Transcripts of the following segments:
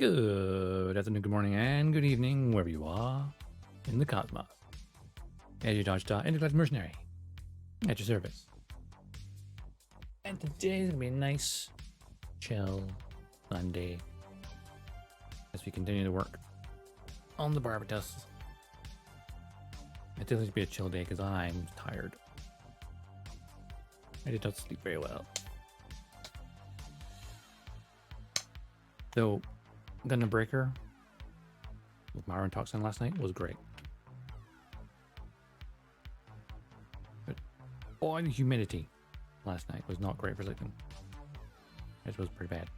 Good afternoon, good morning, and good evening, wherever you are in the cosmos. AJ Dodgestar, Intergalactic Mercenary, at your service. And today's gonna be a nice, chill Sunday as we continue to work on the Barbatos. It's going to be a chill day because I'm tired. I did not sleep very well. So, Gundam Breaker with Myron Toxin last night was great. But all the humidity last night was not great for sleeping. It was pretty bad.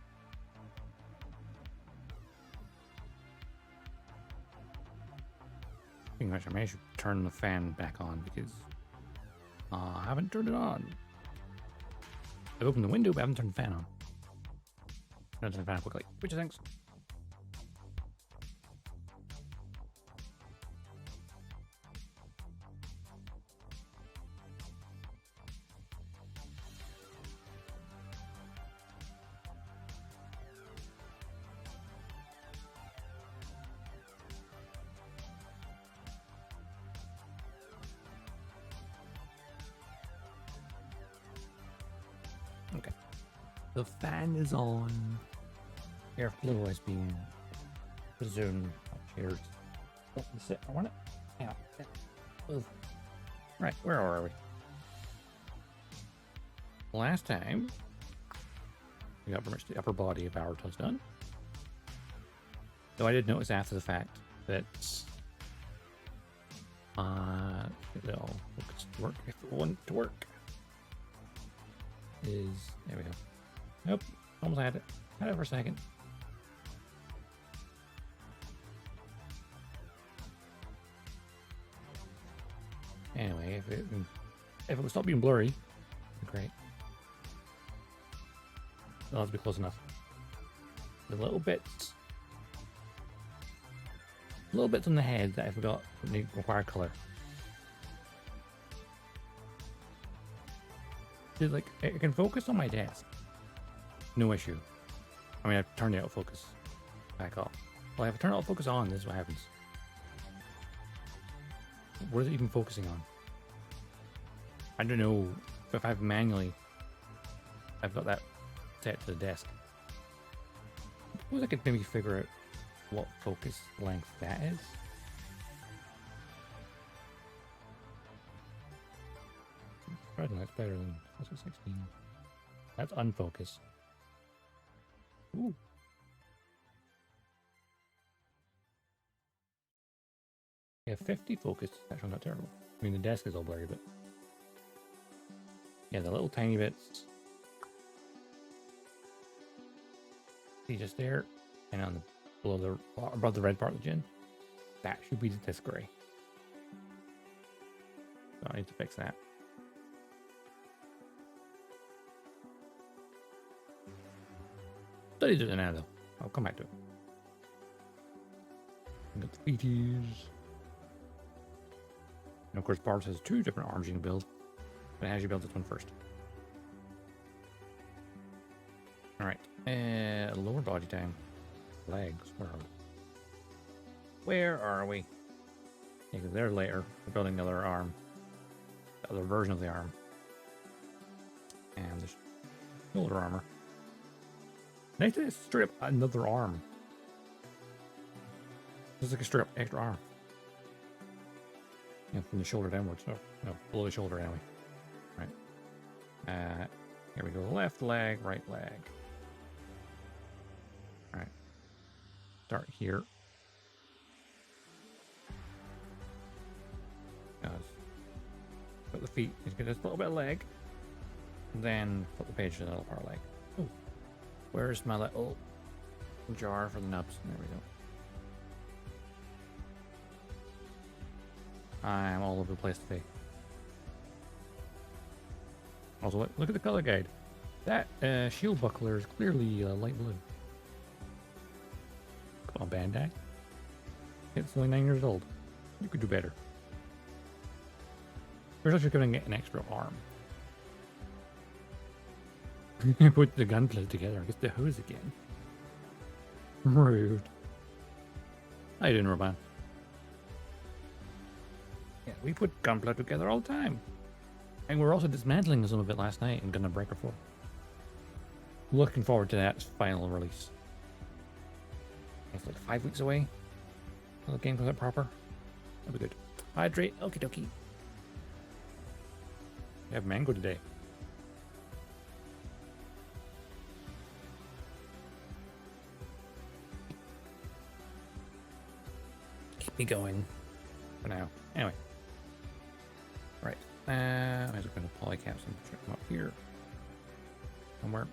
Pretty much, I may should turn the fan back on because I haven't turned it on. I've opened the window, but I haven't turned the fan on. I'm gonna turn the fan on quickly. Which is thanks. Okay. The fan is on. Airflow has been resumed. Chairs. Let me sit. I want it. Yeah. Move. Right. Where are we? Last time, we got pretty much the upper body of Barbatos done. Though I did notice after the fact that it'll work if it want to work. Is there we go. Nope. Almost had it. Had it for a second. Anyway, if it would stop being blurry, great. It'll have to be close enough. The little bits on the head that I forgot require color. It's like it can focus on my desk, no issue. I mean, I've turned the autofocus back off. Well, if I turn autofocus on, this is what happens. What is it even focusing on? I don't know if I've manually. I've got that set to the desk. I suppose I could maybe figure out what focus length that is. That's better than 16. That's unfocused. Ooh. Yeah, 50 focus. Actually, not terrible. I mean, the desk is all blurry, but yeah, the little tiny bits. See, just there, and on the below the above the red part of the gin, that should be this gray. So I need to fix that. Studies it now, though. I'll come back to it. Got the feeties. And of course, Barbatos has two different arms you can build, but it has you build this one first. Alright, lower body time. Legs, where are we? Yeah, because they're later. We're building another arm. The other version of the arm. And there's shoulder armor. Nice to strip another arm. Just like a strip extra arm. Yeah, from the shoulder downwards. No, below the shoulder anyway. Right. Here we go. Left leg, right leg. Alright. Start here. Put the feet. Just get this little bit of leg. Then put the page to the little part of leg. Oh. Where's my little jar for the nubs? There we go. I'm all over the place today. Also, look at the color guide. That shield buckler is clearly light blue. Come on, Bandai. It's only 9 years old. You could do better. There's actually going to get an extra arm. Put the gunplate together. I guess the hose again. Rude. How you doing, Roban? Yeah, we put Gunpla together all the time. And we're also dismantling some of it last night in Gundam Breaker 4. Looking forward to that final release. It's like 5 weeks away. The game comes out proper. That'll be good. Hydrate, okie dokie. We have mango today. Keep me going for now. Anyway. Right. I'm just going to polycaps and check them up here. Somewhere.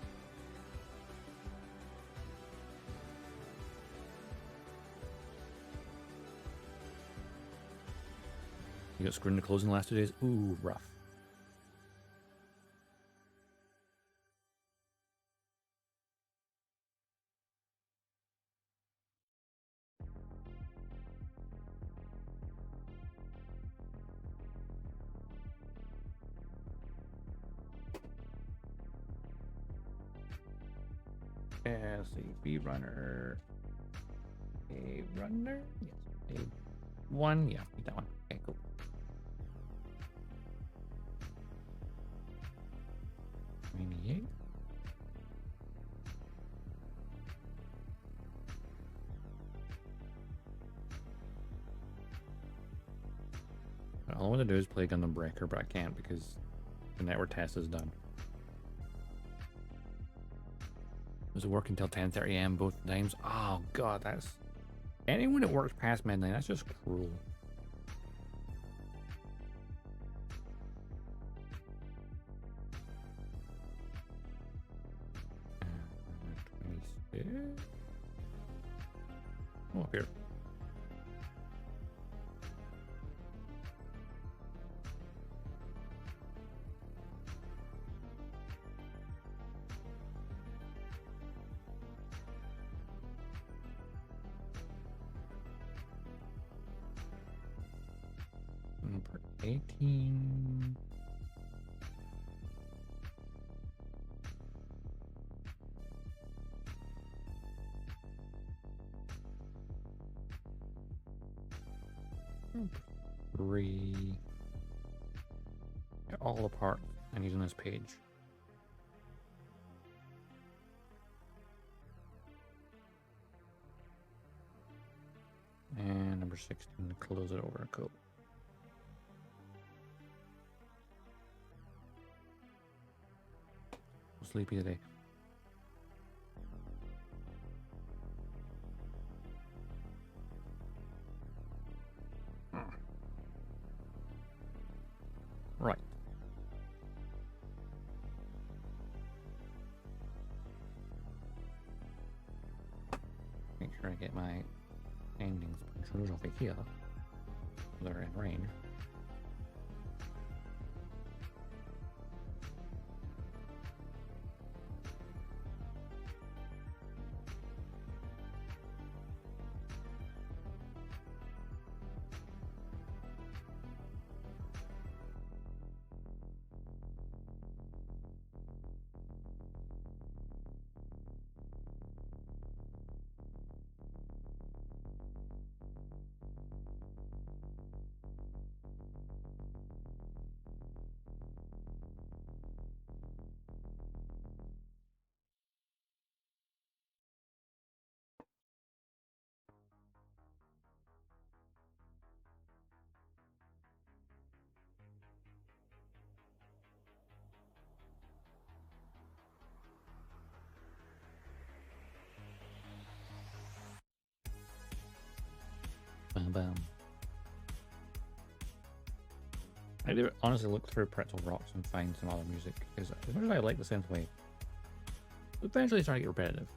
You got screwed into closing the last 2 days? Ooh, rough. Let's see, B runner. A runner? Yes. A one? Yeah, that one. Okay, cool. $28. All I want to do is play Gundam Breaker, but I can't because the network test is done. Does it work until 10:30 AM both times? Oh god, that's... Anyone that works past midnight, that's just cruel. Oh, up here. Number 18. Three. They're all apart and using this page. And number 16 to close it over. Cool. Sleepy today. Right. Make sure I get my endings punchers over here. They're in range. Bam, bam. I do honestly look through Pretzel Rocks and find some other music, because as much as I like the synthwave, eventually it's starting to get repetitive.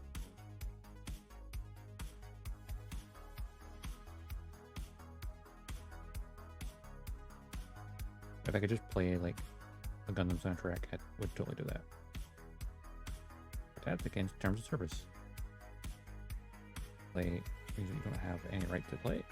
If I could just play like a Gundam soundtrack, I would totally do that. But that's against terms of service. Play music you don't have any right to play.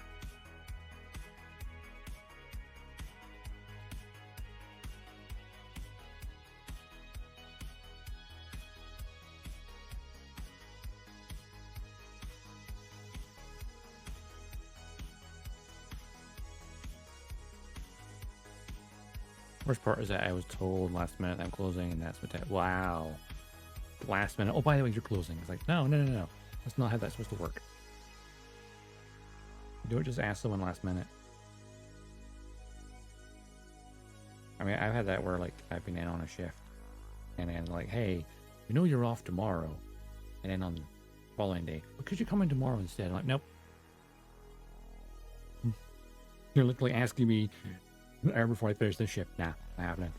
Worst part is that I was told last minute that I'm closing, and that's what that. Wow. Last minute. Oh, by the way, you're closing. It's like, no. That's not how that's supposed to work. You don't just ask someone last minute. I mean, I've had that where, like, I've been in on a shift, and then, like, hey, we know you're off tomorrow, and then on the following day, but could you come in tomorrow instead? I'm like, nope. You're literally asking me an hour before I finish this shift. Nah, not happening.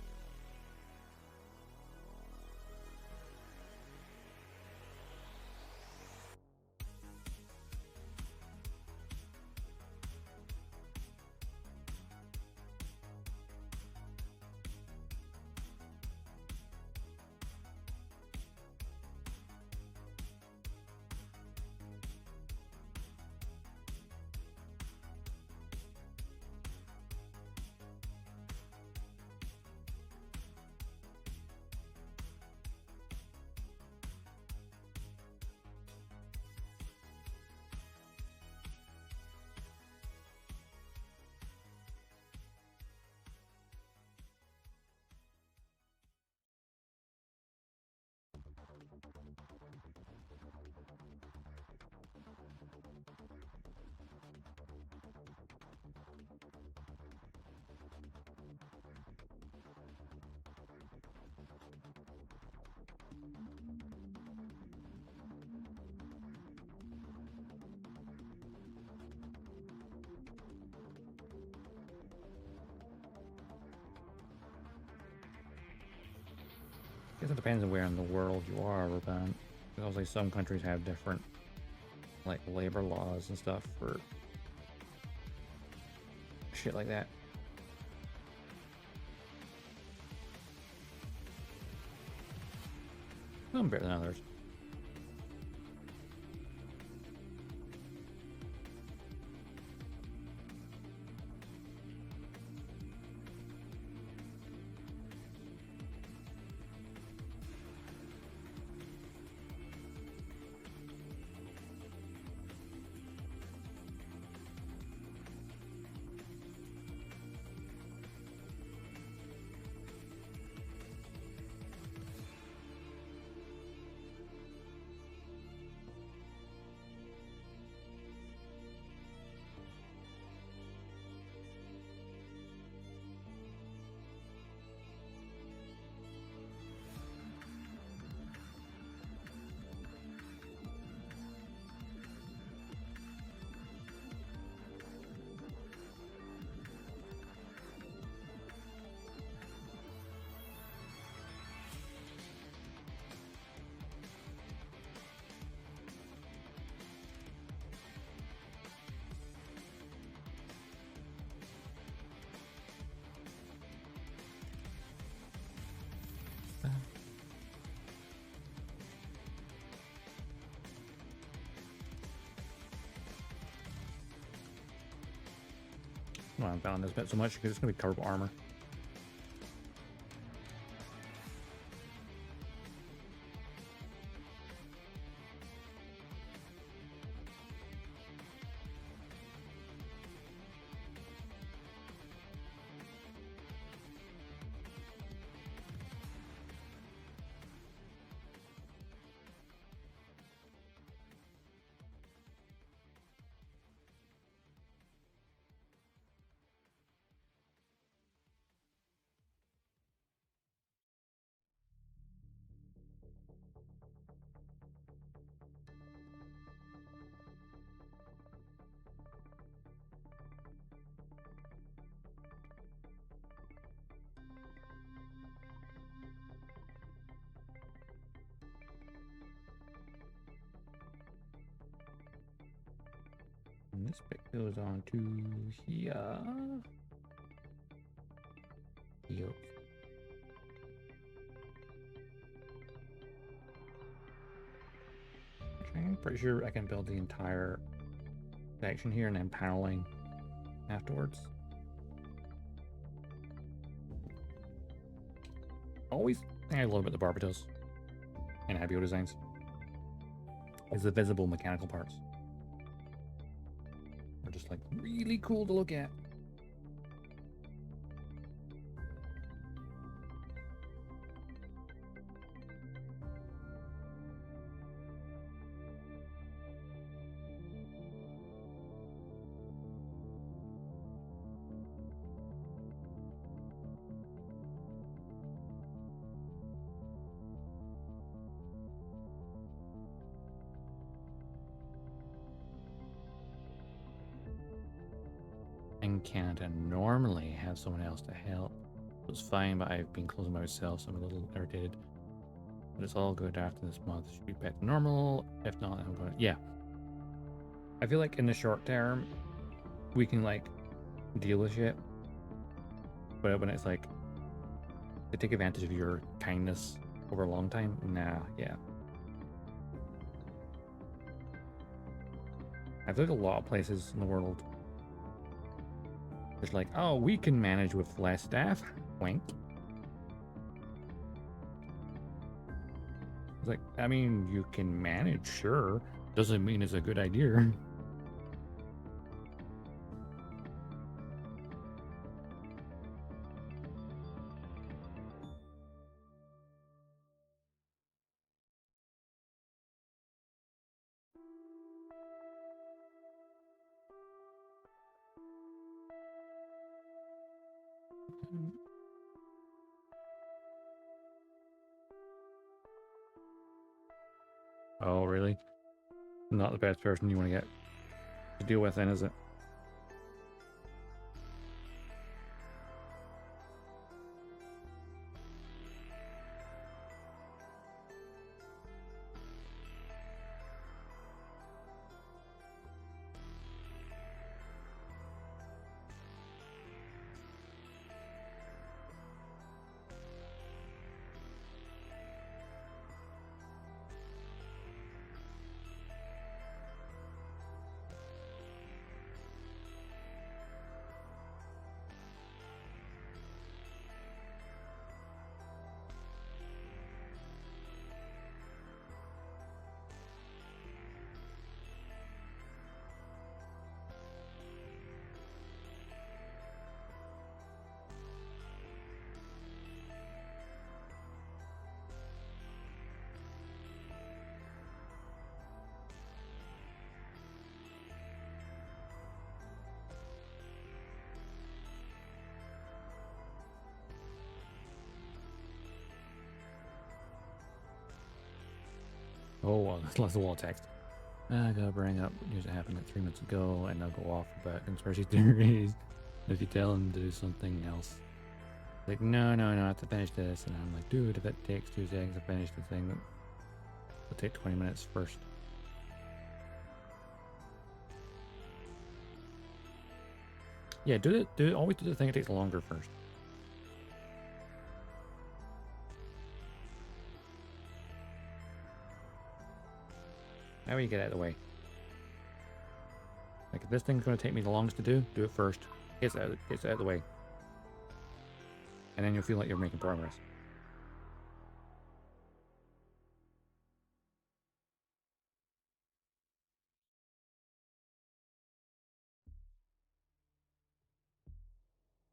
I guess it depends on where in the world you are, but obviously some countries have different, like, labor laws and stuff for shit like that. Some better than others. Well, I'm found this bit so much because it's going to be covered with armor. And this bit goes on to here. Yup. I'm pretty sure I can build the entire section here and then paneling afterwards. Always I love about the Barbatos and IBO designs is the visible mechanical parts. They're just like really cool to look at. Canada normally have someone else to help. It was fine, but I've been closing myself, so I'm a little irritated. But it's all good after this month. Should be back to normal. If not, I'm going to... Yeah. I feel like in the short term, we can, like, deal with shit. But when it's, like, to take advantage of your kindness over a long time, nah, yeah. I feel like a lot of places in the world, it's like, oh, we can manage with less staff. Wink. It's like, I mean, you can manage, sure. Doesn't mean it's a good idea. Oh, really? Not the best person you want to get to deal with then, is it? Oh, well, that's lots of wall text. I gotta bring up news that happened like 3 minutes ago, and I'll go off about conspiracy theories. If you tell them to do something else, like, no, I have to finish this, and I'm like, dude, if it takes 2 seconds to finish the thing, it'll take 20 minutes first. Yeah, always do the thing that takes longer first. How do you get out of the way? Like, if this thing's going to take me the longest to do it first. Gets out of the way. And then you'll feel like you're making progress.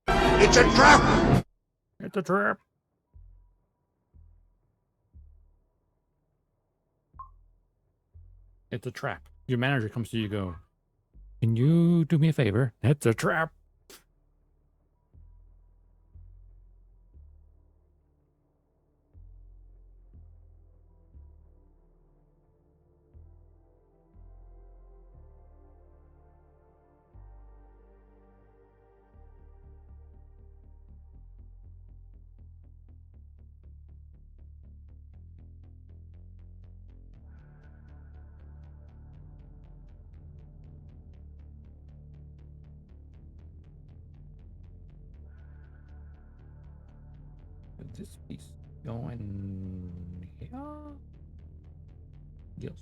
It's a trap! It's a trap! It's a trap. Your manager comes to you and go, can you do me a favor? That's a trap! This piece going here? Yes.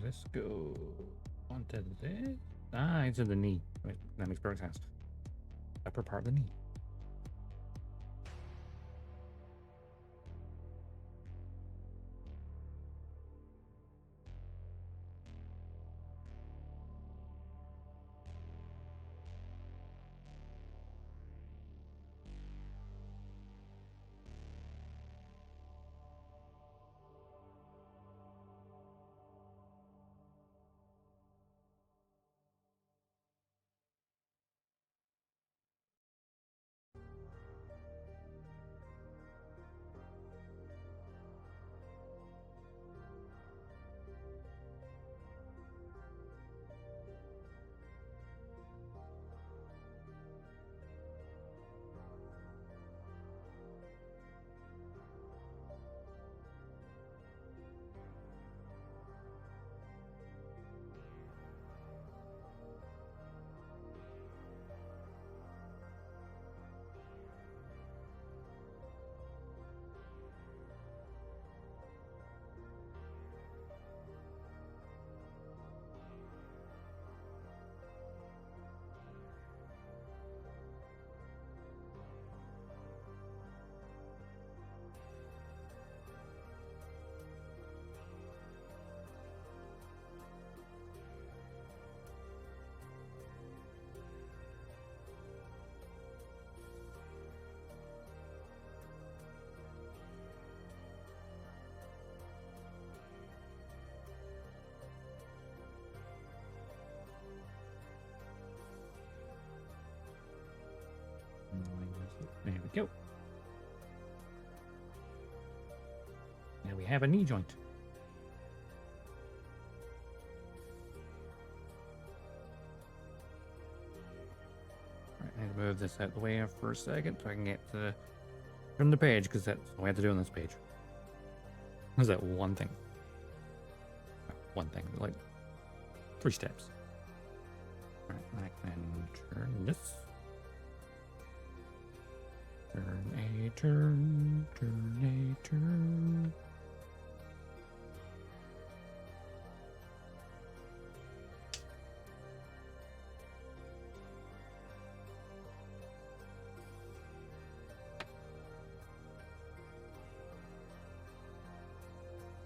Let's go onto this. Ah, it's in the knee. Wait, that makes perfect sense. Upper part of the knee. There we go. Now we have a knee joint. Alright, I need to move this out of the way for a second so I can get from the page, because that's what I have to do on this page. Is that one thing? One thing, like 3 steps. Alright, I can turn this. Turn a turn.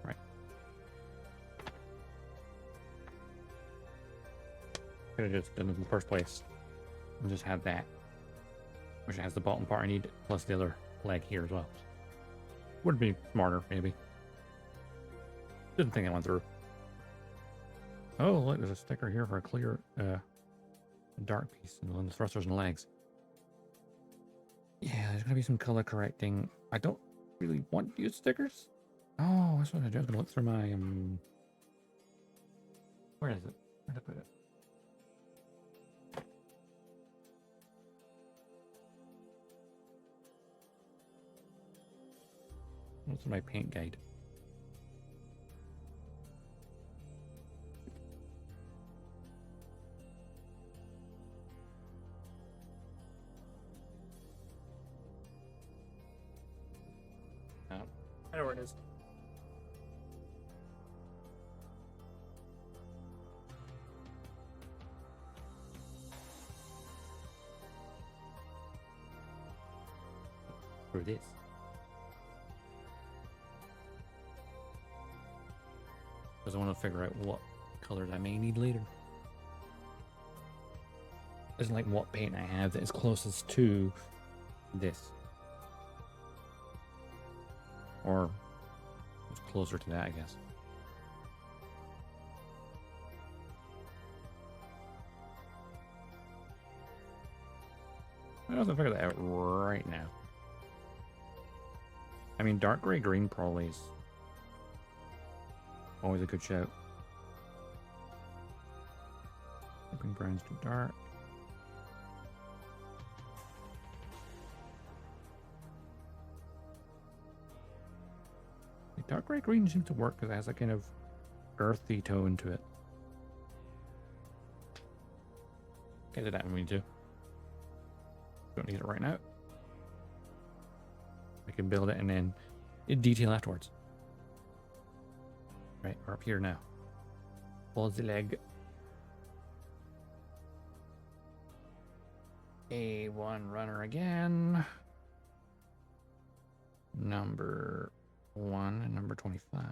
Right. Could have just done it in the first place and just had that. Which has the bottom part I need, plus the other leg here as well. Would be smarter, maybe. Didn't think I went through. Oh, look, there's a sticker here for a clear, dark piece, and the thrusters and legs. Yeah, there's gonna be some color correcting. I don't really want to use stickers. Oh, that's what I do. I was gonna look through my, where is it? Where did I put it? What's my paint guide? Oh, I know where it is. Where it is. Because I want to figure out what colors I may need later. It's like what paint I have that is closest to this. Or it's closer to that, I guess. I don't have to figure that out right now. I mean, dark gray green probably is always a good shout. Bring browns to dark. The dark gray green seems to work because it has a kind of earthy tone to it. Get to that when we do. Don't need it right now. I can build it and then detail afterwards. Right, we're up here now. Pull the leg. A1 runner again. Number 1 and number 25.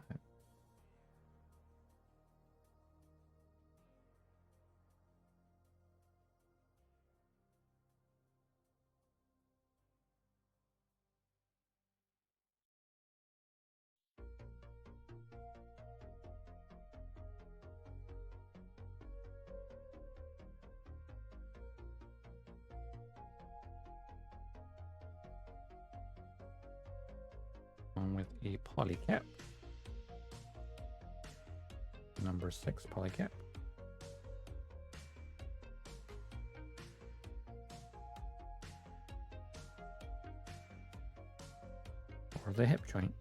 With a polycap. Number 6 polycap. Or the hip joint.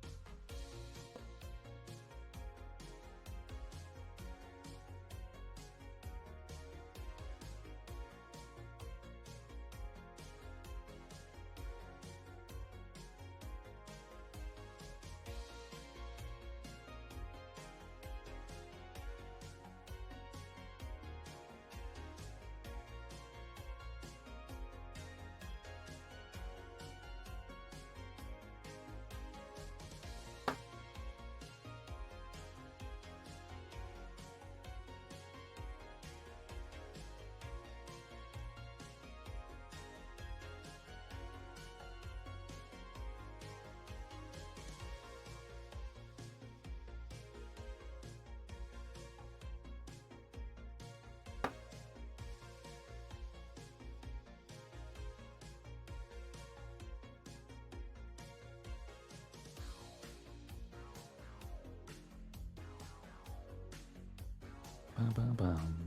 Bum, bum, bum.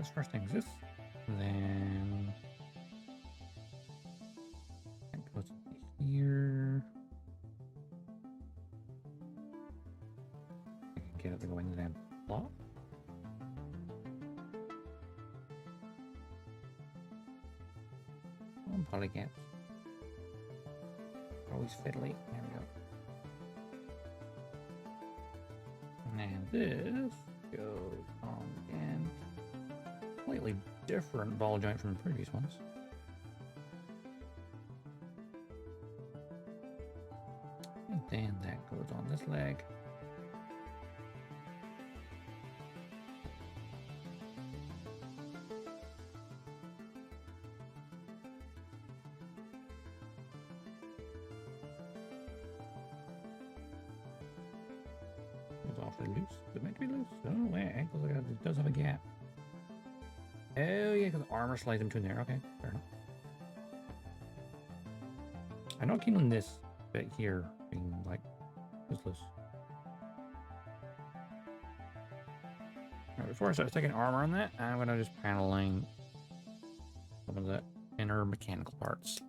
this first thing is this. Then that goes here. I can get it to go into that block. Polygaps. Always fiddly. There we go. And this goes on again. Slightly different ball joint from the previous ones. And then that goes on this leg. It's awfully loose. Is it meant to be loose? Oh, wait, ankles, it does have a gap. Oh, yeah, because armor slides in between there. Okay, fair enough. I'm not keen on this bit here being like just loose. Right, before I start sticking armor on that, I'm gonna just panel line some of the inner mechanical parts.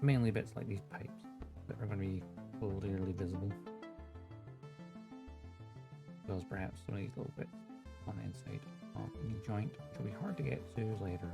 Mainly bits like these pipes that are going to be clearly visible. As well as perhaps some of these little bits on the inside of the joint, which will be hard to get to later.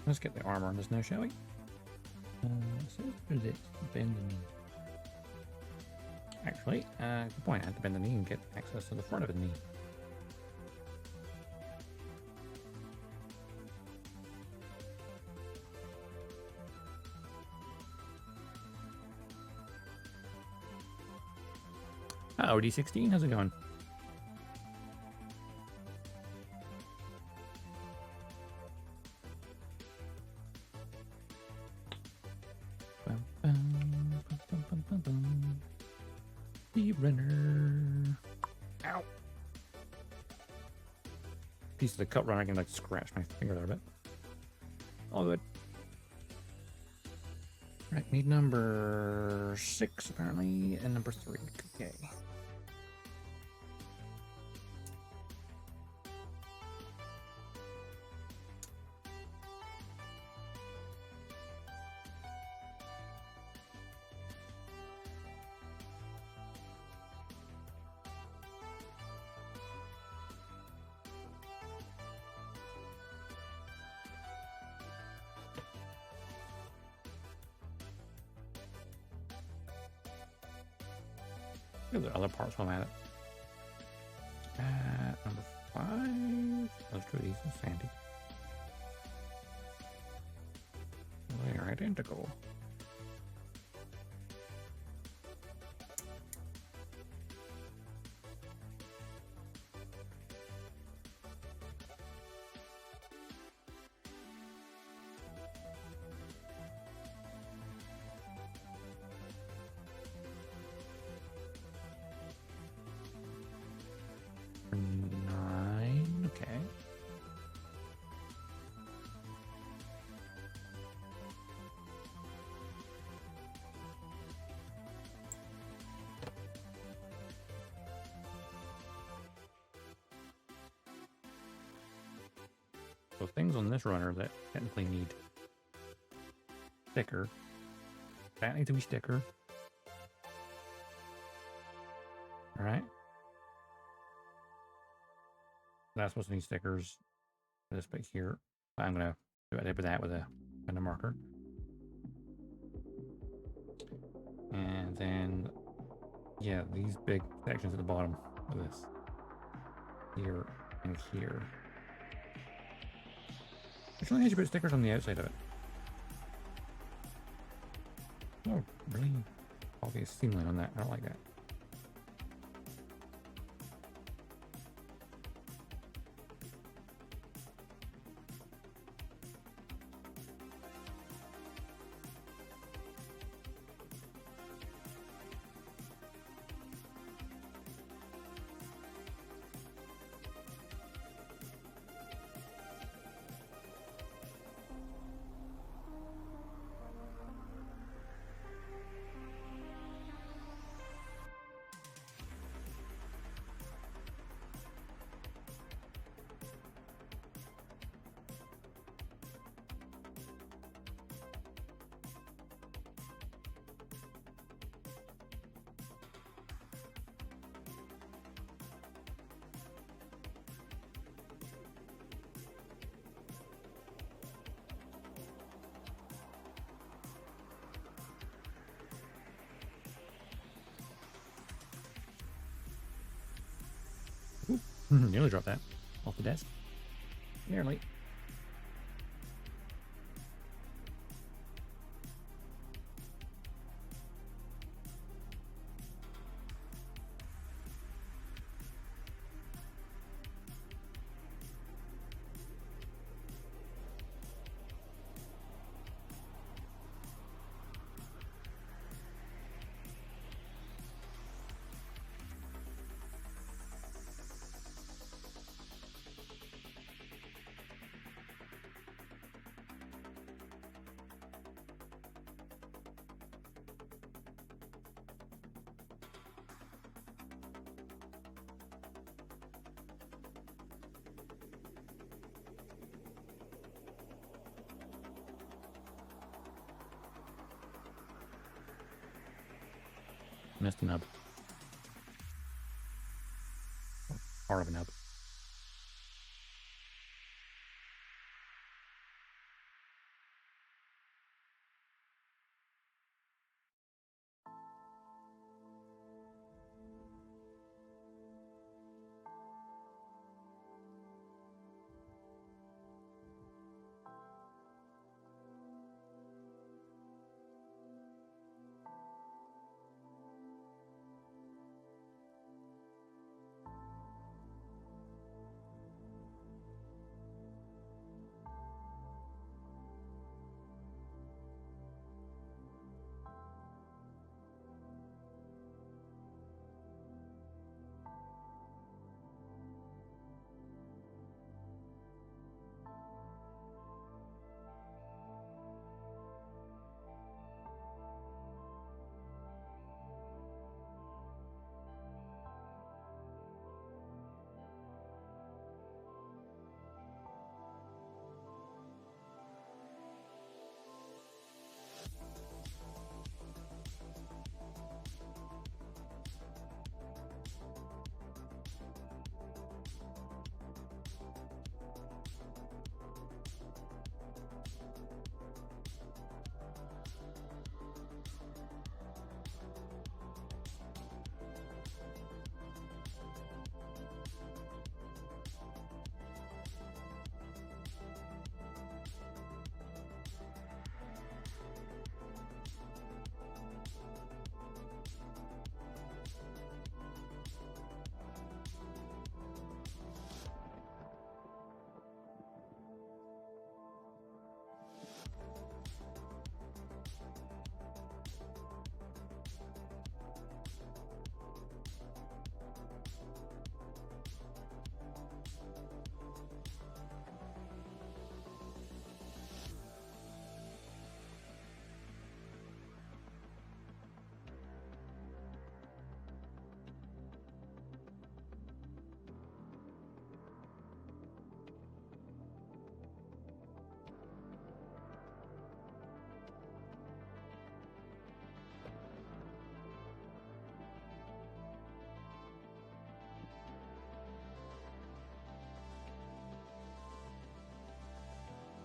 Let's get the armor on this now, shall we? So what is it? Bend the knee. Actually, good point. I have to bend the knee and get access to the front of the knee. Oh, D16, how's it going? The runner. Ow. Piece of the cut runner, I can like scratch my finger there a bit. All good. Right, need number 6 apparently, and number 3. Okay. Look at the other parts while I'm at it. Number 5. Let's do these in Sandy. They are identical. Okay. So things on this runner that technically need sticker. That needs to be sticker. Alright. That's supposed to need stickers for this bit here. I'm gonna do that with a marker. And then yeah, these big sections at the bottom of this. Here and here. Which only has you put stickers on the outside of it. Oh, really obvious seam line on that. I don't like that. Nearly dropped that off the desk. Nearly. Missed a nub. Part of a nub.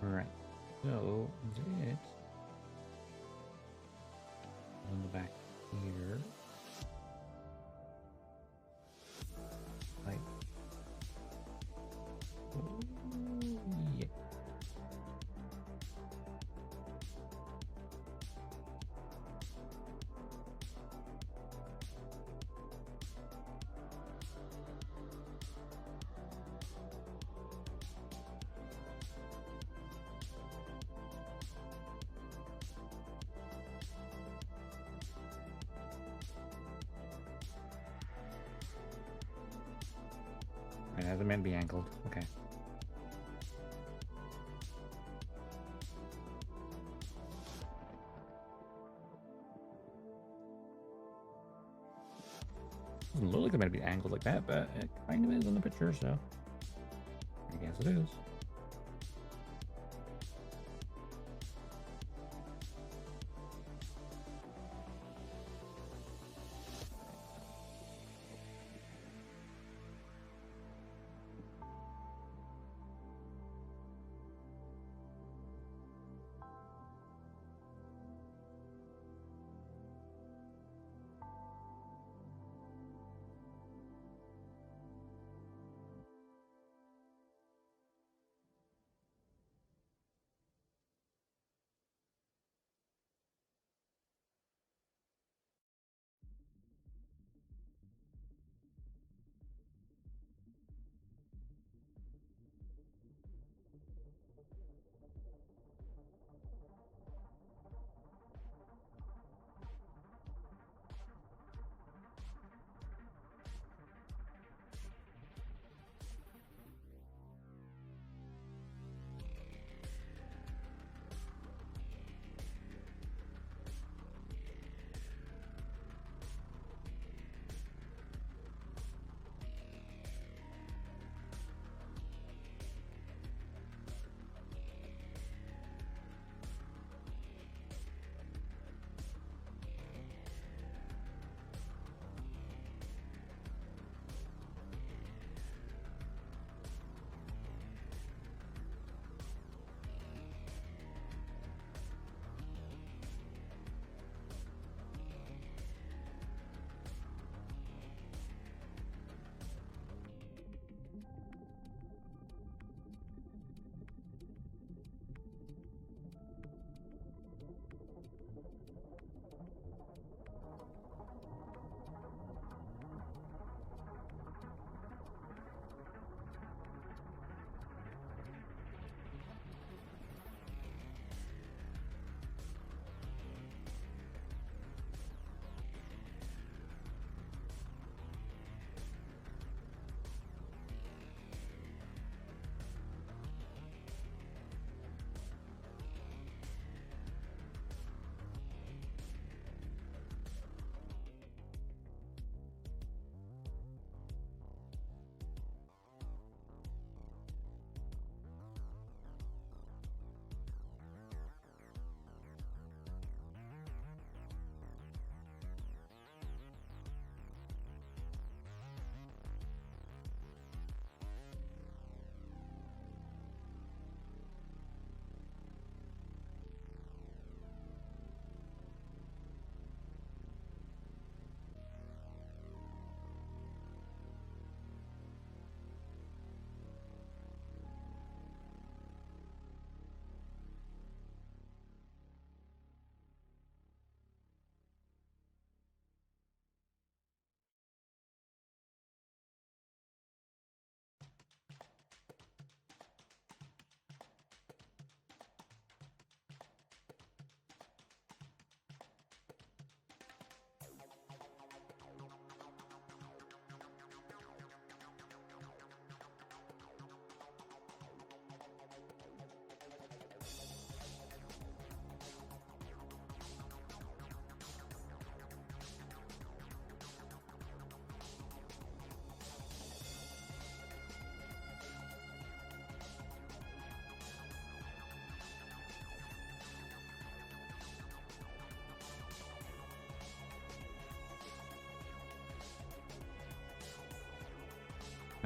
Alright, so it on the back here. Like, oh, yeah. It hasn't meant to be angled. Okay. Doesn't look like it's meant to be angled like that, but it kind of is in the picture, so I guess it is.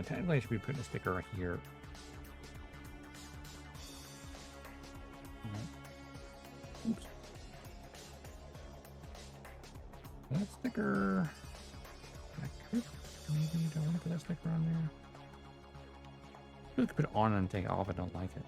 Technically, I should be putting a sticker right here. that sticker on there? You could put it on and take it off. I don't like it.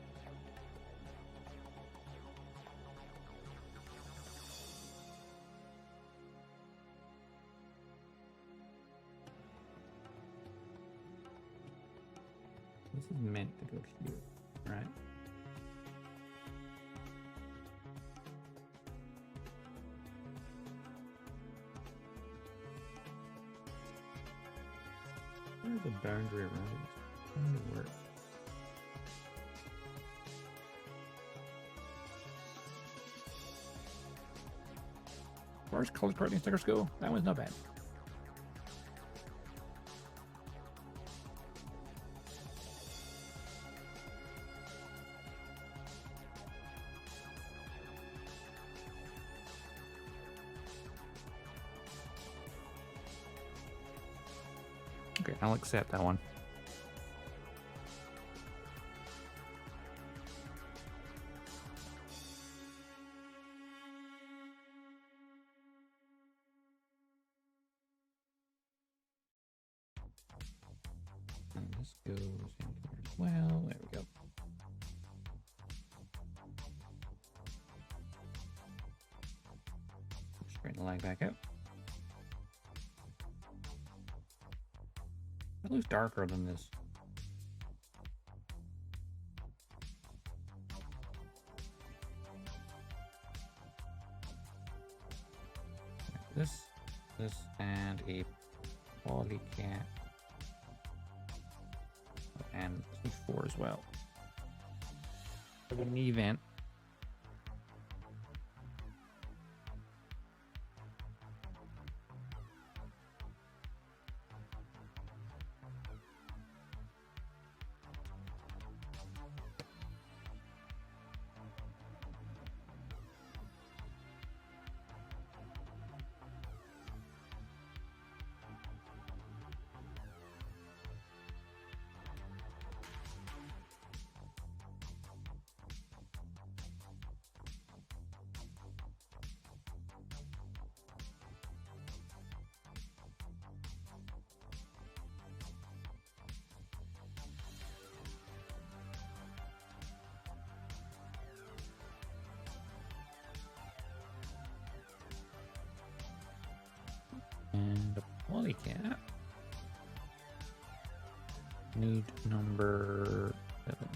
This is meant to go here, right? Where's the boundary around it? How does it work? Where's color coding stickers go? That one's not bad. Okay, I'll accept that one. And this goes in here as well. There we go. Straighten the leg back out. It looks darker than this. This, and a polycat. And C4 as well. For the knee vent. And a polycat. Need number 7.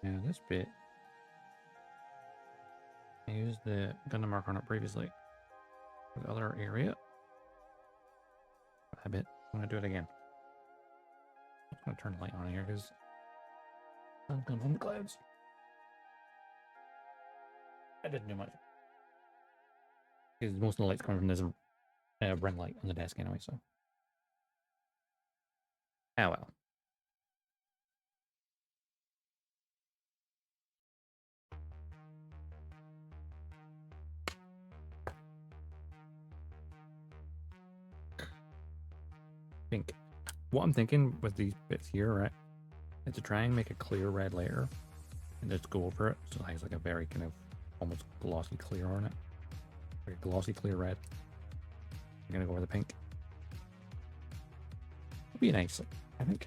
Now this bit, I used the Gundam marker on it previously. The other area. That bit. I'm gonna do it again. I'm gonna turn the light on here because sun comes from the clouds. I didn't do much. Because most of the light's coming from this red light on the desk anyway, so. Oh well. Pink. What I'm thinking with these bits here, right, is to try and make a clear red layer and just go over it so it has like a very kind of almost glossy clear on it. Like a glossy clear red. I'm gonna go with the pink. It'll be nice, I think.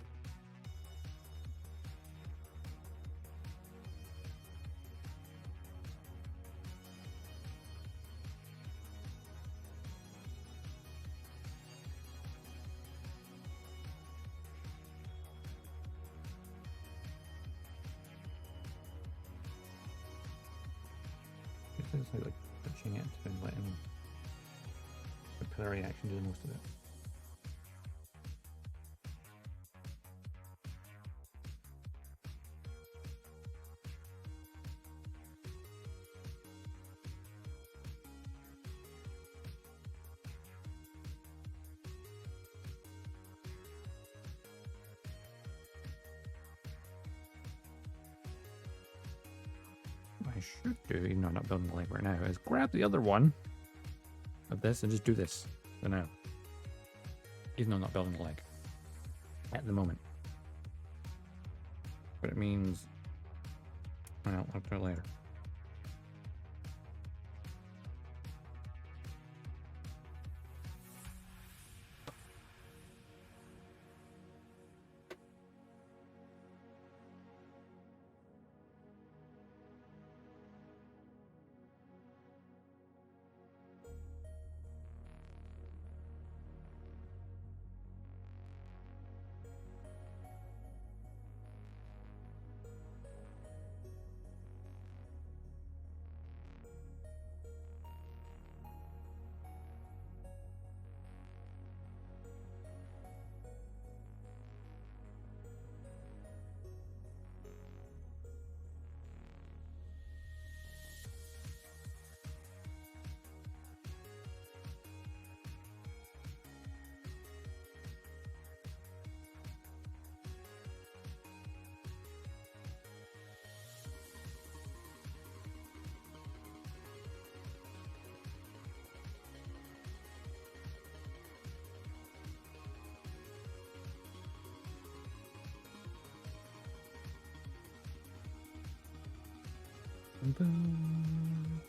It's like touching it and letting the pillar reaction do most of it. I should do, even though I'm not building the leg right now, is grab the other one of this and just do this for now. Even though I'm not building the leg at the moment. But it means, well, I'll do it later. Boom.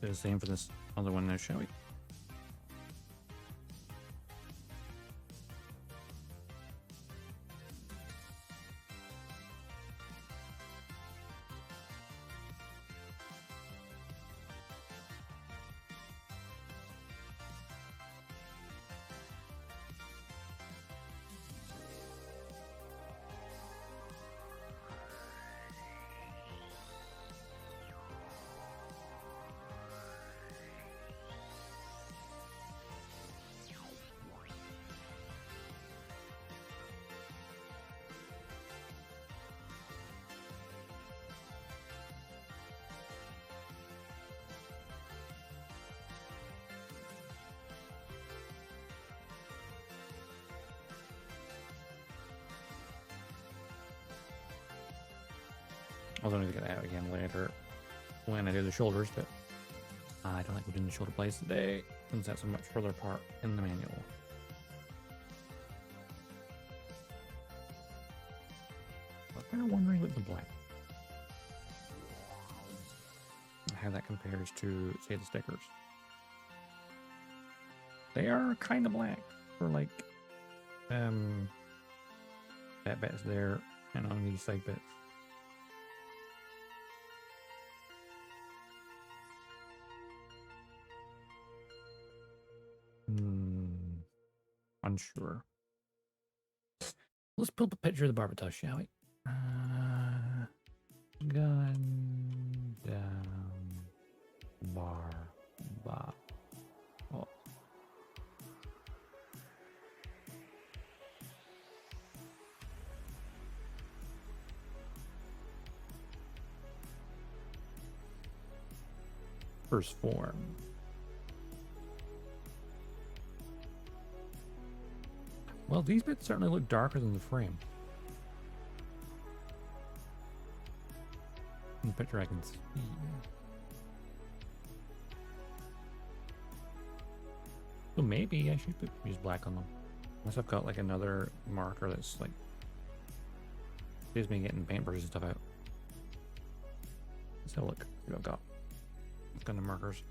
Do the same for this other one there, shall we? I was going to get that again later when I do the shoulders, but I don't like doing the shoulder blades today since that's a much further apart in the manual. I'm kind of wondering with the black how that compares to, say, the stickers. They are kind of black for like that bit's there and on these side bits. Unsure. Let's pull up a picture of the Barbatos, shall we? Gundam Barbatos. First form. Well, these bits certainly look darker than the frame. In the picture I can see. So maybe I should use black on them. Unless I've got like another marker that's like saves me getting paintbrushes and stuff out. Let's have a look. See what I've got. Let's go to markers.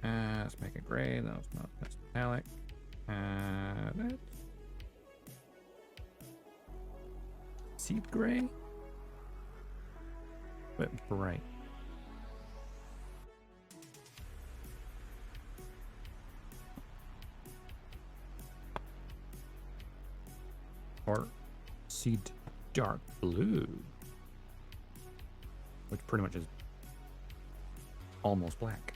Let's make it gray. That's not that's metallic. That's seed gray, but bright. Or seed dark blue, which pretty much is almost black.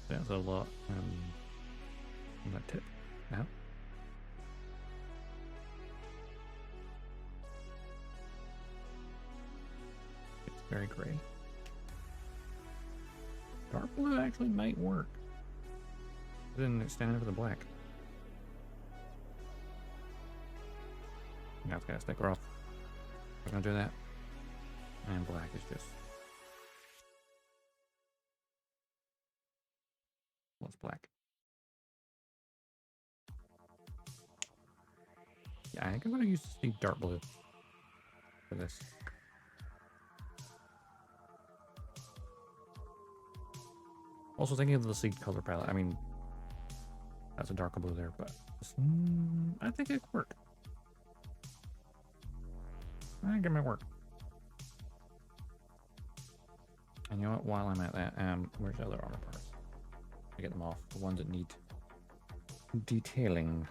That's a lot on that tip now. It's very gray. Dark blue actually might work. Then it's standing over the black. Now it's got to sticker off. We're gonna do that. And black is just what's black. Yeah, I think I'm gonna use the dark blue for this. Also thinking of the seed color palette. I mean, that's a darker blue there, but I think it could work. I think it might work. And you know what? While I'm at that, where's the other armor parts? I get them off. The ones that need detailing.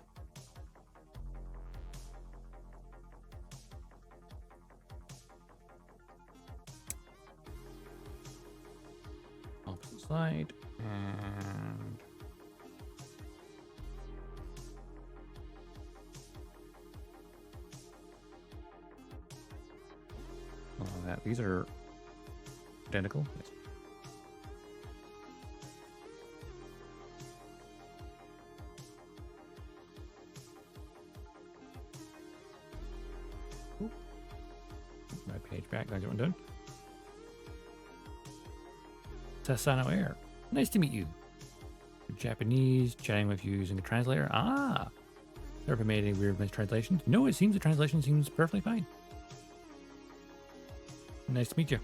Opposite side and all of that. These are identical. Yes. My page back. That's what I'm doing. Sassano Air. Nice to meet you. Japanese, chatting with you using a translator. Ah! Never made any weird mistranslations. No, it seems the translation seems perfectly fine. Nice to meet you.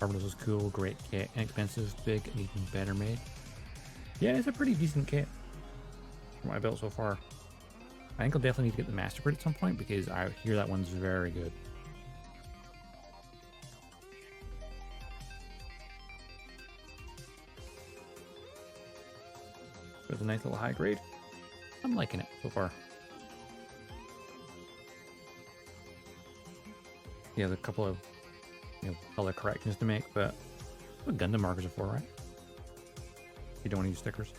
Barbatos is cool, great kit, inexpensive, big, and even better made. Yeah, it's a pretty decent kit from what I built so far. I think I'll definitely need to get the Master Grid at some point because I hear that one's very good. It's a nice little high grade. I'm liking it so far. Yeah, there's a couple of color corrections to make, but what Gundam markers are for, right? You don't want to use stickers.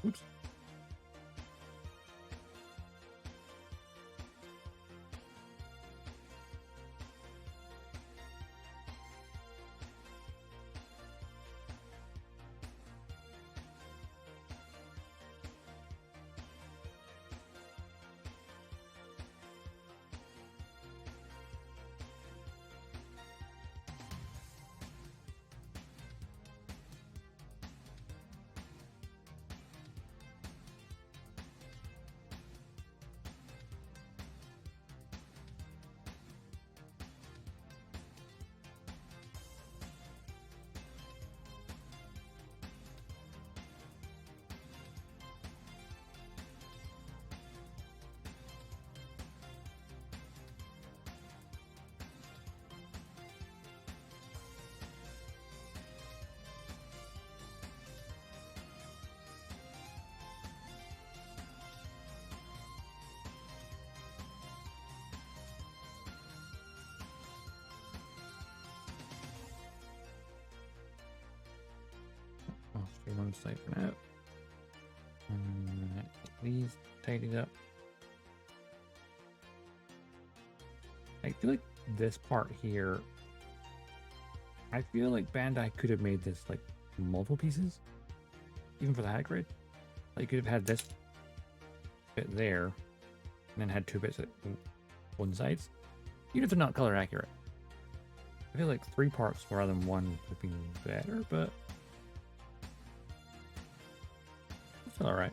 Oops. One siphon out. These tidied up. I feel like this part here, I feel like Bandai could have made this like multiple pieces, even for the hat grade. Like you could have had this bit there, and then had two bits at one sides, even if they're not color accurate. I feel like 3 parts rather than 1 would be better, but it's all right.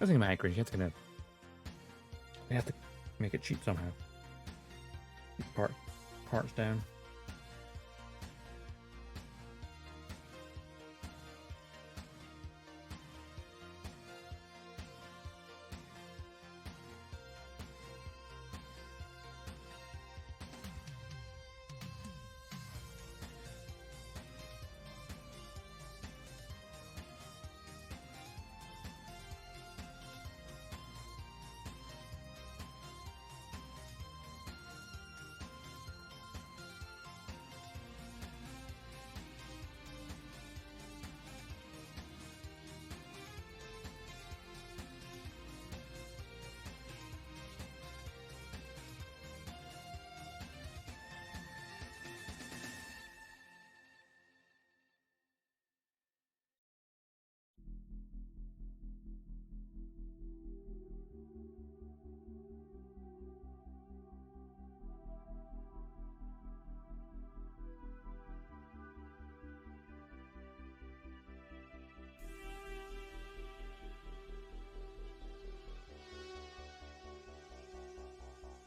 I was thinking about accuracy. They have to make it cheap somehow. Keep parts down.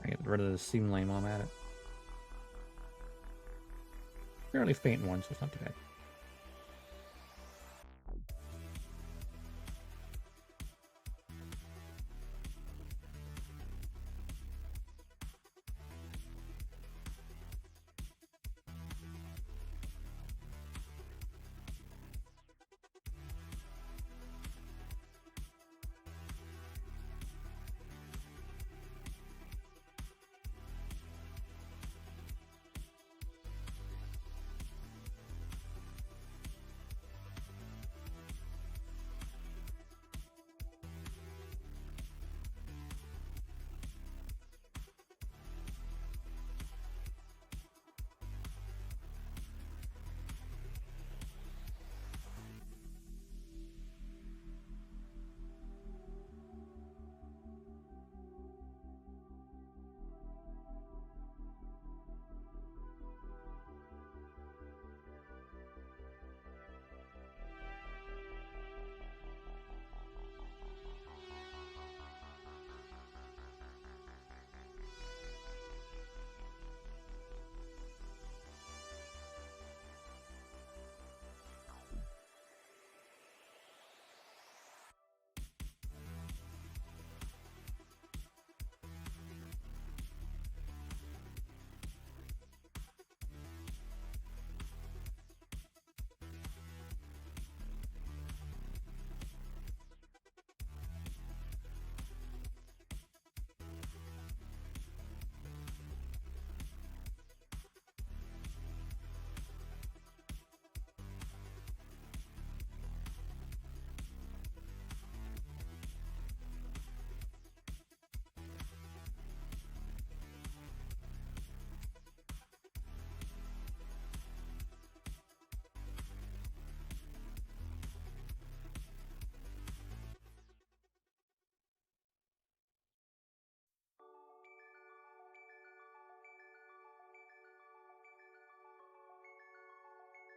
I get rid of the seam lane while I'm at it. Fairly faint one, so it's not too bad.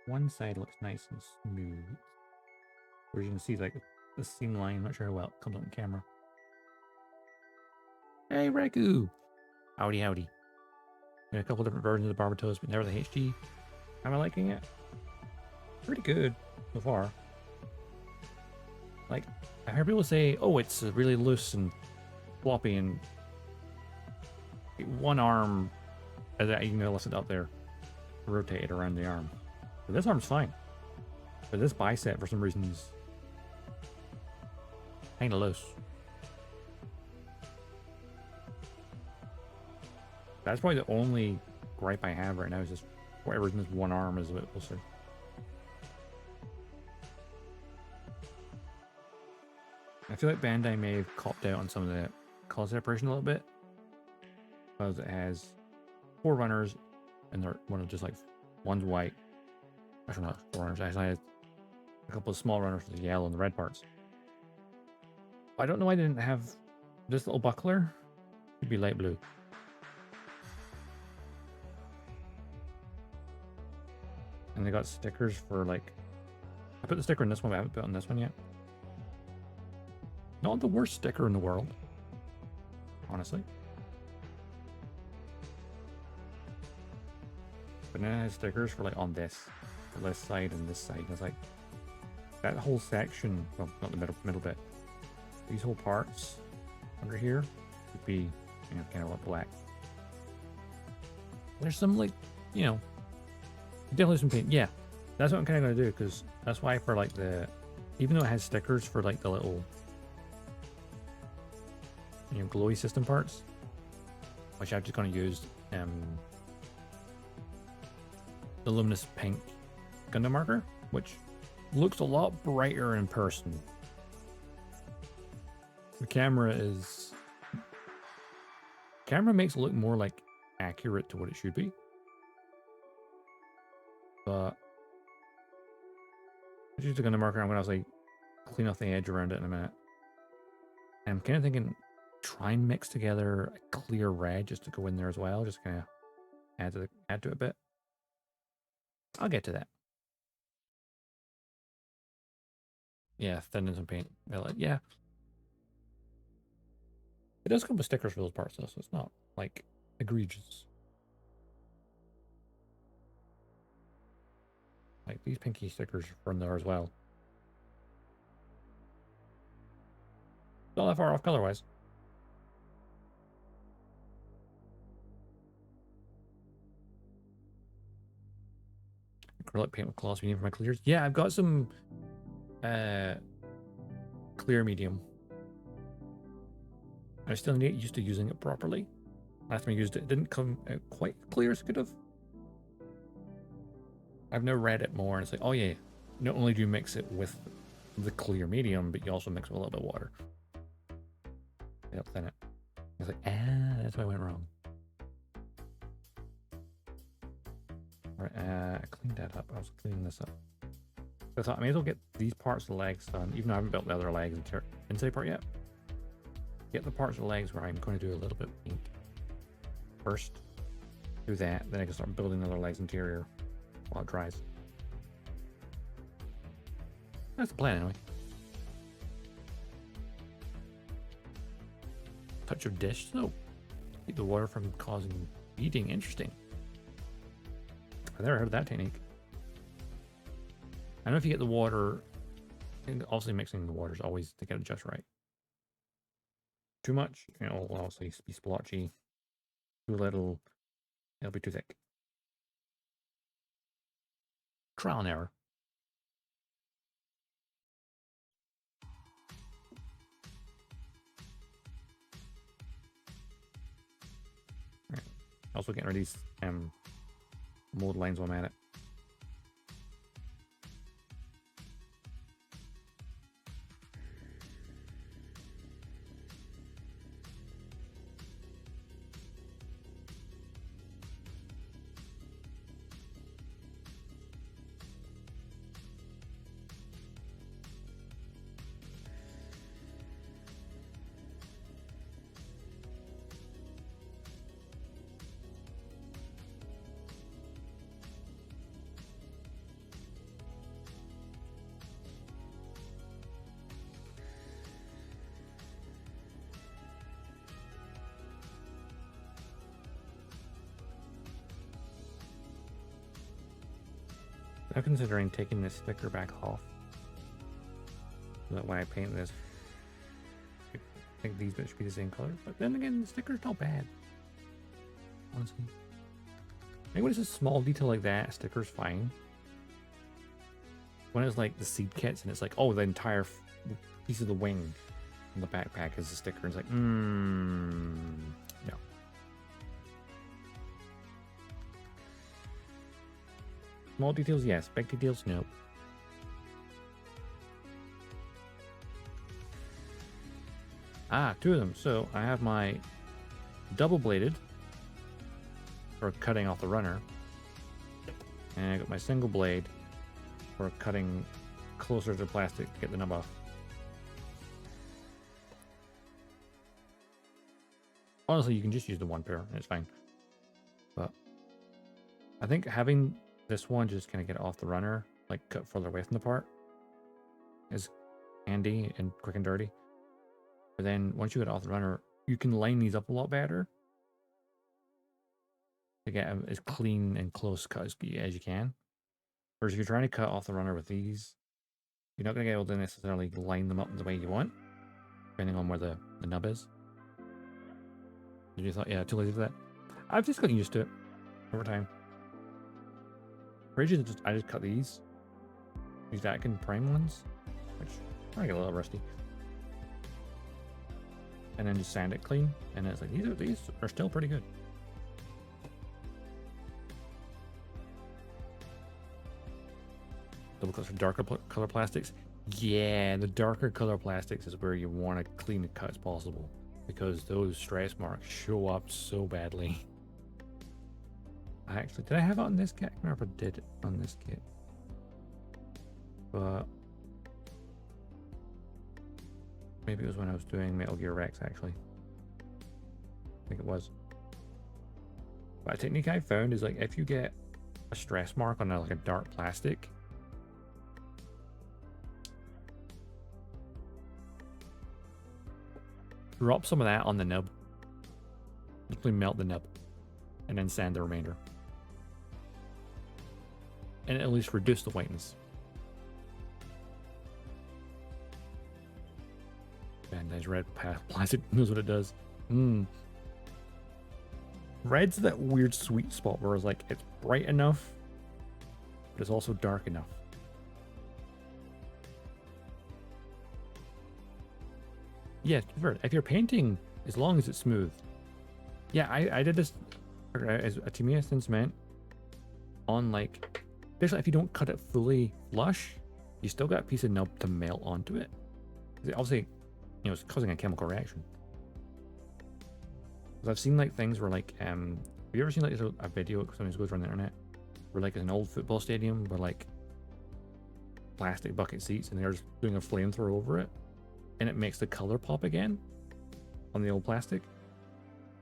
One side looks nice and smooth. Where you can see like the seam line. I'm not sure how well it comes on camera. Hey, Raku! Howdy, howdy. Got a couple different versions of the Barbatos, but never the HD. Am I liking it? Pretty good so far. Like, I heard people say, oh, it's really loose and floppy and one arm, as you can lift it up there, rotate it around the arm. But this arm's fine. But this bicep, for some reason, is kind of loose. That's probably the only gripe I have right now is just whatever's in this one arm is a bit closer. I feel like Bandai may have copped out on some of the color separation a little bit. Because it has 4 runners and they're one of just like one's white. Actually not 4 runners, actually has a couple of small runners with the yellow and the red parts. I don't know why I didn't have this little buckler. It'd be light blue. And they got stickers for like, I put the sticker in this one, but I haven't put it on this one yet. Not the worst sticker in the world, honestly. But then it has stickers for like on this side and this side. And it's like that whole section, well, not the middle bit. These whole parts under here would be, you know, kind of like black. There's some like, you know, definitely some paint. Yeah, that's what I'm kind of gonna do, because that's why for like the, even though it has stickers for like the little, you know, glowy system parts, which I'm just gonna use the luminous pink Gundam marker, which looks a lot brighter in person. The camera makes it look more like accurate to what it should be. But I just took a marker. I'm gonna like clean off the edge around it in a minute. And I'm kind of thinking, try and mix together a clear red just to go in there as well. Just kind of add to it a bit. I'll get to that. Yeah, thin in some paint. Yeah. It does come with stickers for those parts though, so it's not like egregious. Like these pinky stickers are from there as well. Not that far off color-wise. Acrylic paint with gloss medium for my clears. Yeah, I've got some clear medium. I still need to get used to using it properly. Last time I used it, it didn't come out quite clear as it could have. I've now read it more, and it's like, oh yeah, not only do you mix it with the clear medium, but you also mix it with a little bit of water. Yep, thin it. It's like, that's why I went wrong. Alright, I cleaned that up. I was cleaning this up. So I thought I may as well get these parts of the legs done, even though I haven't built the other legs and inside part yet. Get the parts of the legs where I'm going to do a little bit of paint first. Do that, then I can start building the other legs interior while it dries. That's the plan anyway. Touch of dish soap. Keep the water from causing beading. Interesting. I've never heard of that technique. I know if you get the water, and obviously mixing the water is always to get it just right. Too much, you know, will obviously be splotchy. Too little, it'll be too thick. Trial and error. Right. Also getting rid of these mold lines while I'm at it. I'm considering taking this sticker back off, so that when I paint this, I think these bits should be the same color. But then again, the sticker's not bad, honestly. I think when it's a small detail like that, a sticker's fine. When it's like the seed kits and it's like, oh, the entire piece of the wing on the backpack is a sticker, and it's like, no. Small details, yes. Big details, no. Two of them. So I have my double-bladed for cutting off the runner, and I got my single blade for cutting closer to the plastic to get the nub off. Honestly, you can just use the one pair, and it's fine. But I think having this one just kind of get it off the runner, like cut further away from the part, is handy and quick and dirty. But then once you get off the runner, you can line these up a lot better to get them as clean and close cut as you can. Whereas if you're trying to cut off the runner with these, you're not going to be able to necessarily line them up the way you want, depending on where the nub is. Did you thought, yeah, too lazy for that? I've just gotten used to it over time. For ages, I just cut these Vatican prime ones, which I get a little rusty. And then just sand it clean, and it's like, these are still pretty good. Double cuts for darker color plastics. Yeah, the darker color plastics is where you want to clean the cut as possible, because those stress marks show up so badly. Actually, did I have it on this kit? I can't remember if I did it on this kit. But maybe it was when I was doing Metal Gear Rex, actually. I think it was. But a technique I found is, like, if you get a stress mark on like a dark plastic, drop some of that on the nub. Literally melt the nub and then sand the remainder. And at least reduce the whiteness. Bandai's red plastic knows what it does. Red's that weird sweet spot where it's like, it's bright enough, but it's also dark enough. Yeah, if you're painting, as long as it's smooth. Yeah, I did this as a Tamiya Thin Cement on, like, basically if you don't cut it fully flush, you still got a piece of nub to melt onto it. Obviously, you know, it's causing a chemical reaction. Because I've seen, like, things where, like, have you ever seen, like, a video sometimes goes around the internet where, like, an old football stadium where, like, plastic bucket seats and they're just doing a flamethrower over it, and it makes the color pop again on the old plastic?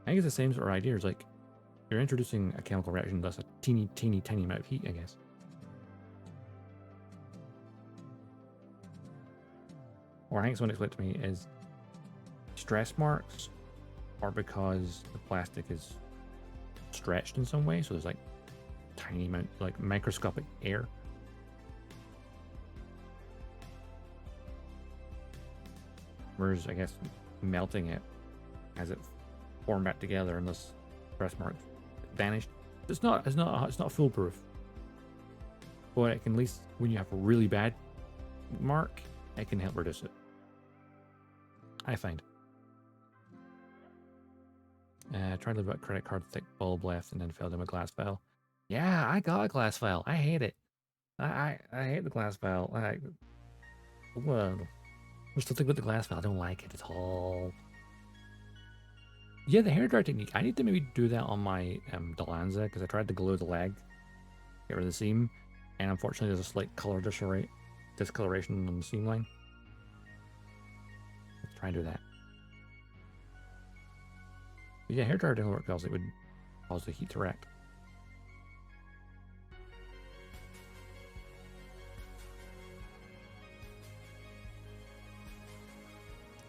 I think it's the same sort of idea. It's like you're introducing a chemical reaction that's a teeny amount of heat, I guess. Or I think someone explained to me is stress marks are because the plastic is stretched in some way, so there's like tiny amount, like microscopic air. Whereas I guess melting it as it formed back together and this stress mark vanished. It's not foolproof. But it can, at least when you have a really bad mark, it can help reduce it, I find. Tried to live about credit card thick bulb left and then fell down a glass file. Yeah, I got a glass file. I hate it. I hate the glass file. Well, there's something with the glass file. I don't like it at all. Yeah, the hairdryer technique. I need to maybe do that on my Delanza, because I tried to glue the leg, get rid of the seam, and unfortunately there's a slight color discoloration on the seam line. Let's try and do that. But yeah, hairdryer didn't work because it would cause the heat to react.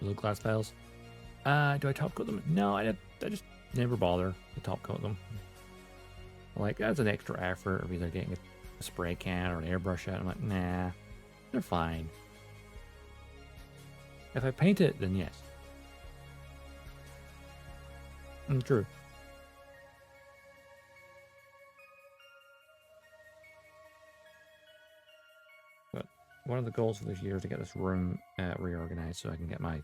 Blue glass files. Do I top coat them? No, I just never bother to top coat them. Like, that's an extra effort of either getting a spray can or an airbrush out. I'm like, nah, they're fine. If I paint it, then yes. True. But one of the goals for this year is to get this room reorganized so I can get my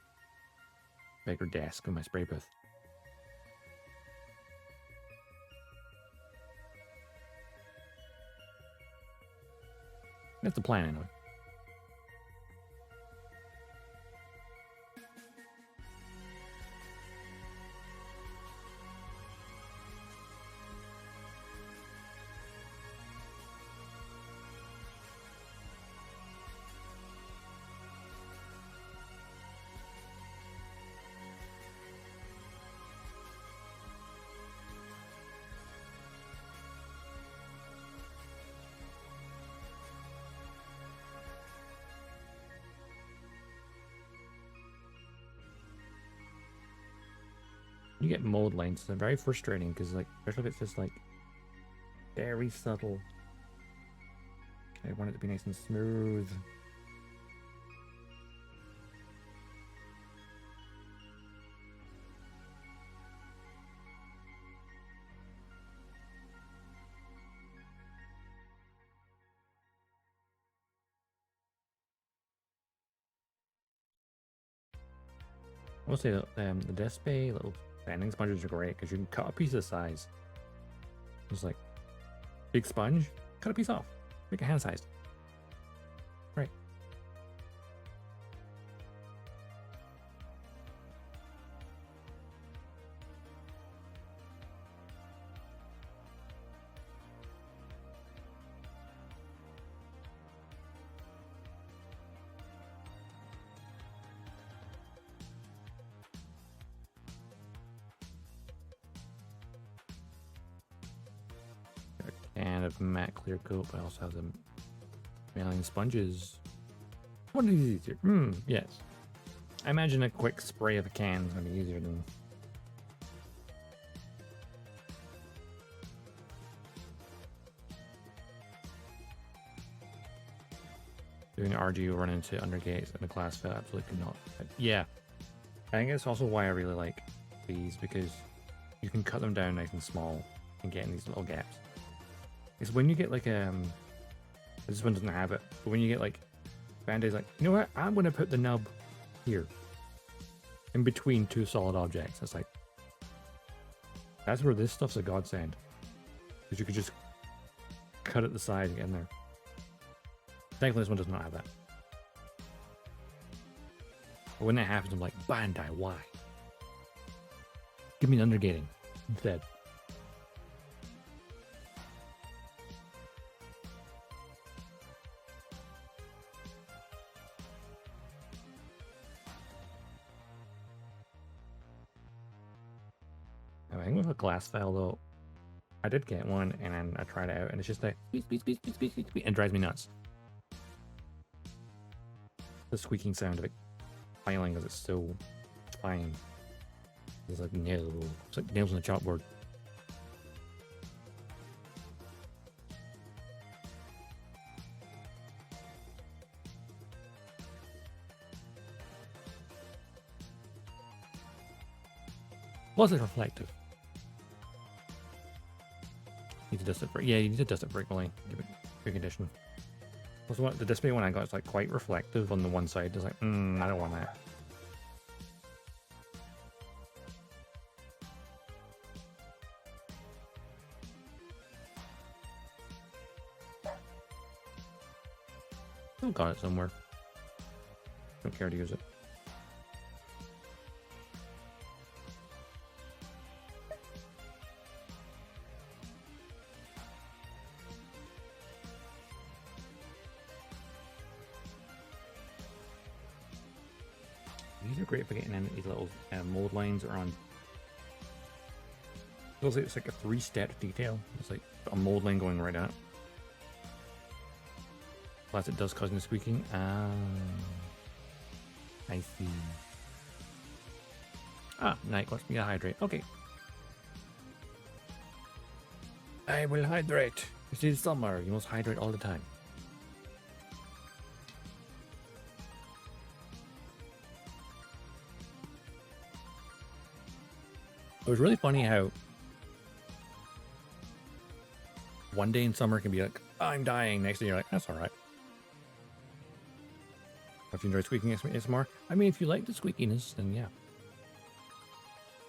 bigger desk and my spray booth. That's the plan anyway. You get mold lines, they're very frustrating because, like, especially if it's just like very subtle. I want it to be nice and smooth. I will say that the Despae little bending sponges are great because you can cut a piece of the size. Just like big sponge, cut a piece off, make it hand sized. Right. And of matte clear coat, but I also have the mailing sponges. What is easier? Yes. I imagine a quick spray of a can is going to be easier than doing RGU run into undergates and a glass fail. Absolutely not. But yeah, I think it's also why I really like these, because you can cut them down nice and small and get in these little gaps. It's when you get like this one doesn't have it, but when you get like Band-Aids, like, you know what, I'm going to put the nub here in between two solid objects. It's like, that's where this stuff's a godsend, because you could just cut at the side and get in there. Thankfully this one does not have that, but when that happens I'm like, Bandai, why? Give me an undergating instead. I think with a glass file though, I did get one and then I tried it out and it's just like beep, and it drives me nuts. The squeaking sound of it filing because it's so fine. It's like nails. It's like nails on the chalkboard. Plus it's reflective. Need to dust it. Yeah, you need to dust it frequently. Give it good condition. Plus, what the display one I got is like quite reflective on the one side. It's like, I don't want that. Still got it somewhere. Don't care to use it. These are great for getting in these little mold lines around. Feels like it's like a 3-step detail. It's like a mold line going right down it. Plus it does cause no squeaking. I see. Night wants me to hydrate. Okay. I will hydrate. It is summer. You must hydrate all the time. It was really funny how one day in summer can be like, I'm dying. Next day you're like, that's all right. If you enjoy squeaking ASMR, I mean, if you like the squeakiness, then yeah.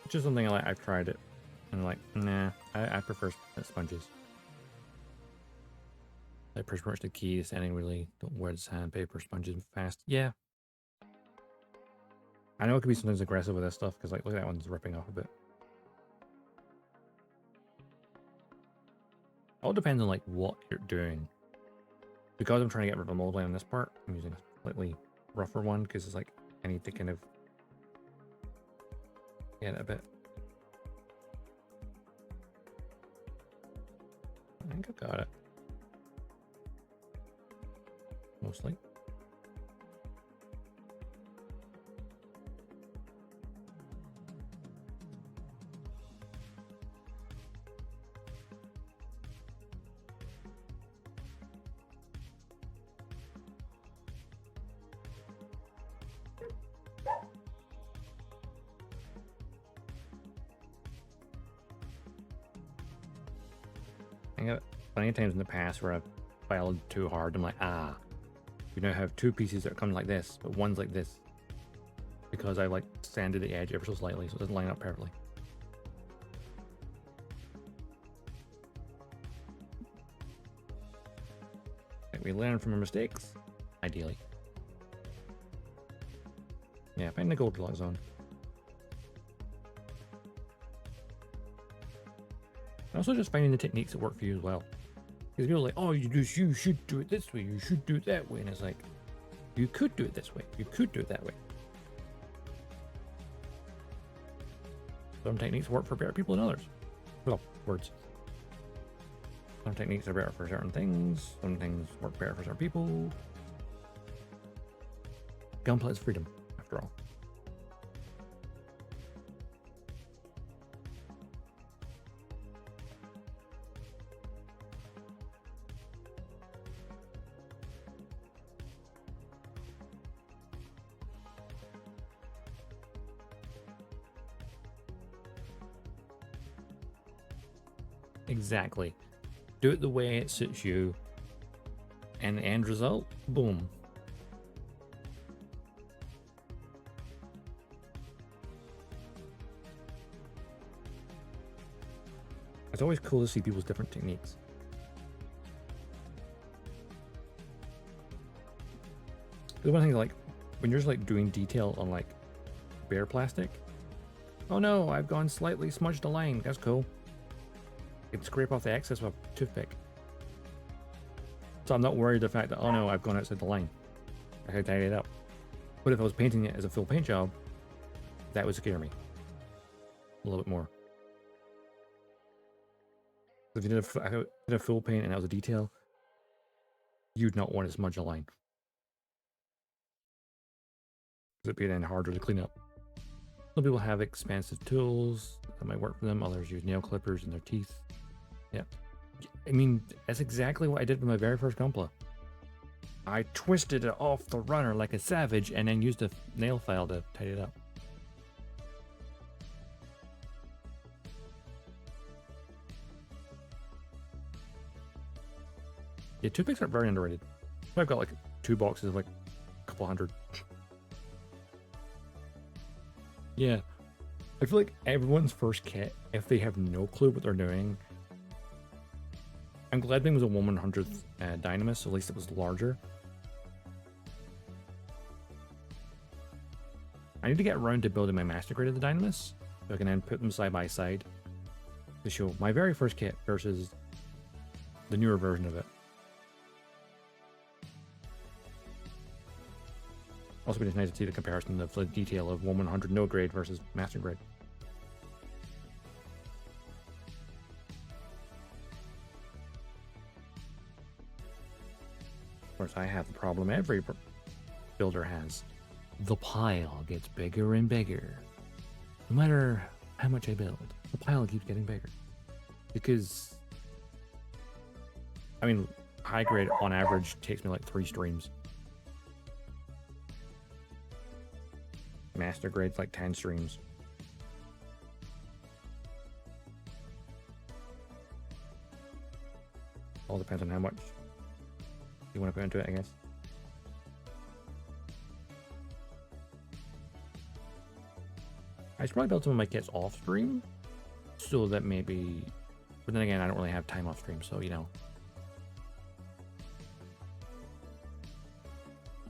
It's just something I like. I've tried it, and I'm like, nah, I prefer sponges. That pretty much the key is anything really. Don't wear the sandpaper, sponges fast. Yeah. I know it can be sometimes aggressive with this stuff, because like, look at that one's ripping off a bit. All depends on like what you're doing. Because I'm trying to get rid of a mold line on this part, I'm using a slightly rougher one because it's like I need to kind of get it a bit. I think I've got it. Mostly. plenty of times in the past where I've filed too hard. I'm like, ah, we now have two pieces that come like this, but one's like this. Because I like sanded the edge ever so slightly so it doesn't line up perfectly. We learn from our mistakes, ideally. Yeah, find the Goldilocks zone. Also just finding the techniques that work for you as well. Because people are like, oh, you should do it this way, you should do it that way. And it's like, you could do it this way, you could do it that way. Some techniques work for better people than others. Well, words. Some techniques are better for certain things, some things work better for certain people. Gunplay is freedom, after all. Exactly. Do it the way it suits you, and the end result, boom. It's always cool to see people's different techniques. The one thing, like, when you're just like doing detail on like bare plastic, oh no, I've gone slightly smudged a line. That's cool. You can scrape off the excess with a toothpick. So I'm not worried the fact that, oh no, I've gone outside the line. I can tidy it up. But if I was painting it as a full paint job, that would scare me a little bit more. If you did a full paint and that was a detail, you'd not want to smudge a line. It'd be then harder to clean up. Some people have expensive tools that might work for them. Others use nail clippers in their teeth. Yeah. I mean, that's exactly what I did with my very first Gunpla. I twisted it off the runner like a savage and then used a nail file to tidy it up. Yeah, toothpicks are very underrated. I've got like 2 boxes of like a couple hundred. Yeah. I feel like everyone's first kit, if they have no clue what they're doing. I'm glad thing was a 1/100th Dynamis, so at least it was larger. I need to get around to building my master grade of the Dynamis, so I can then put them side by side to show my very first kit versus the newer version of it. Also, it's nice to see the comparison of the detail of 1/100 no grade versus master grade. Of course, I have the problem every builder has. The pile gets bigger and bigger. No matter how much I build, the pile keeps getting bigger. Because, I mean, high grade on average takes me like 3 streams. Master grade's like 10 streams. All depends on how much you want to put into it, I guess. I should probably build some of my kits off stream, so that maybe, but then again, I don't really have time off stream, so you know.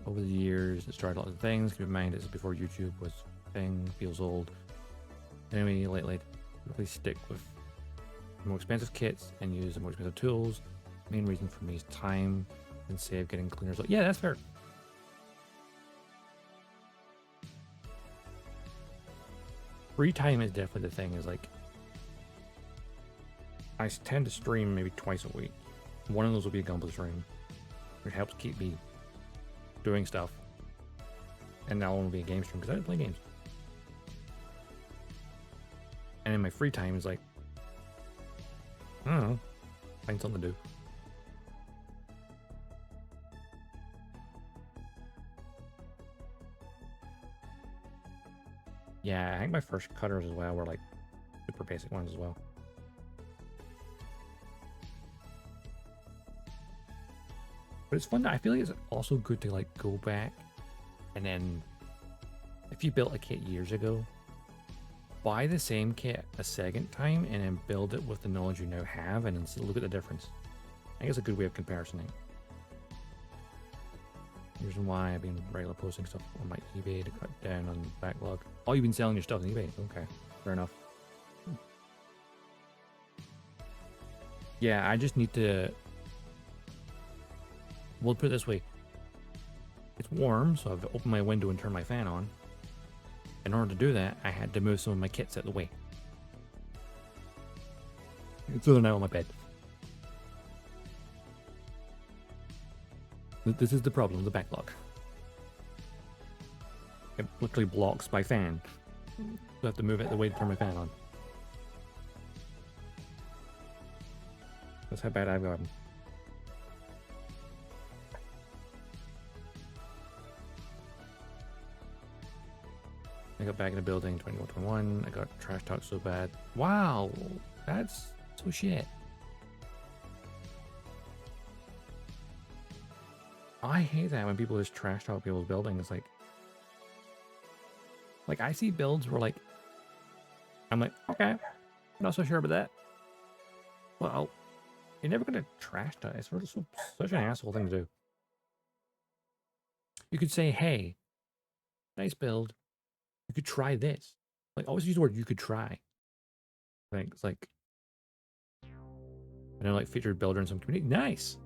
Over the years, it started lots of things. Keep in mind, this is before YouTube was a thing, feels old. Anyway, lately, really stick with more expensive kits and use the more expensive tools. Main reason for me is time and save getting clean results. Yeah, that's fair. Free time is definitely the thing. Is like, I tend to stream maybe twice a week. One of those will be a Gunpla stream, which helps keep me doing stuff. And that one will be a game stream because I don't play games. And in my free time is like, I don't know, find something to do. Yeah, I think my first cutters as well were like super basic ones as well. But it's fun. I feel like it's also good to like go back and then if you built a kit years ago, buy the same kit a second time and then build it with the knowledge you now have and then look at the difference. I think it's a good way of comparing. Here's why I've been regular posting stuff on my eBay to cut down on backlog. Oh, you've been selling your stuff on eBay? Okay, fair enough. Yeah, I just need to... We'll put it this way. It's warm, so I've opened my window and turned my fan on. In order to do that, I had to move some of my kits out of the way. So they're now on my bed. This is the problem, the backlog. It literally blocks my fan. So I have to move it the way to turn my fan on. That's how bad I've gotten. I got back in the building 2121. I got trash talk so bad. Wow, that's so shit. I hate that when people just trash talk people's buildings. Like I see builds where like, I'm like, okay, I'm not so sure about that. Well, you're never gonna trash talk. It's such an asshole thing to do. You could say, hey, nice build. You could try this. Like always use the word you could try. It's like, I know like featured builder in some community. Nice.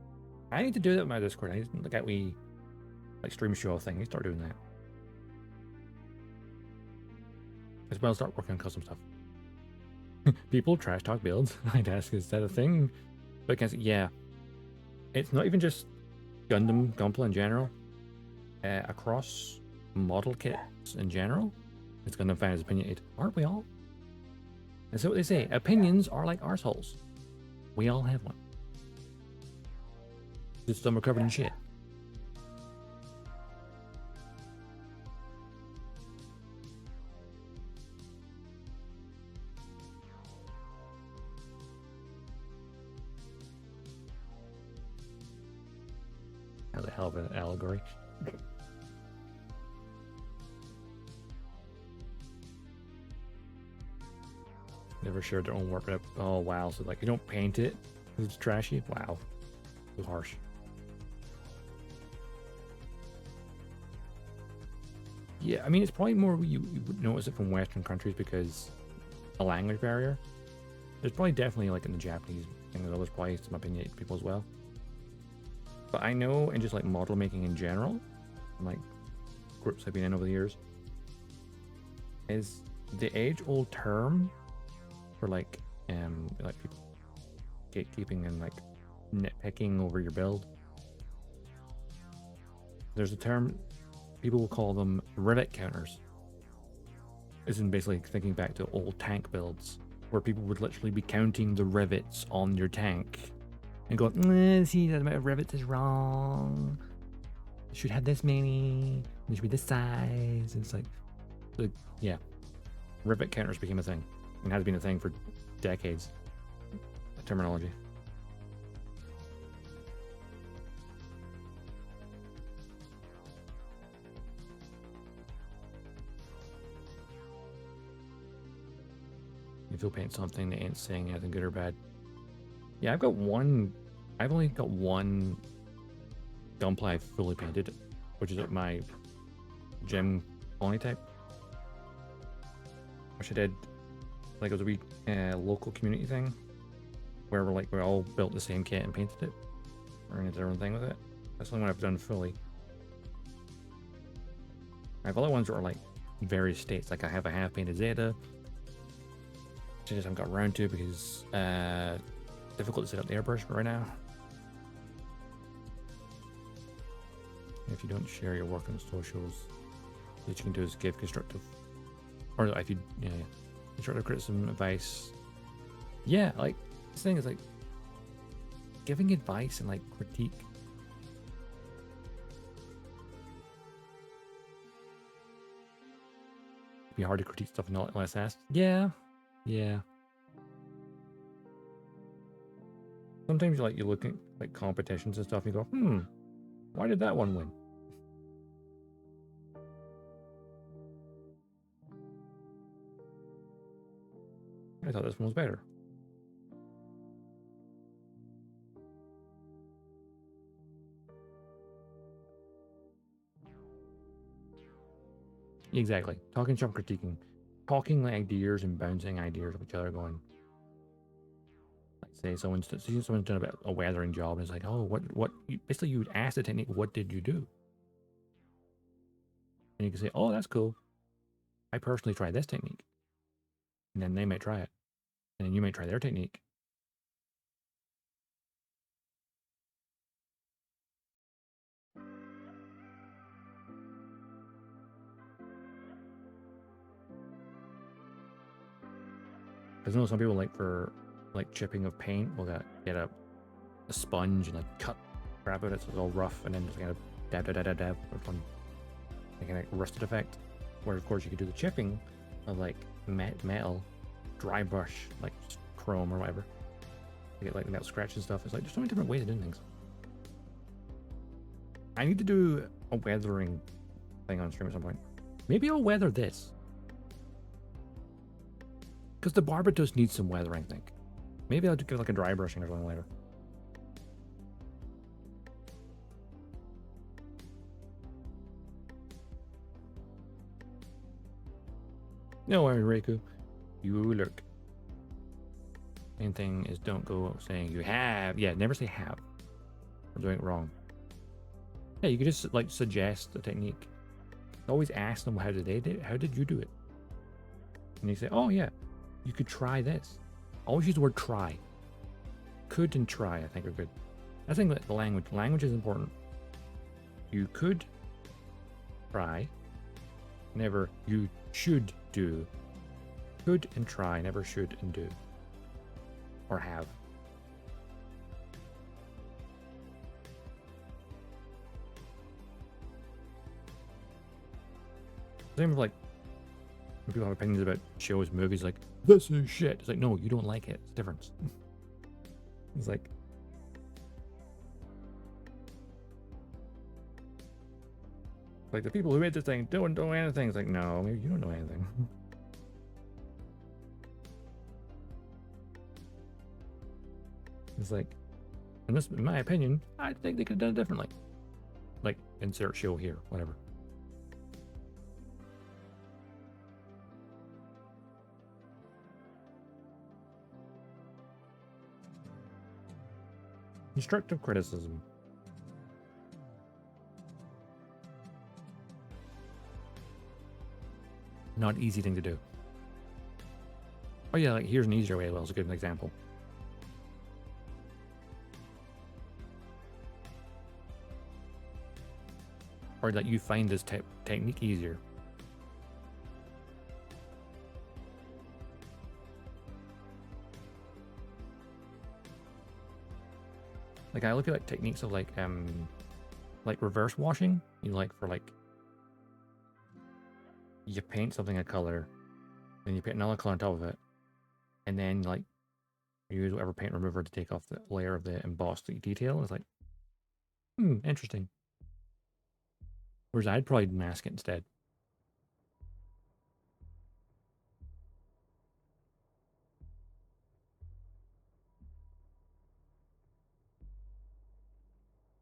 I need to do that with my Discord. I need to look at like stream show thing. I need to start doing that. As well as start working on custom stuff. People trash talk builds. I'd ask, is that a thing? Because yeah, it's not even just Gundam Gunpla in general. Across model kits in general, it's Gundam fans opinionated. Aren't we all? And so what they say, opinions are like arseholes. We all have one. Just some are covered in shit. That's a hell of an allegory. Never shared their own work. Oh wow, so like you don't paint it because it's trashy? Wow, so harsh. Yeah, I mean it's probably more you would notice it from Western countries because a language barrier. There's probably definitely like in the Japanese thing there's always probably some opinionated people as well. But I know in just like model making in general, like groups I've been in over the years, is the age-old term for like people gatekeeping and like nitpicking over your build. There's a term people will call them rivet counters. This is basically thinking back to old tank builds where people would literally be counting the rivets on your tank and go, see, that amount of rivets is wrong. It should have this many. It should be this size. And it's like, yeah, rivet counters became a thing and has been a thing for decades. The terminology. If you'll paint something that ain't saying anything good or bad. Yeah, I've only got one Gunpla I've fully painted, which is my gem colony type. Which I did, like it was a wee local community thing, where we all built the same kit and painted it, or did our own thing with it. That's the only one I've done fully. I have other ones that are like various states, like I have a half painted Zeta, which I just haven't got around to because difficult to set up the airbrush right now. If you don't share your work on socials, what you can do is give constructive, or if you constructive criticism, advice. Yeah, like this thing is like giving advice and like critique. It'd be hard to critique stuff and not unless asked. Yeah. Sometimes you look at like competitions and stuff and you go, Why did that one win? I thought this one was better. Exactly. Talking shop critiquing. Talking like ideas and bouncing ideas of each other going. Like say someone's done a weathering job and it's like, oh, what basically you would ask the technique, what did you do? And you can say, oh, that's cool. I personally tried this technique. And then they might try it. And then you might try their technique. Because I know some people like for like chipping of paint will get a sponge and like cut crap out of it so it's all rough and then just kind of dab for fun. Like a rusted effect. Where of course you could do the chipping of like metal, dry brush, like chrome or whatever. To get like metal scratch and stuff. It's like there's so many different ways of doing things. I need to do a weathering thing on stream at some point. Maybe I'll weather this. Because the Barbatos needs some weathering, I think. Maybe I'll do give like a dry brushing or something later. No worries, Reiku. You look. Main thing is don't go saying you have. Yeah, never say have. We're doing it wrong. Yeah, you could just like suggest a technique. Always ask them how did you do it? And you say, oh yeah, you could try this. Always use the word try. Could and try, I think, are good. I think that the language is important. You could try. Never you should do. Could and try, never should and do. Or have. Same with like when people have opinions about shows, movies, like this is shit. It's like no, you don't like it. It's a difference. It's like the people who made this thing don't know anything. It's like no, maybe you don't know anything. It's like, in my opinion, I think they could have done it differently. Like insert show here, whatever. Constructive criticism. Not an easy thing to do. Oh yeah, like here's an easier way. Well, it's a good example. Or that you find this technique easier. Like I look at like techniques of like reverse washing. You like for like you paint something a color, then you paint another color on top of it, and then like you use whatever paint remover to take off the layer of the embossed detail. It's like, interesting. Whereas I'd probably mask it instead.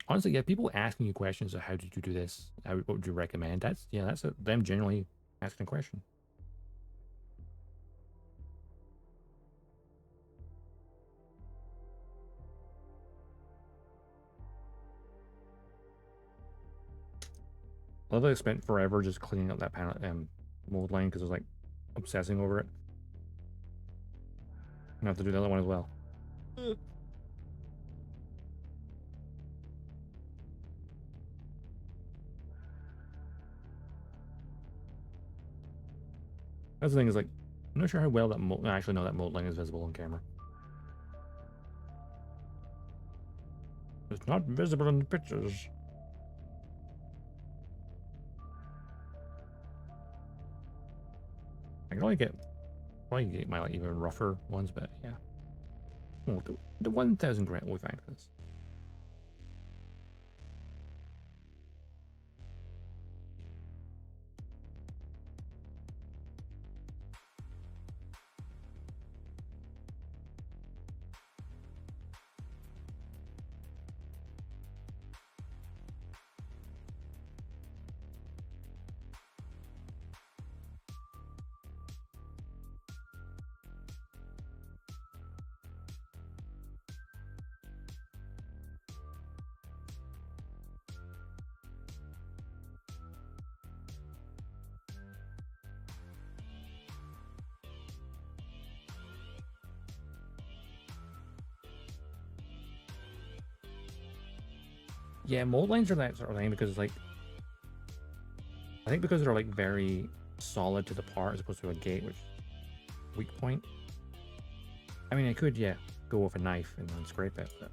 Honestly, yeah, people asking you questions of how did you do this? What would you recommend? That's them generally asking a question. I love that I spent forever just cleaning up that panel mold line because I was like obsessing over it. I have to do the other one as well. That's the thing is like, I'm not sure how well that mold. Actually, no, that mold line is visible on camera. It's not visible in the pictures. I can only get my like even rougher ones, but yeah. Oh, the 1,000 grand we find for this. Yeah, mold lines are that sort of thing because like I think because they're like very solid to the part as opposed to a gate, which weak point. I mean, I could go with a knife and then scrape it, but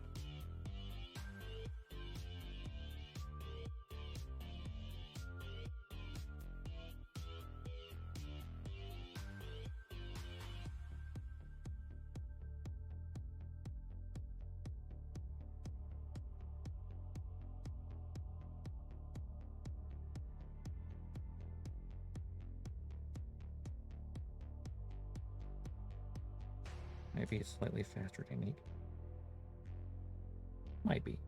might be a slightly faster technique. Might be.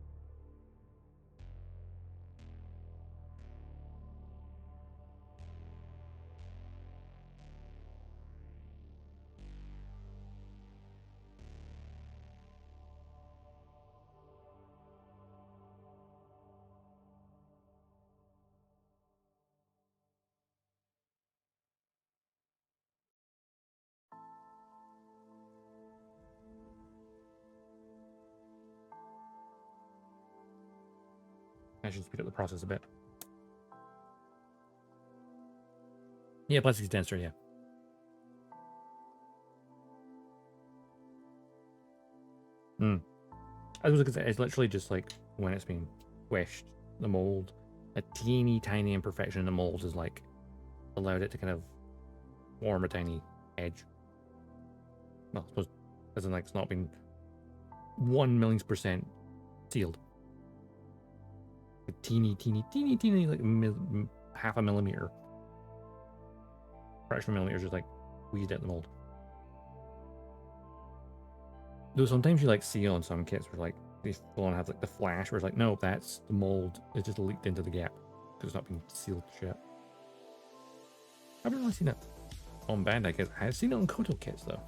I should speed up the process a bit. Yeah, plastic's denser, yeah. I was looking at it, it's literally just like when it's been squished, the mold, a teeny tiny imperfection in the mold is like allowed it to kind of form a tiny edge. Well, I suppose as in like it's not been 1,000,000% sealed. A teeny like half a millimeter, fraction of a millimeter, just like squeezed out the mold. Though sometimes you like see on some kits where like they full on have like the flash where it's like, no, that's the mold. It just leaked into the gap because it's not been sealed shut. I haven't really seen it on Bandai kits. I've seen it on Koto kits though.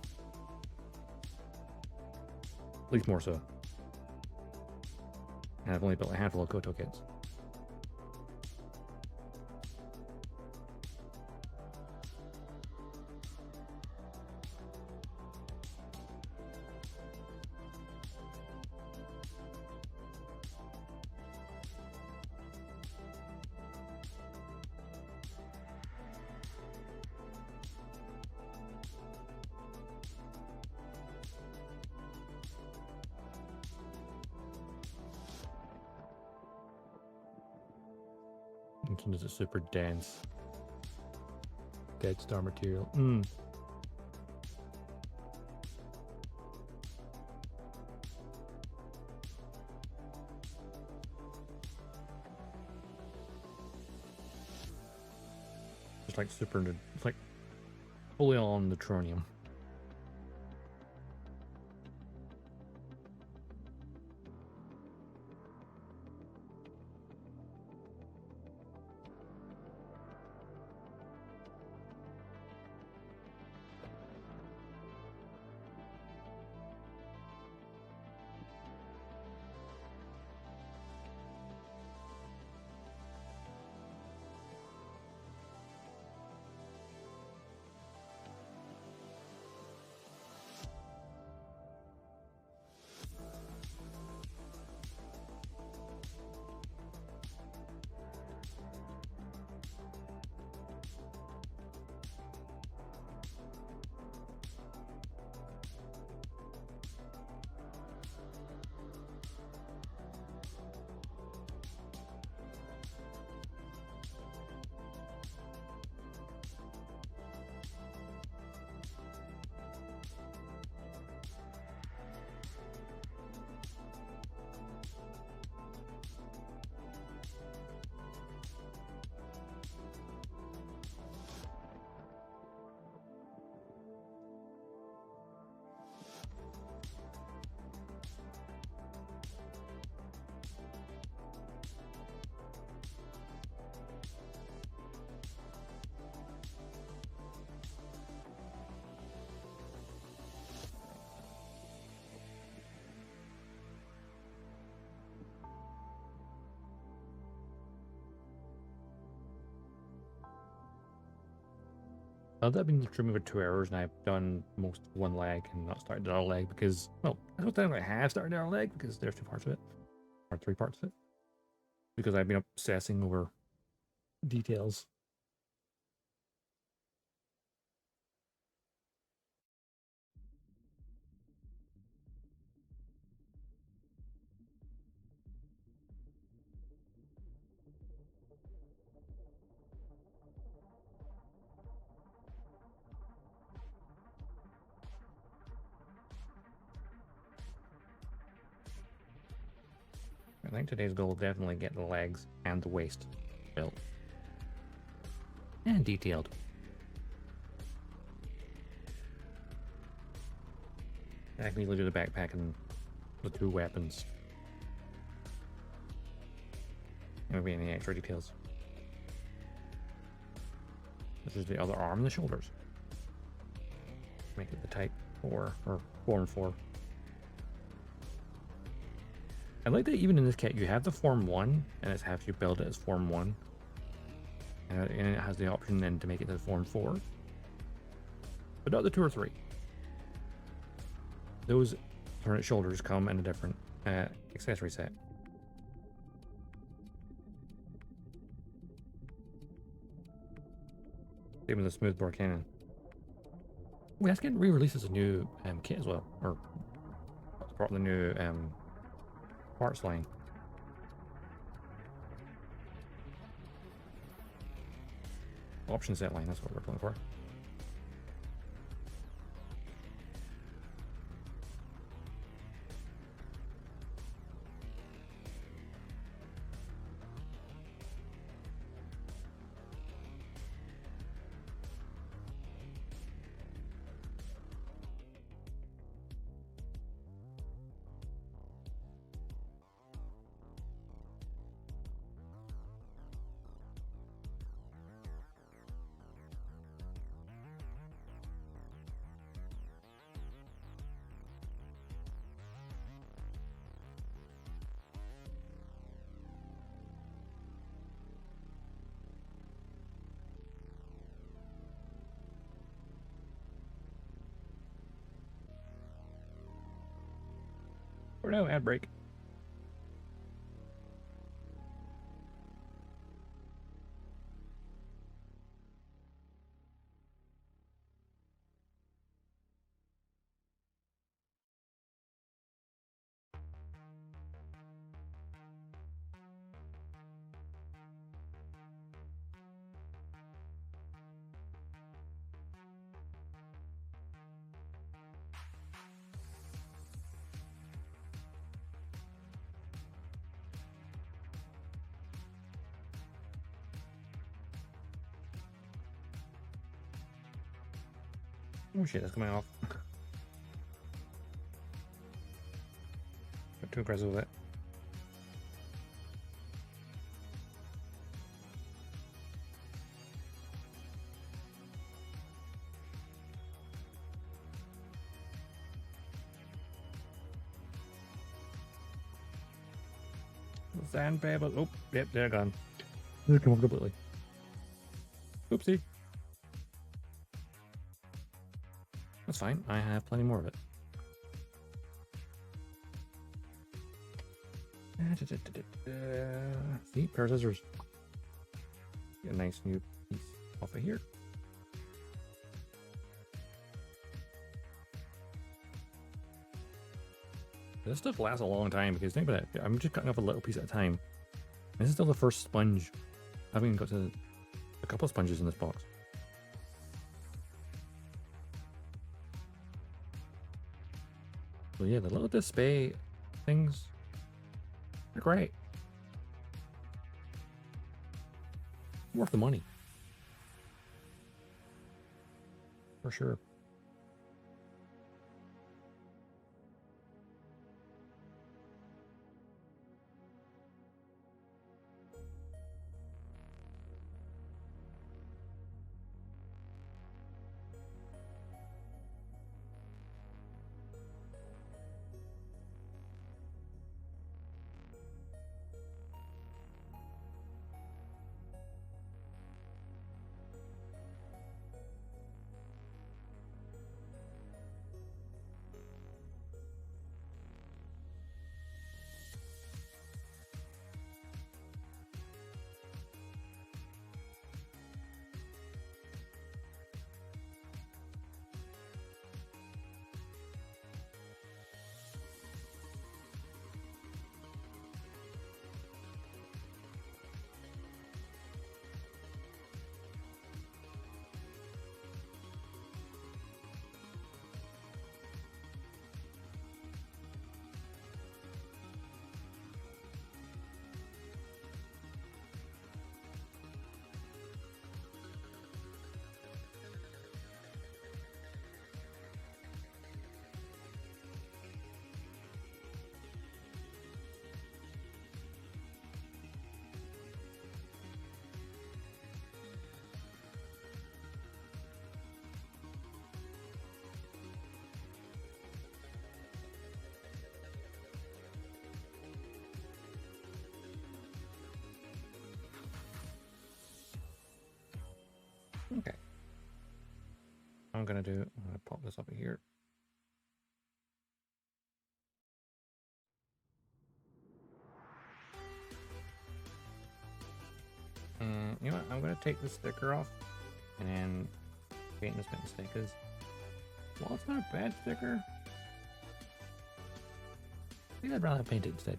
At least more so. And I've only built a handful of Koto kits. Sometimes it's super dense. Dodgestar material. Just like super, it's like fully on neutronium. I've been streaming for 2 hours and I've done most of one leg and not started the other leg because, well, I don't think I have started the other leg because there's 2 parts of it, or 3 parts of it. because I've been obsessing over details. I think today's goal is definitely get the legs and the waist built. And detailed. I can easily do the backpack and the 2 weapons. Maybe any extra details. This is the other arm and the shoulders. Make it the Type 4 or Form 4. I like that even in this kit you have the Form 1 and it's have you build it as Form 1. And it has the option then to make it the Form 4. But not the 2 or 3. Those alternate shoulders come in a different accessory set. Same with the smoothbore cannon. Wait, that's getting re-released as a new kit as well. Or part of the new parts line. Option set line, that's what we're looking for. Or no, ad break. Oh shit, that's coming off. Got too aggressive with it. Sandpaper. Oh, yep, they're gone. They're come off completely. Oopsie. That's fine. I have plenty more of it. See, pair of scissors. Get a nice new piece off of here. This stuff lasts a long time because think about it. I'm just cutting off a little piece at a time. This is still the first sponge. I haven't even got to a couple of sponges in this box. So yeah, the little display things are great. Worth the money. For sure. I'm gonna pop this up here. And you know what? I'm gonna take the sticker off and then paint this mistake because well, it's not a bad sticker. I think I'd rather paint it instead.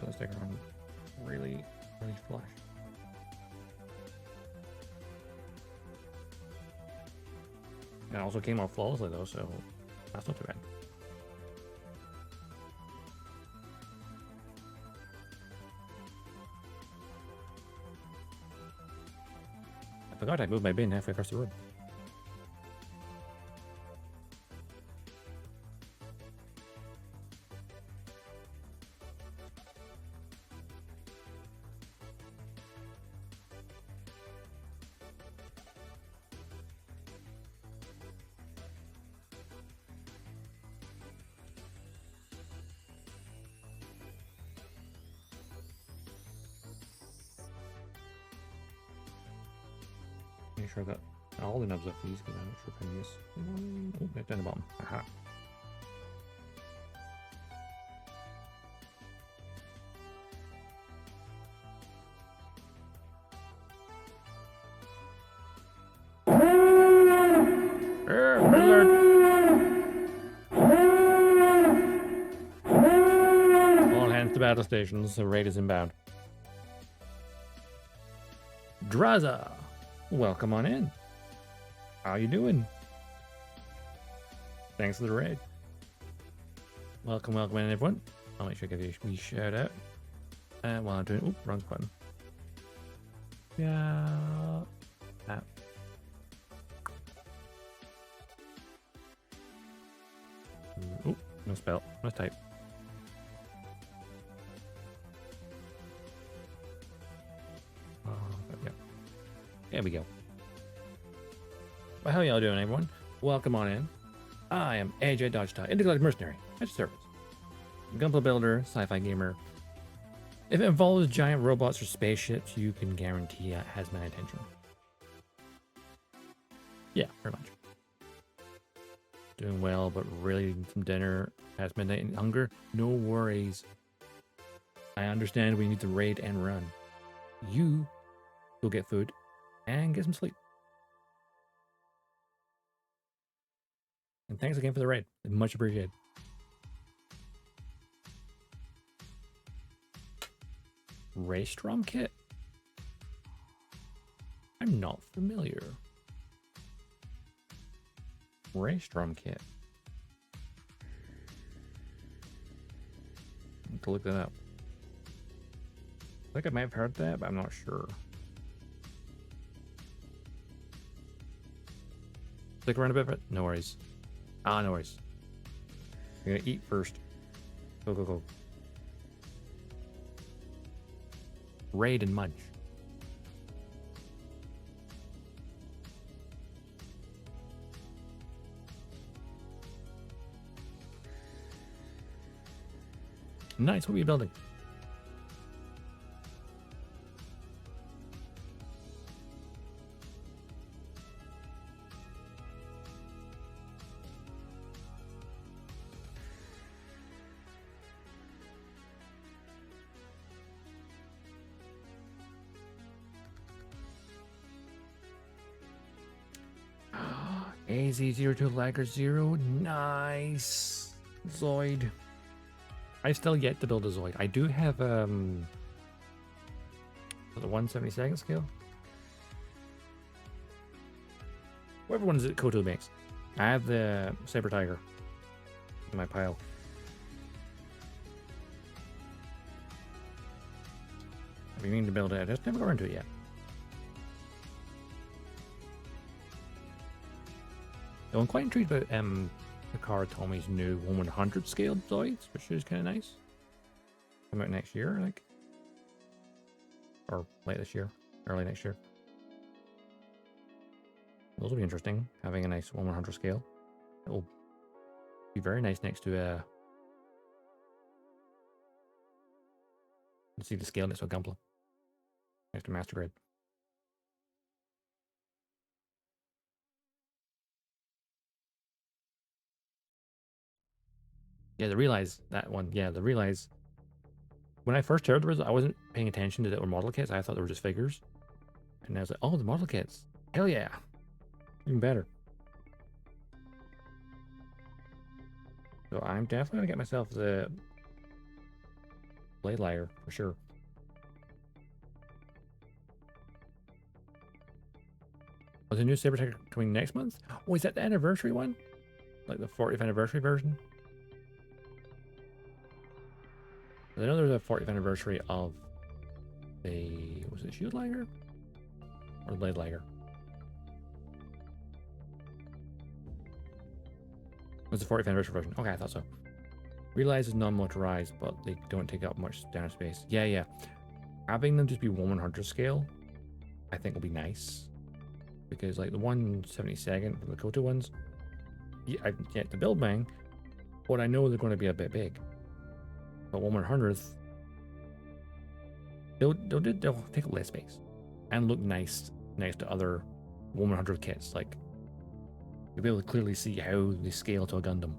The sticker on really flush. It also came off flawlessly though, so that's not too bad. I forgot I moved my bin halfway across the room. Make sure I got all the nubs off these because I'm not sure if I miss. Oh, right down the bottom. Aha. Alert! All hands to battle stations. The raid is inbound. Draza! Welcome on in. How you doing? Thanks for the raid. Welcome in everyone. I'll make sure I give you a wee shout out. While I'm doing, wrong button. Yeah. No spell. Let's type. Yeah. There we go. Well, how y'all doing, everyone? Welcome on in. I am AJ Dodgestar, Intergalactic Mercenary, at your service. Gunpla builder, sci-fi gamer. If it involves giant robots or spaceships, you can guarantee it has my attention. Yeah, pretty much. Doing well, but really needing some dinner past midnight and hunger. No worries. I understand we need to raid and run. You go get food and get some sleep. And thanks again for the raid. Much appreciated. Race drum kit? I'm not familiar. Race drum kit. I have to look that up. I think I might have heard that, but I'm not sure. Stick around a bit, but no worries. No worries. We're gonna eat first. Go, go, go. Raid and munch. Nice, what are you building? AZ02 Lagger 0, nice. Zoid. I still yet to build a Zoid. I do have the 172nd scale. Whatever one is it Koto makes. I have the Saber Tiger in my pile. I've been meaning to build it. I just never got around to it yet. I'm quite intrigued about Hikaru Tomi's new 1/100 scale Zoids, which is kind of nice. come out next year, like, or late this year, early next year. Those will be interesting. Having a nice 1/100 scale. It will be very nice next to a. Let's see the scale next to a Gunpla. Next to Master Grade. Yeah, the Realize, that one. Yeah, the Realize. When I first heard the result, I wasn't paying attention to that were model kits. I thought they were just figures. And I was like, oh, the model kits. Hell yeah. Even better. So I'm definitely going to get myself the Blade Liar for sure. Was a new Saber Tiger coming next month? Oh, is that the anniversary one? Like the 40th anniversary version? I know there's a 40th anniversary of the, was it Shield Liger? Or Blade Liger? It was the 40th anniversary version. Okay, I thought so. Realize is non-motorized, but they don't take up much down space. Yeah, yeah. Having them just be 1/100 scale, I think will be nice. Because like the 1/72 for the Koto ones, yeah, I've yet to build bang, but I know they're going to be a bit big. But 1/100th, they'll take up less space and look nice next to other 1/100 kits. Like you'll be able to clearly see how they scale to a Gundam.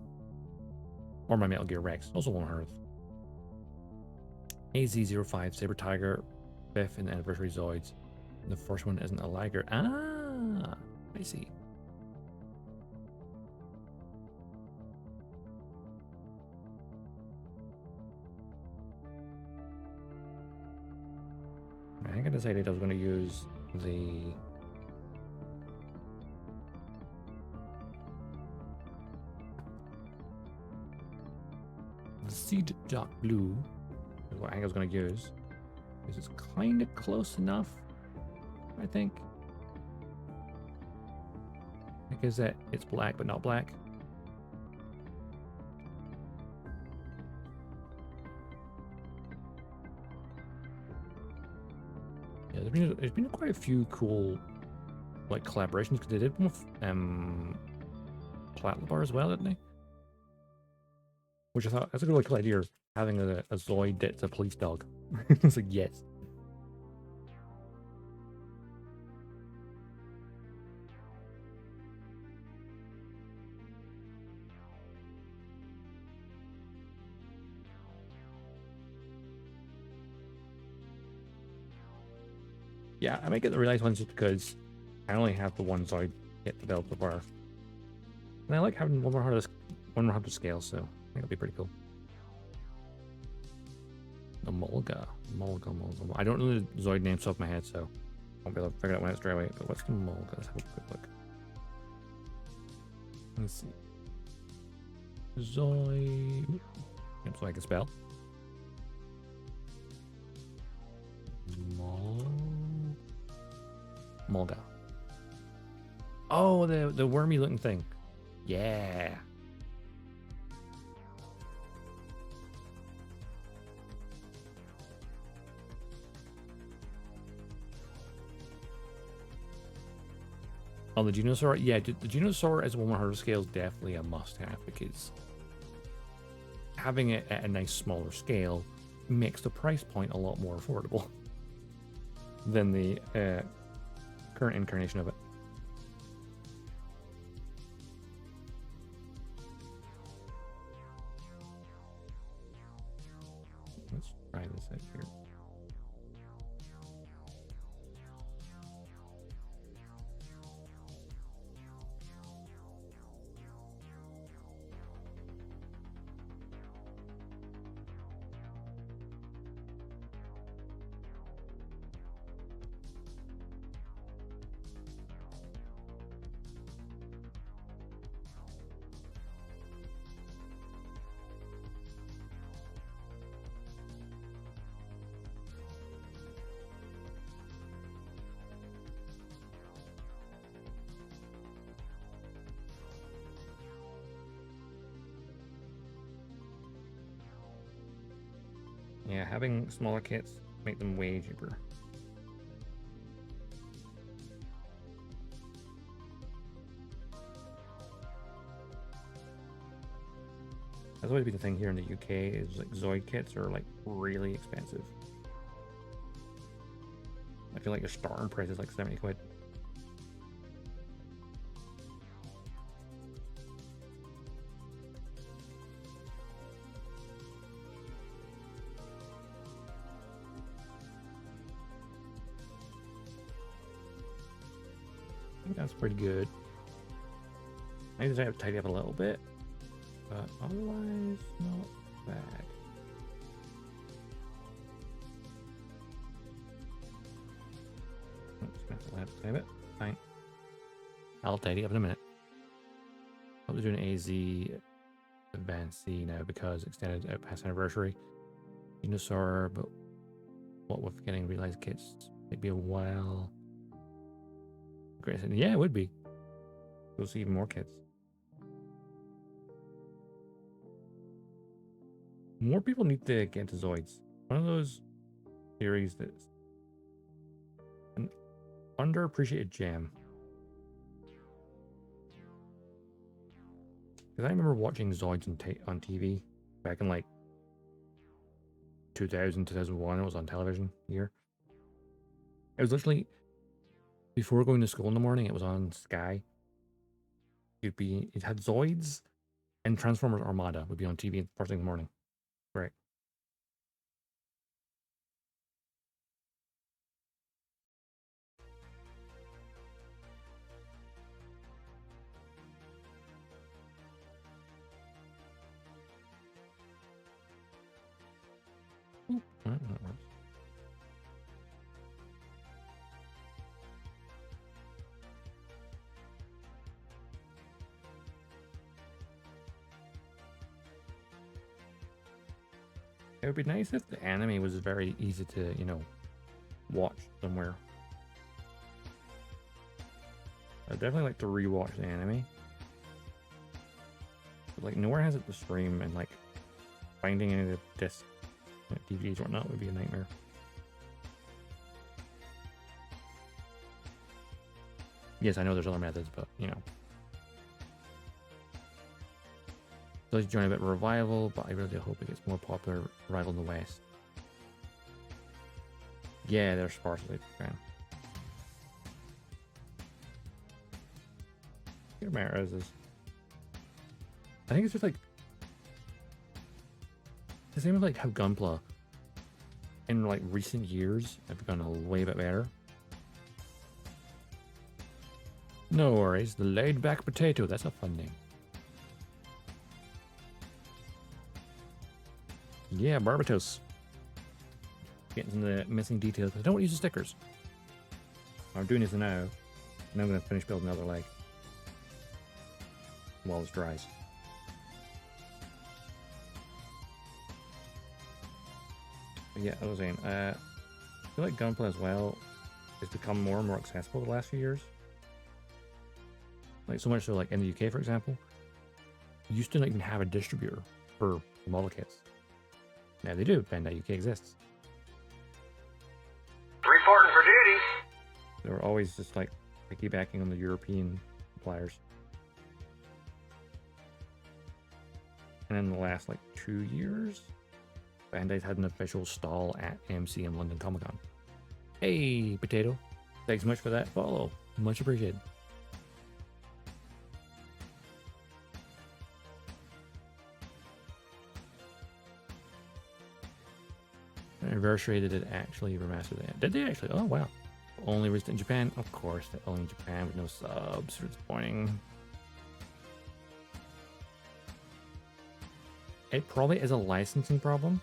Or my Metal Gear Rex, also 1/100th. AZ05 Saber Tiger, 5th in the anniversary Zoids. The first one isn't a Liger. Ah, I see. I think I decided I was going to use the Seed Dark Blue is what I think I was going to use. Because it's kind of close enough, I think. Because it's black but not black. Yeah, there's been quite a few cool like collaborations because they did one with Platlabar as well, didn't they? Which I thought that's a really cool idea, having a Zoid that's a police dog. It's like yes. Yeah, I might get the Realize ones just because I only have the one Zoid yet developed so far. And I like having 1/100 scale, so I think it'll be pretty cool. The Mulga. I don't know the Zoid names off my head, so I won't be able to figure it out when it's straight away. But what's the Mulga? Let's have a quick look. Let's see. Zoid. Yep, so I can spell. Mulga. Oh, the wormy looking thing. Yeah. Oh, the Genosaur? Yeah, the Genosaur as a 1/100 scale is definitely a must-have because having it at a nice smaller scale makes the price point a lot more affordable than the current incarnation of it. Let's try this out here. Yeah, having smaller kits make them way cheaper. That's always been the thing here in the UK is like Zoid kits are like really expensive. I feel like your starting price is like 70 quid. I think that's pretty good. I just have to tidy up a little bit, but otherwise not bad. Oops, have to save it. Fine. I'll tidy up in a minute. I'll be doing AZ Advanced C now because extended out past anniversary. Dinosaur, but what with getting realized kits might be a while. Great. Yeah, it would be. We'll see even more kits. More people need to get into Zoids. One of those series that's an underappreciated gem. Because I remember watching Zoids on TV back in like 2000, 2001. It was on television here. It was literally before going to school in the morning. It was on Sky. It had Zoids and Transformers Armada would be on TV first thing in the morning. Right. Oop, that works. It would be nice if the anime was very easy to, you know, watch somewhere. I'd definitely like to rewatch the anime. But, like, nowhere has it to stream, and like finding any of the discs, DVDs or whatnot would be a nightmare. Yes, I know there's other methods, but you know. So let's join a bit of revival, but I really hope it gets more popular revival in the West. Yeah, they're sparsely found. Here, my roses. I think it's just like the same with like how Gunpla in like recent years have gone a way bit better. No worries, the laid back potato, that's a fun name. Yeah, Barbatos. Getting some of the missing details. I don't want to use the stickers. I'm doing this now. And I'm going to finish building another leg while this dries. But yeah, I was saying, I feel like Gunpla as well has become more and more accessible the last few years. Like so much so, like in the UK, for example, you used to not even have a distributor for model kits. Now they do. Bandai UK exists. Reporting for duty. They were always just like piggybacking on the European suppliers. And in the last like 2 years, Bandai's had an official stall at AMC and London Comic Con. Hey, Potato. Thanks so much for that follow. Much appreciated. Anniversary that it actually remastered it. Did they actually? Oh wow. Only released in Japan? Of course, they're only in Japan with no subs. It's disappointing. It probably is a licensing problem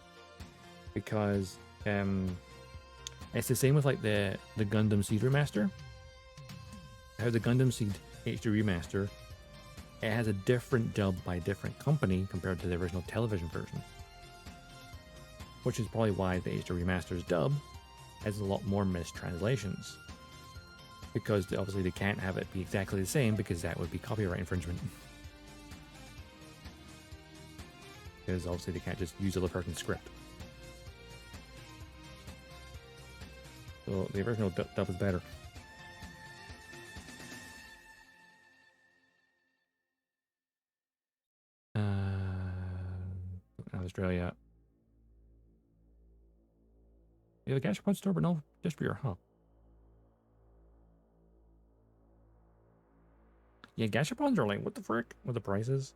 because it's the same with like the Gundam Seed remaster. How the Gundam Seed HD remaster, it has a different dub by a different company compared to the original television version. Which is probably why the HD remaster's dub has a lot more mistranslations. Because obviously they can't have it be exactly the same because that would be copyright infringement. Because obviously they can't just use the other person's script. So the original dub is better. Australia. Yeah, the gastropod store, but no distributor, huh? Yeah, gastropods are like, what the frick with the prices?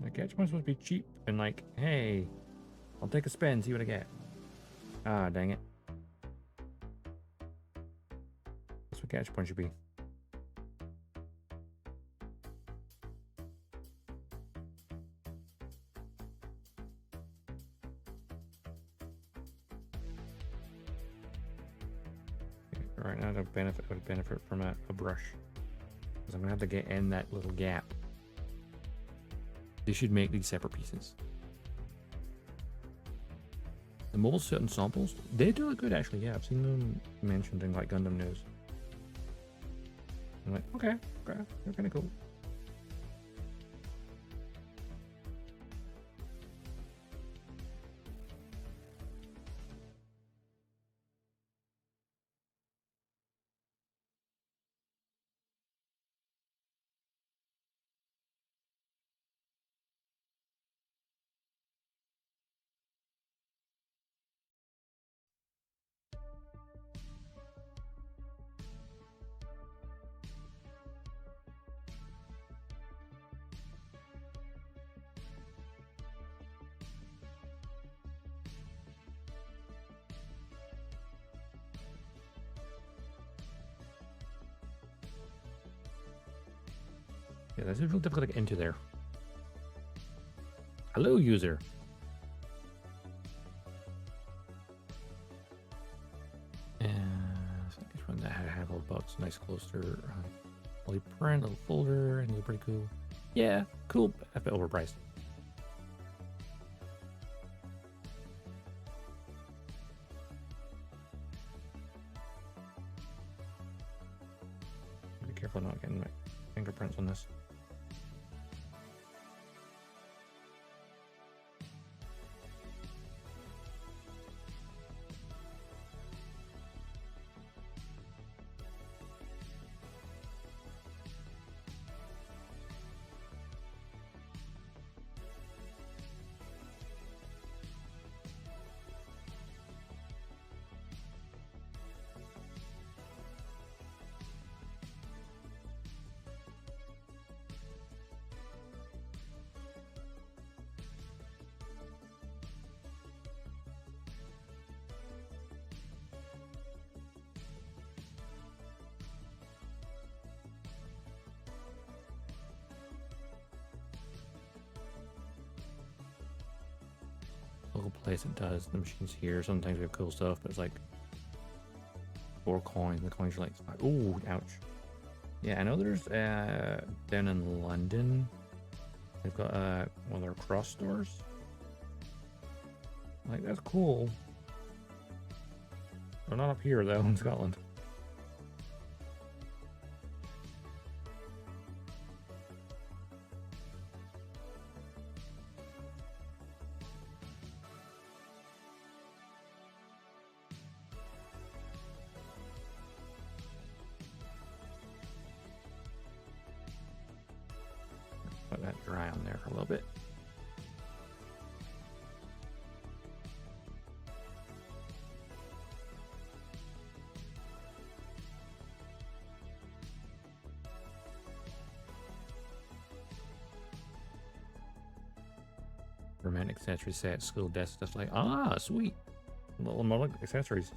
The gastropods supposed to be cheap and like, hey, I'll take a spin, see what I get. Ah, dang it. That's what gastropod should be. Right now, I would benefit from a brush. Because I'm going to have to get in that little gap. They should make these separate pieces. The mobile suit ensembles, they do look good actually. Yeah, I've seen them mentioned in like Gundam news. I'm like, okay, they're kind of cool. Yeah, that's really difficult to get into there. Hello, user. I think this one that had all bugs. Nice closer. Fully print, little folder, and it's pretty cool. Yeah, cool. A bit overpriced. Be careful not getting my fingerprints on this. Local place it does. The machine's here. Sometimes we have cool stuff, but it's like 4 coins. The coins are like 5. Ooh, ouch. Yeah, I know there's down in London. They've got one of their cross stores. Like, that's cool. They're not up here though in Scotland. Let that dry on there for a little bit. Romantic accessory set, school desk, stuff like, ah, sweet. Little more accessories.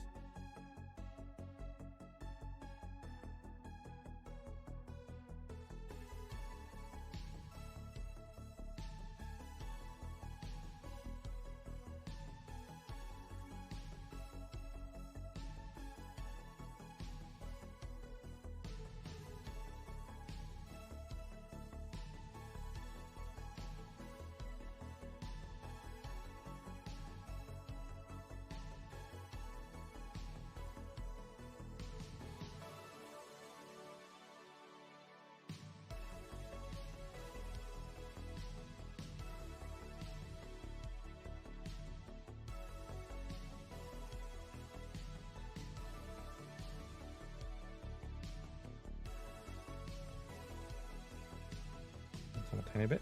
tiny bit.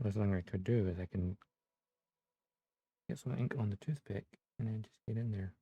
The thing I could do is I can get some ink on the toothpick and then just get in there.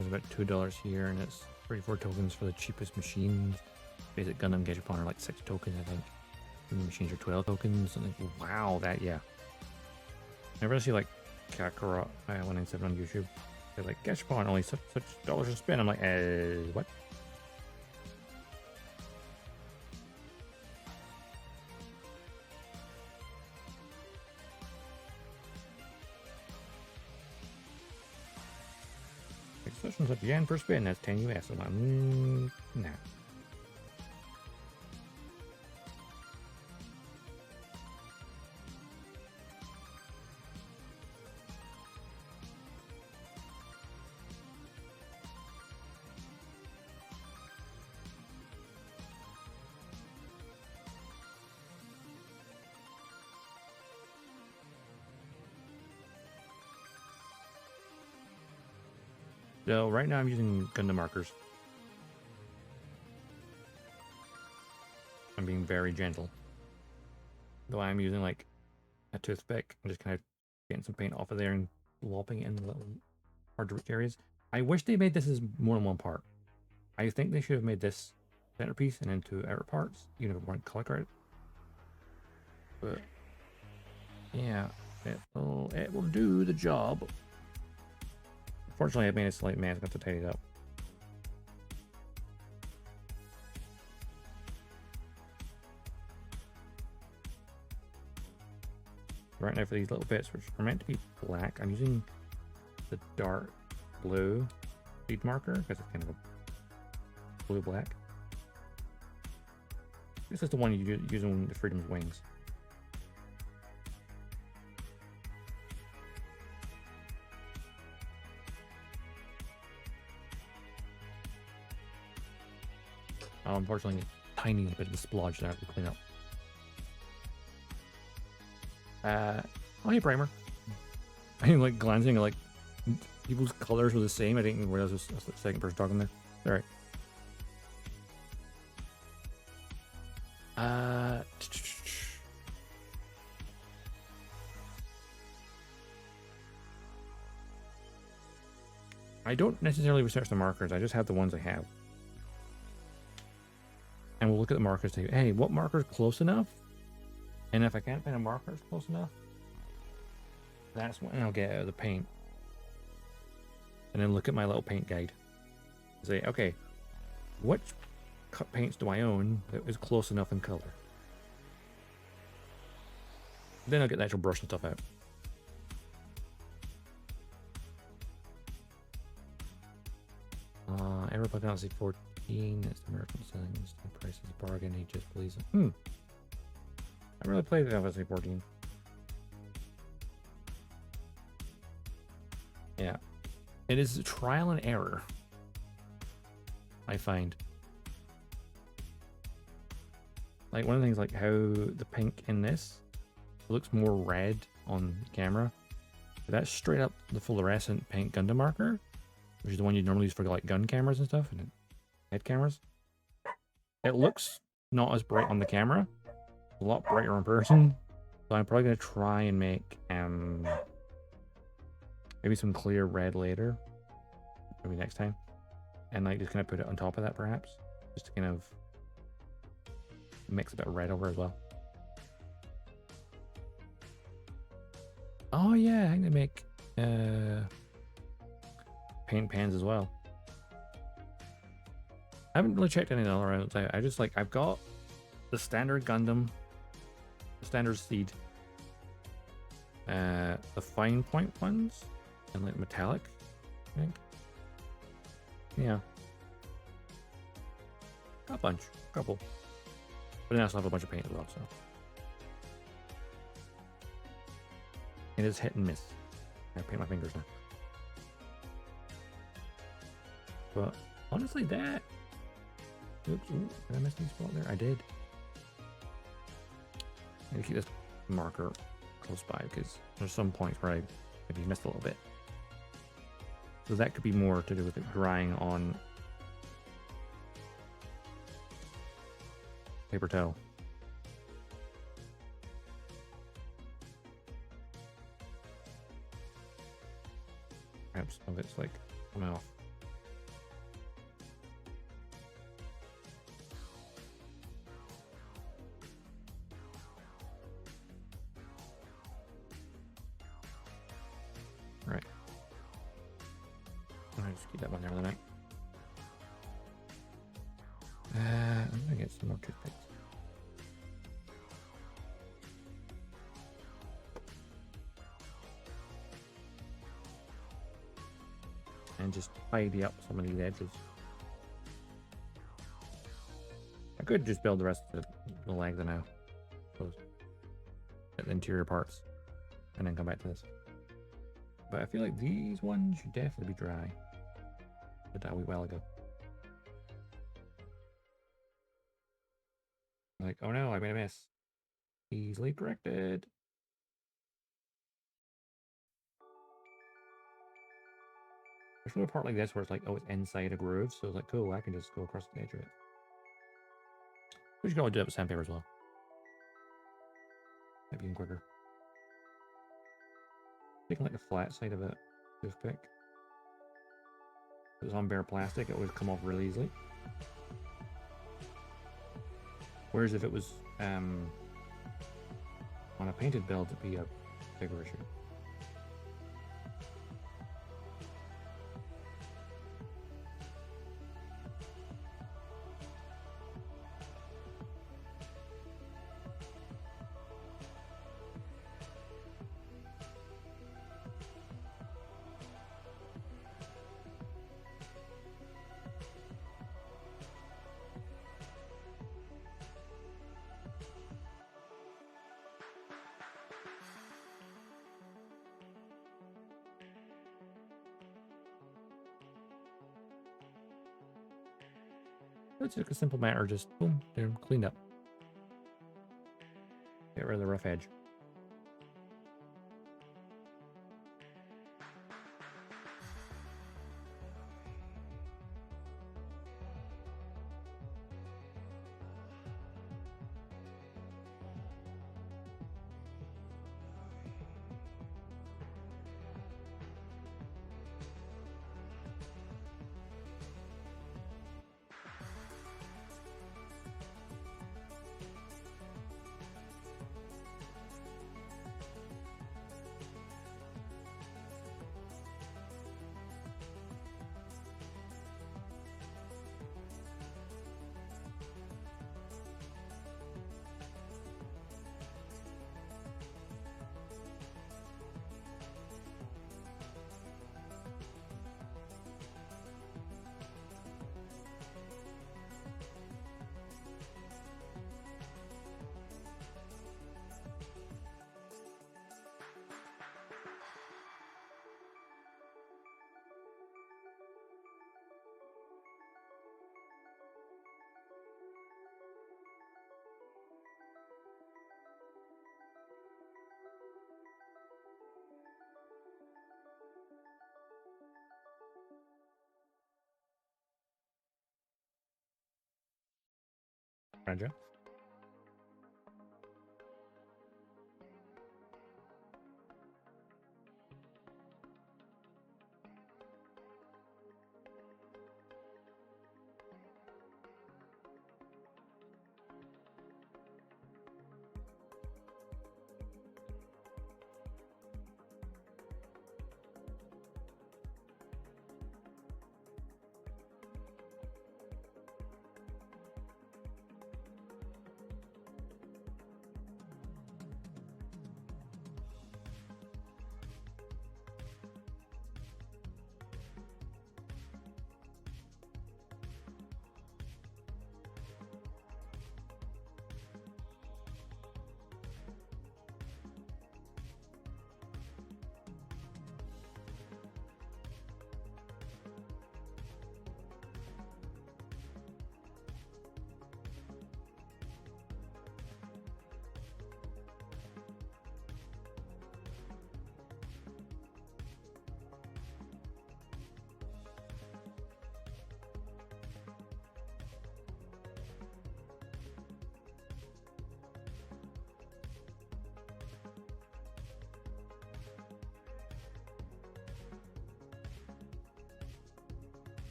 There's about $2 here, and it's 34 tokens for the cheapest machines. Basic Gundam Gachapon are like 6 tokens, I think. And the machines are 12 tokens. And like, wow, that, yeah. Whenever I see like Kakarot 197 on YouTube, they're like, Gachapon, only such dollars to spend. I'm like, what? Such and such yen per spin, that's 10 US. I'm like, nah. So right now I'm using Gundam markers. I'm being very gentle. Though I'm using like a toothpick. I'm just kind of getting some paint off of there and lopping it in the little hard to reach areas. I wish they made this as more than one part. I think they should have made this centerpiece and into outer parts, even if it weren't color coded. But yeah, it will do the job. Unfortunately, I made a slight mess. I have to tidy it up. Right now for these little bits, which are meant to be black, I'm using the dark blue speed marker because it's kind of a blue-black. This is the one you use on the Freedom's wings. Oh, unfortunately, a tiny bit of the splodge that I have to clean up. Oh, hey, Primer. I'm like glancing at like people's colors were the same. I didn't even realize there was a second person talking there. All right. I don't necessarily research the markers. I just have the ones I have. And we'll look at the markers to say, hey, what marker is close enough? And if I can't find a marker that's close enough, that's when I'll get out of the paint. And then look at my little paint guide. And say, okay, which cut paints do I own that is close enough in color? Then I'll get the actual brush and stuff out. Error by Galaxy 14, it's American selling, the price is a bargain, he just believes it. I really played Final Fantasy 14. Yeah. It is trial and error, I find. Like, one of the things, like, how the pink in this looks more red on camera. That's straight up the fluorescent pink Gundam marker, which is the one you normally use for, like, gun cameras and stuff, and head cameras. It looks not as bright on the camera. A lot brighter in person. So I'm probably going to try and make maybe some clear red later. Maybe next time. And like just kind of put it on top of that perhaps. Just to kind of mix a bit of red over as well. Oh yeah, I think they make paint pans as well. I haven't really checked any of the other ones. I just like, I've got the standard Gundam, the standard Seed, the fine point ones, and like metallic, I think. Yeah. Got a bunch, a couple. But then I also have a bunch of paint as well, so. It is hit and miss. I paint my fingers now. But honestly, that. Oops, ooh, did I miss any spot there? I did. I need to keep this marker close by because there's some points where I maybe missed a little bit. So that could be more to do with it drying on paper towel. Perhaps some of it's like coming off. Right. I'll just keep that one there for the night. I'm gonna get some more toothpicks. And just tidy up some of these edges. I could just build the rest of the legs now. The interior parts. And then come back to this. But I feel like these ones should definitely be dry. Did that a wee while ago. Like, oh no, I made a mess. Easily corrected. There's a part like this where it's like, oh, it's inside a groove, so it's like, cool, I can just go across the edge of it. But you can always do that with sandpaper as well. Might be even quicker. Taking like the flat side of a toothpick. If it was on bare plastic, it would come off really easily. Whereas if it was on a painted build, it'd be a bigger issue. It's like a simple matter, just boom, they're cleaned up. Get rid of the rough edge. Roger.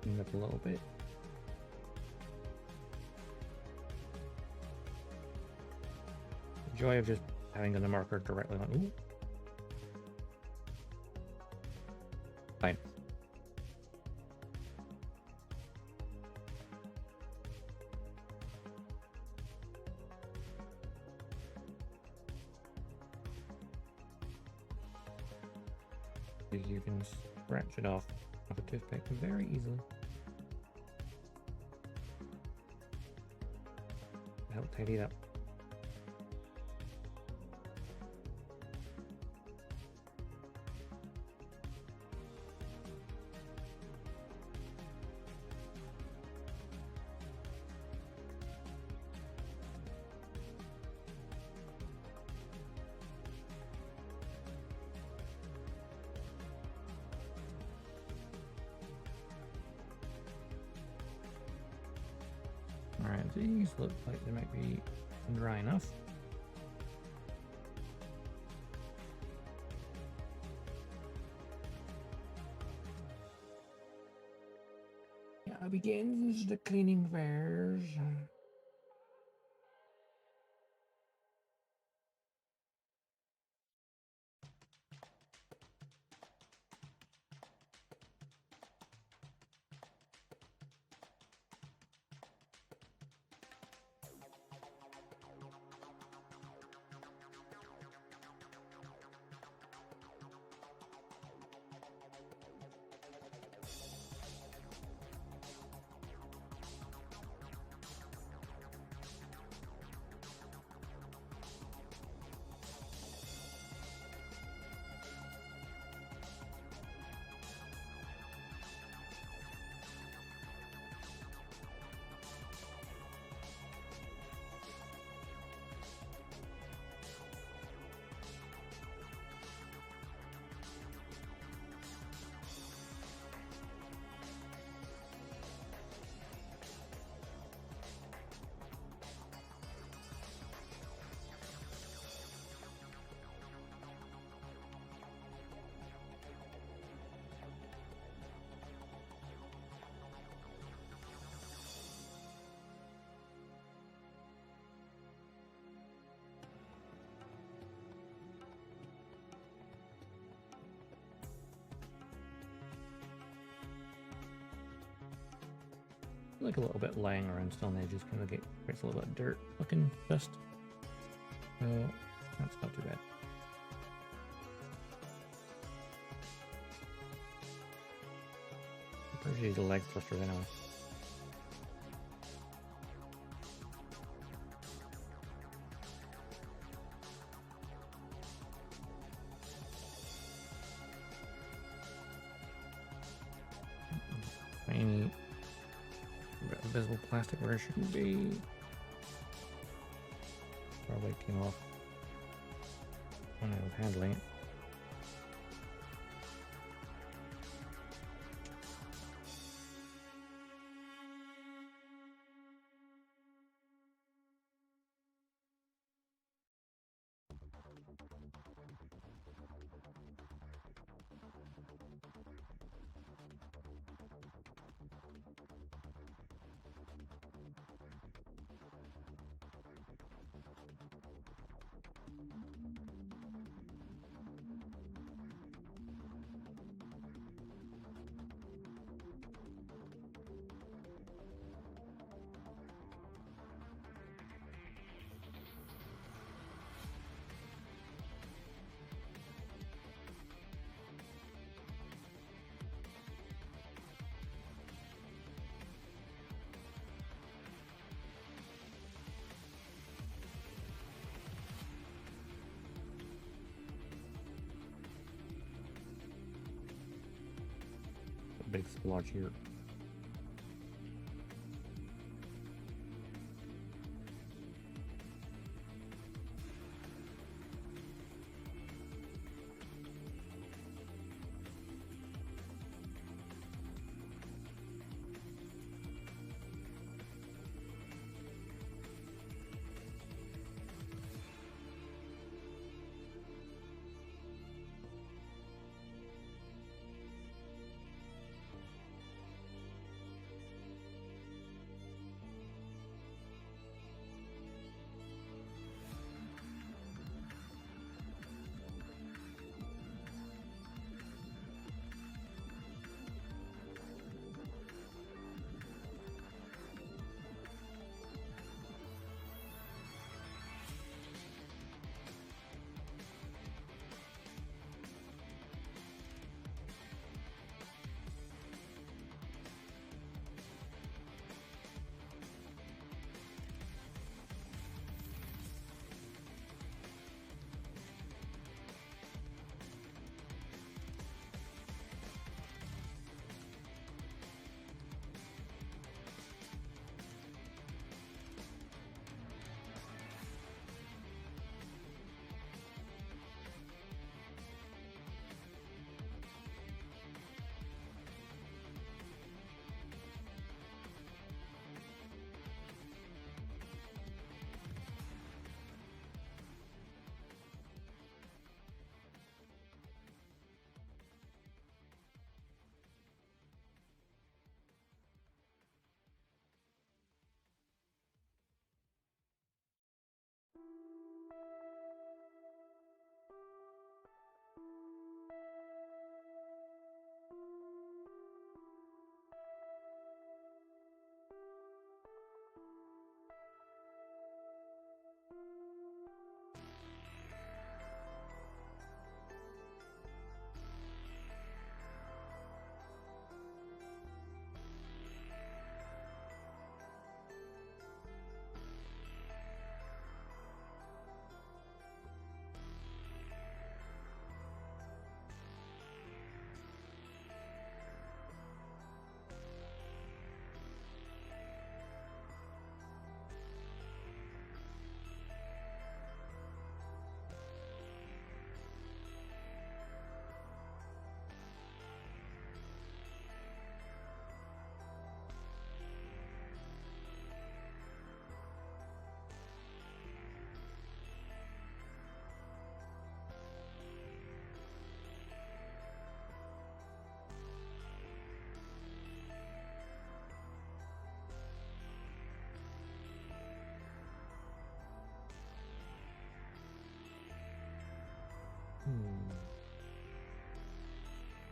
Clean up a little bit. The joy of just having the marker directly on. Ooh. Fine. You can scratch it off with a toothpick very easily. Help tidy it up. Alright, these look like they might be and dry enough. Now begins the cleaning phase. Like a little bit lying around Stone Age just kind of creates a little bit of dirt looking dust. So that's not too bad. Pretty use the leg thrusters anyway. Tiny invisible plastic where it shouldn't be. Probably came off when I was handling it. Big splotch here.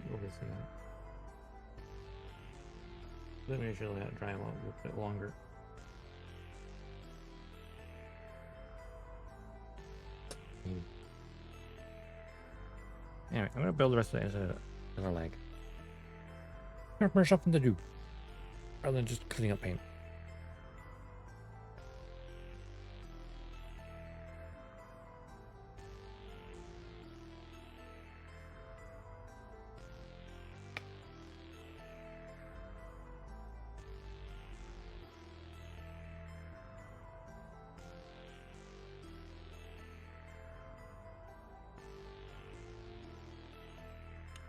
We'll see that. Let me show that dry them out a little bit longer. Anyway, I'm gonna build the rest of it as a leg. More something to do rather than just cleaning up paint.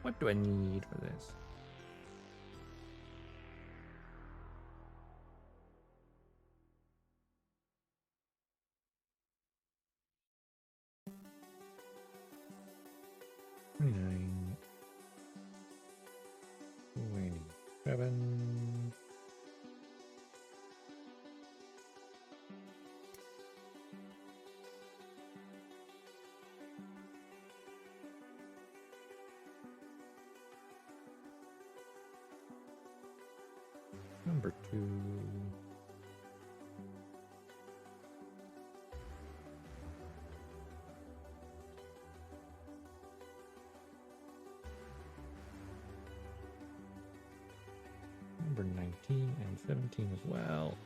What do I need for this? $29. 27. Number 2. Number 19 and 17 as well.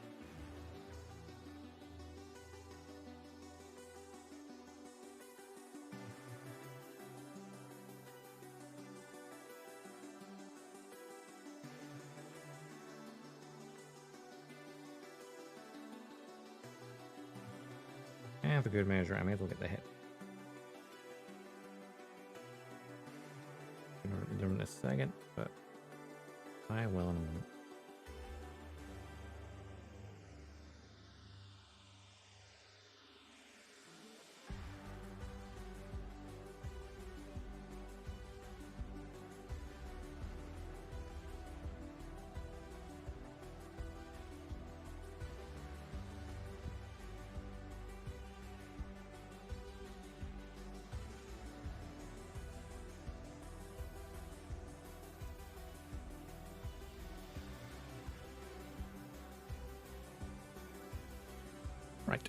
And for good measure, I may as well get the hit. I'm going to do them in a second, but I will in a moment. Right.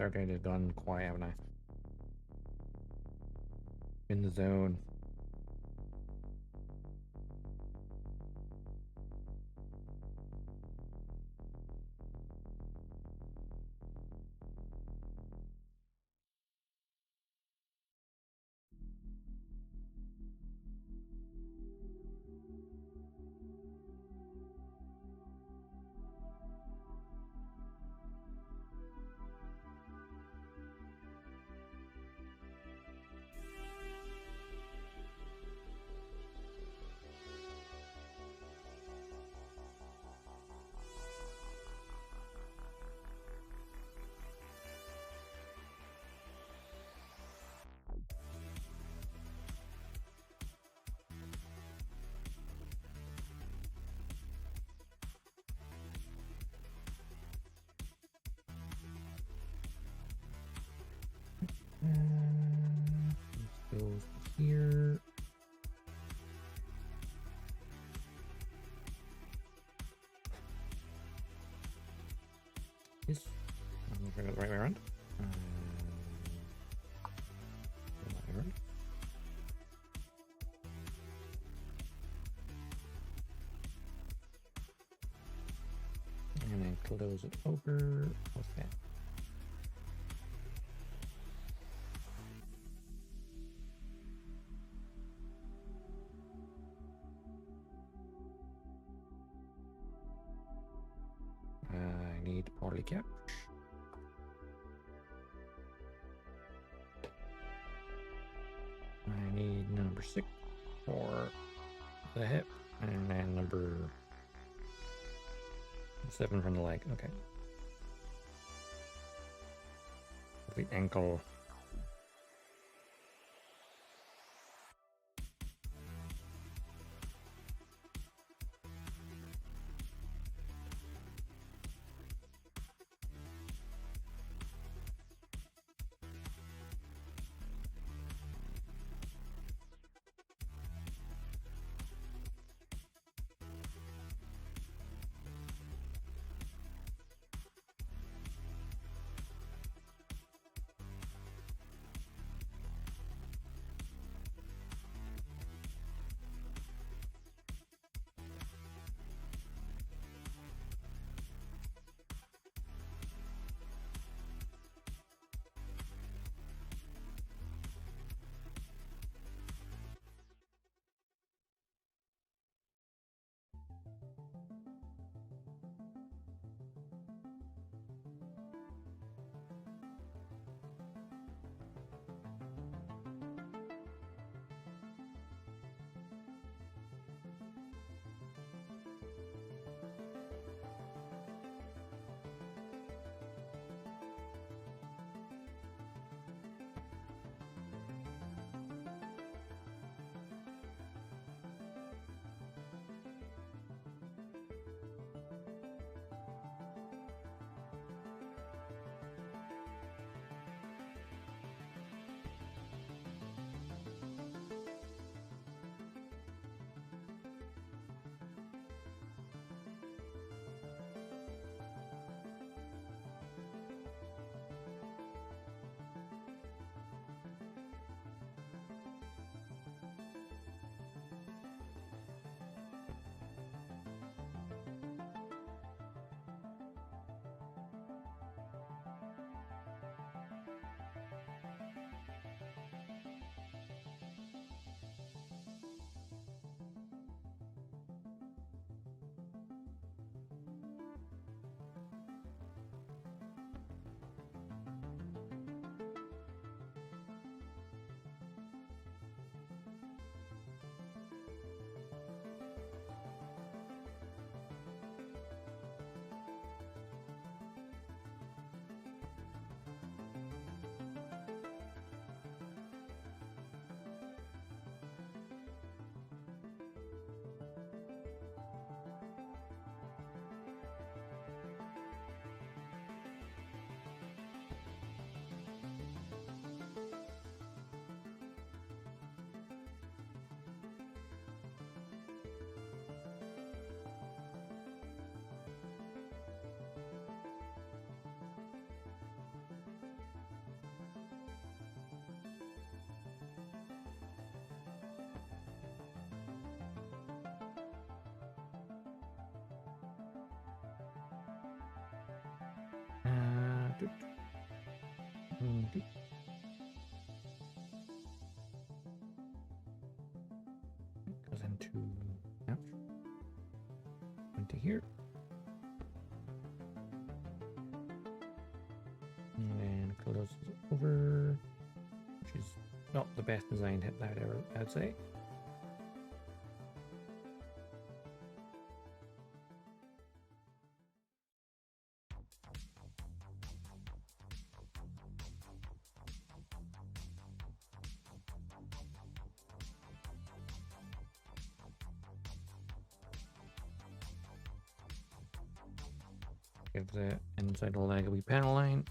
Okay, just gone quiet, haven't I? In the zone. This goes here. This. I'm going to go the right way around. The right way around. And then close it over. What's that? I need poly cap. I need number 6 for the hip, and then number 7 from the leg. Okay. The ankle. into here. And then close it over, which is not the best design hit that I'd say. Give the inside the leg a wee panel line.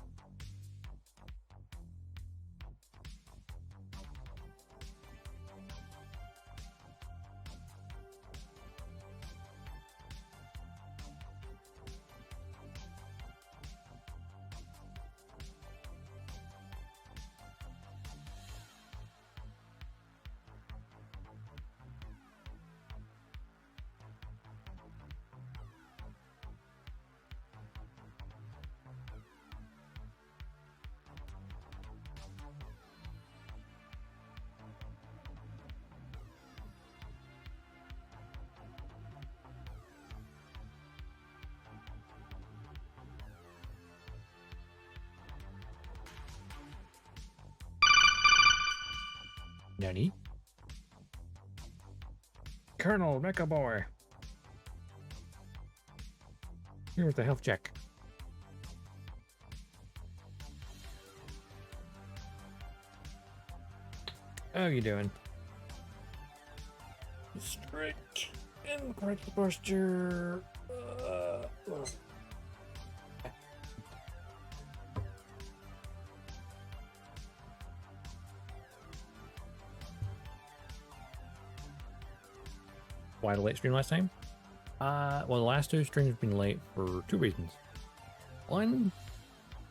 Nani? Colonel, Mecha Boy. Here's the health check. How you doing? Straight and correct posture. Why the late stream last time? Well, the last two streams have been late for two reasons. One,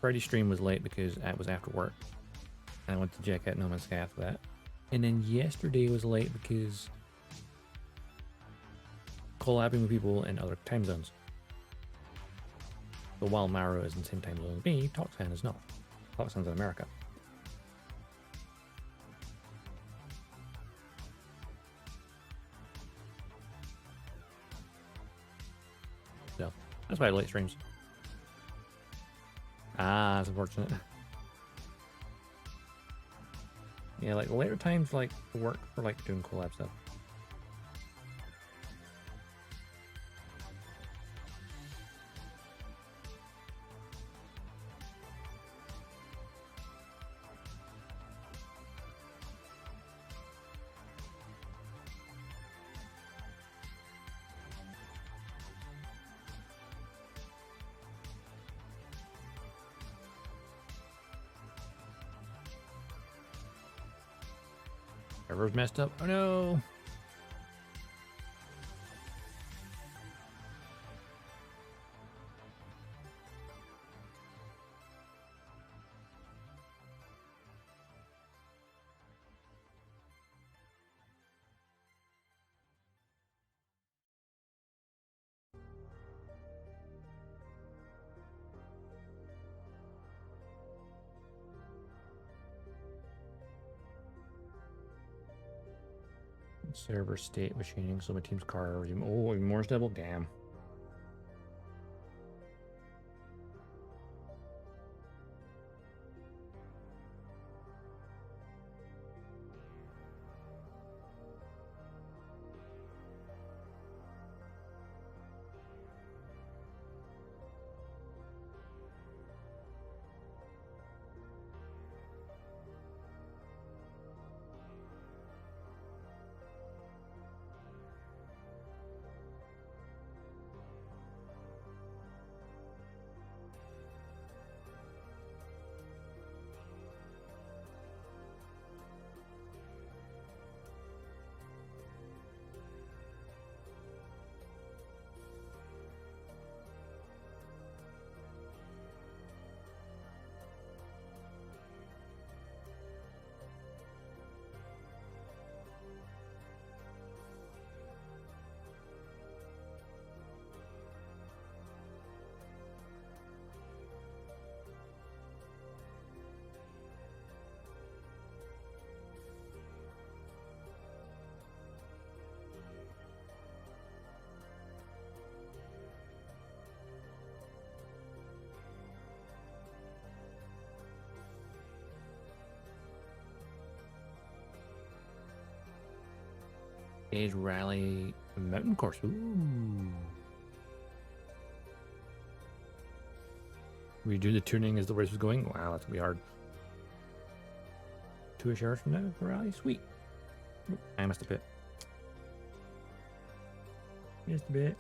Friday's stream was late because it was after work, and I went to check out No Man's Sky after that. And then yesterday was late because collabing with people in other time zones. So while Maro is in the same time zone as me, Toxan is not. Toxan's in America. So that's why I late streams. Ah, that's unfortunate. Yeah, like later times like work for like doing collab stuff. Server's messed up. Oh no! Server state machining, so my team's car. Oh, even more stable? Damn. Age Rally Mountain Course. Ooh. We do the tuning as the race was going. Wow, that's gonna be hard. 2 hours from now for rally. Sweet. Oop, I missed a bit. Just a bit.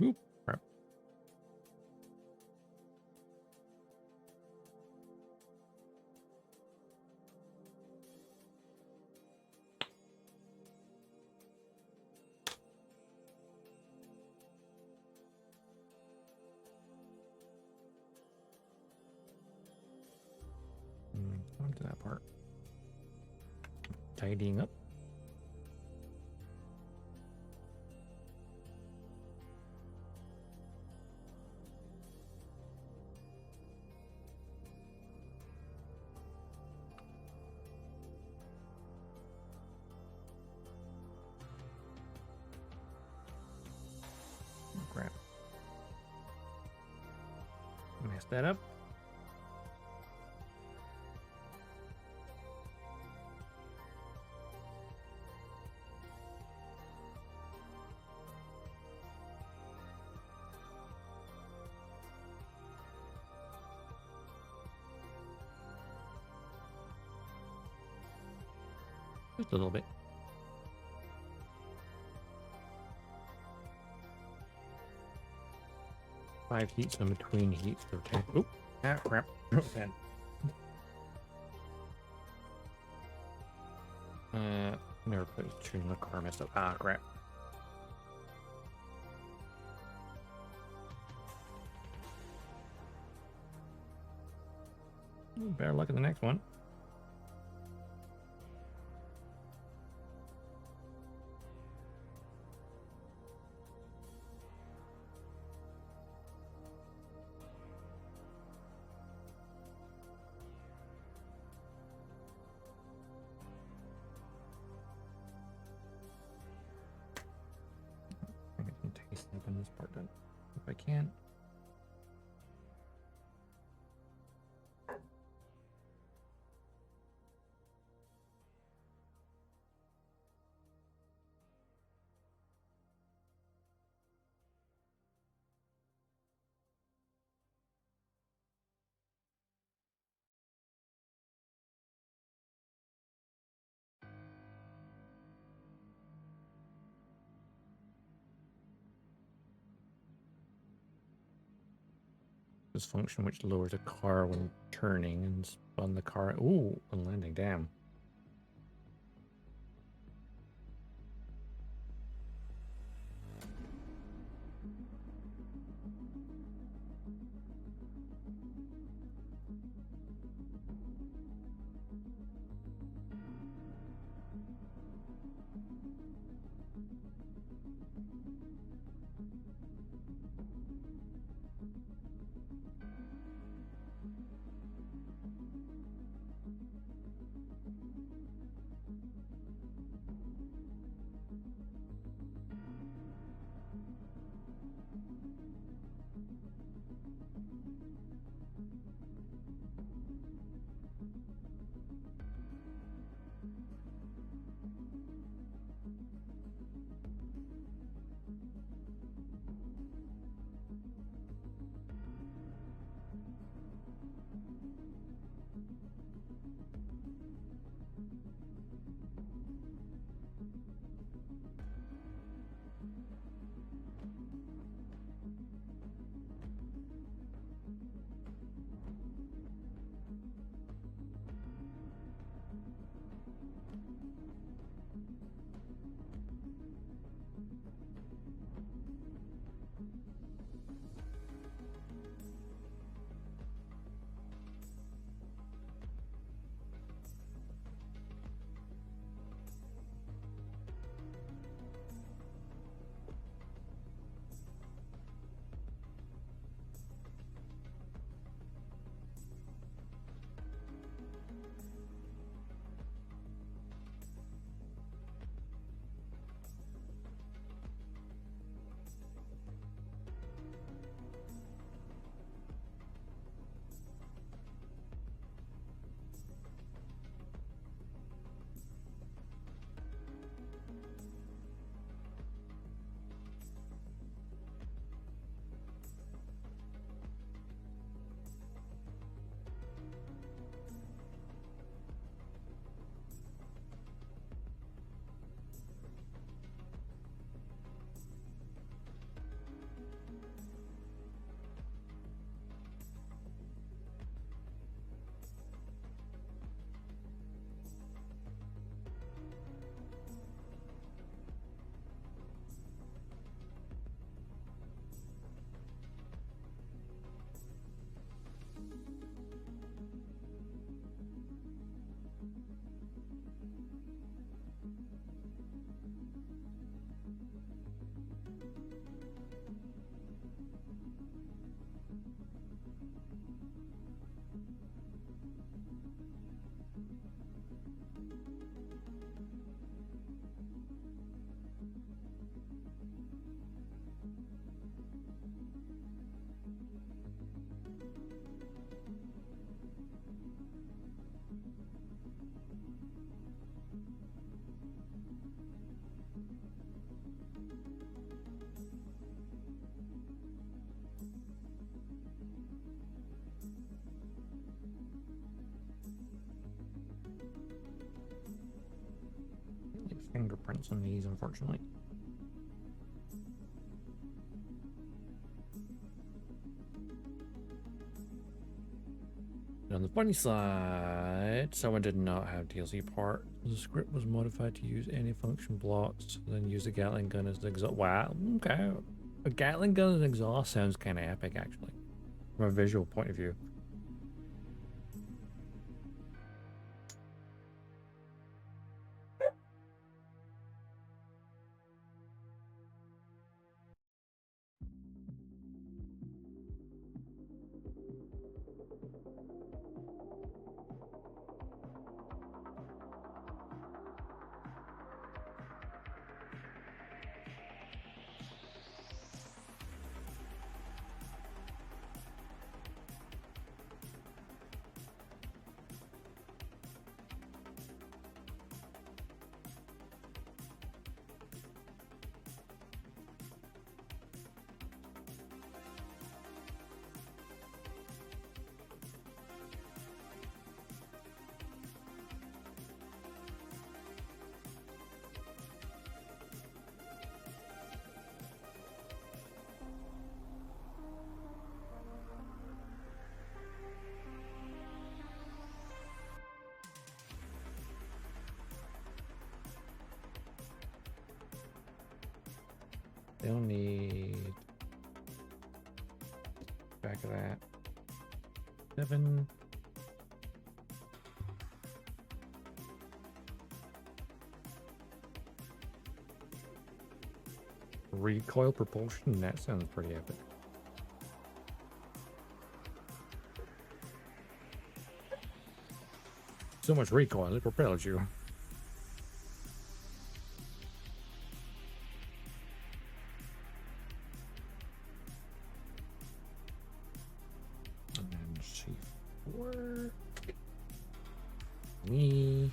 Oop, crap. On to that part. Tidying up. Oh, crap. Messed that up. Just a little bit. Five heats in between heats for 10. Oop. Ah, crap. 10. Never put a tune in the car, messed up. Ah, crap. Better luck at the next one. I think I can taste up in this part then, if I can. This function which lowers a car when turning and spun the car. Ooh, and landing. Damn. points on these, unfortunately. On the funny side, someone did not have DLC part. The script was modified to use any function blocks, then use a Gatling gun as the exhaust. Wow, okay. A Gatling gun as exhaust sounds kind of epic, actually, from a visual point of view. They'll need back of that 7. Recoil propulsion, that sounds pretty epic. So much recoil, it propels you. Work. Me.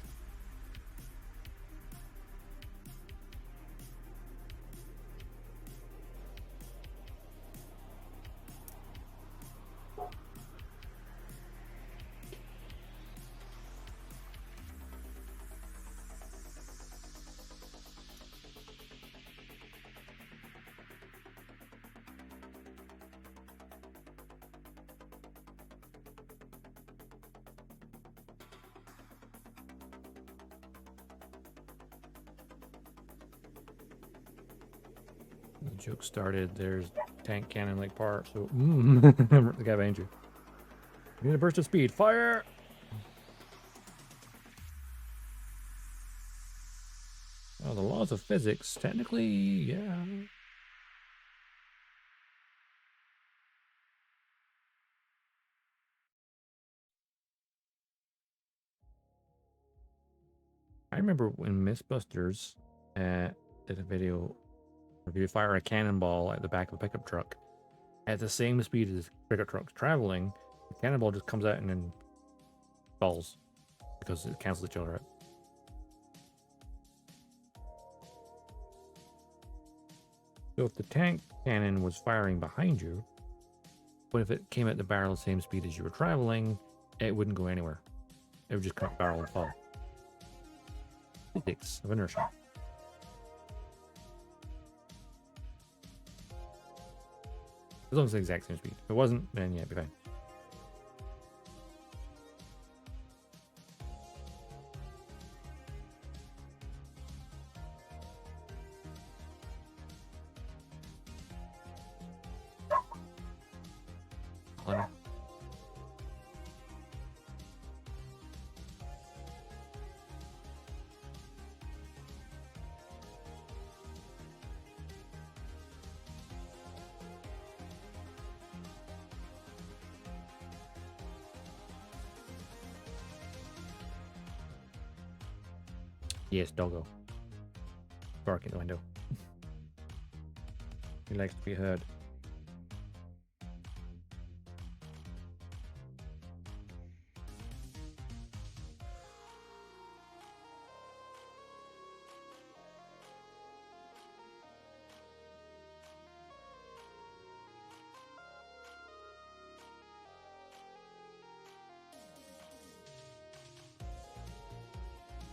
The joke started. There's tank cannon like part. So the guy behind you. You need a burst of speed. Fire! Oh, the laws of physics. Technically, yeah. I remember when Mythbusters did a video. If you fire a cannonball at the back of a pickup truck at the same speed as pickup truck's traveling, the cannonball just comes out and then falls because it cancels each other out. So if the tank cannon was firing behind you, but if it came at the barrel the same speed as you were traveling, it wouldn't go anywhere. It would just come up barrel and fall. Physics of inertia. As long as it's the exact same speed. If it wasn't, then yeah, it'd be fine. Yes, doggo. Barking the window. He likes to be heard.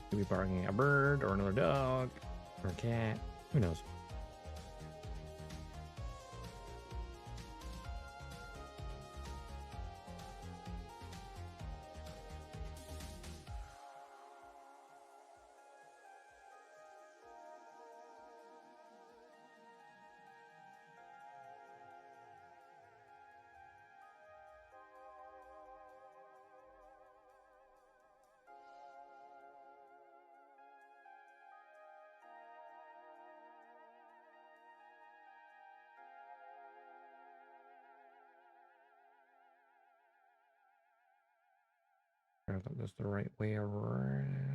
Could be barking at a bird or another dog. Or a cat. Who knows? I thought that's the right way around.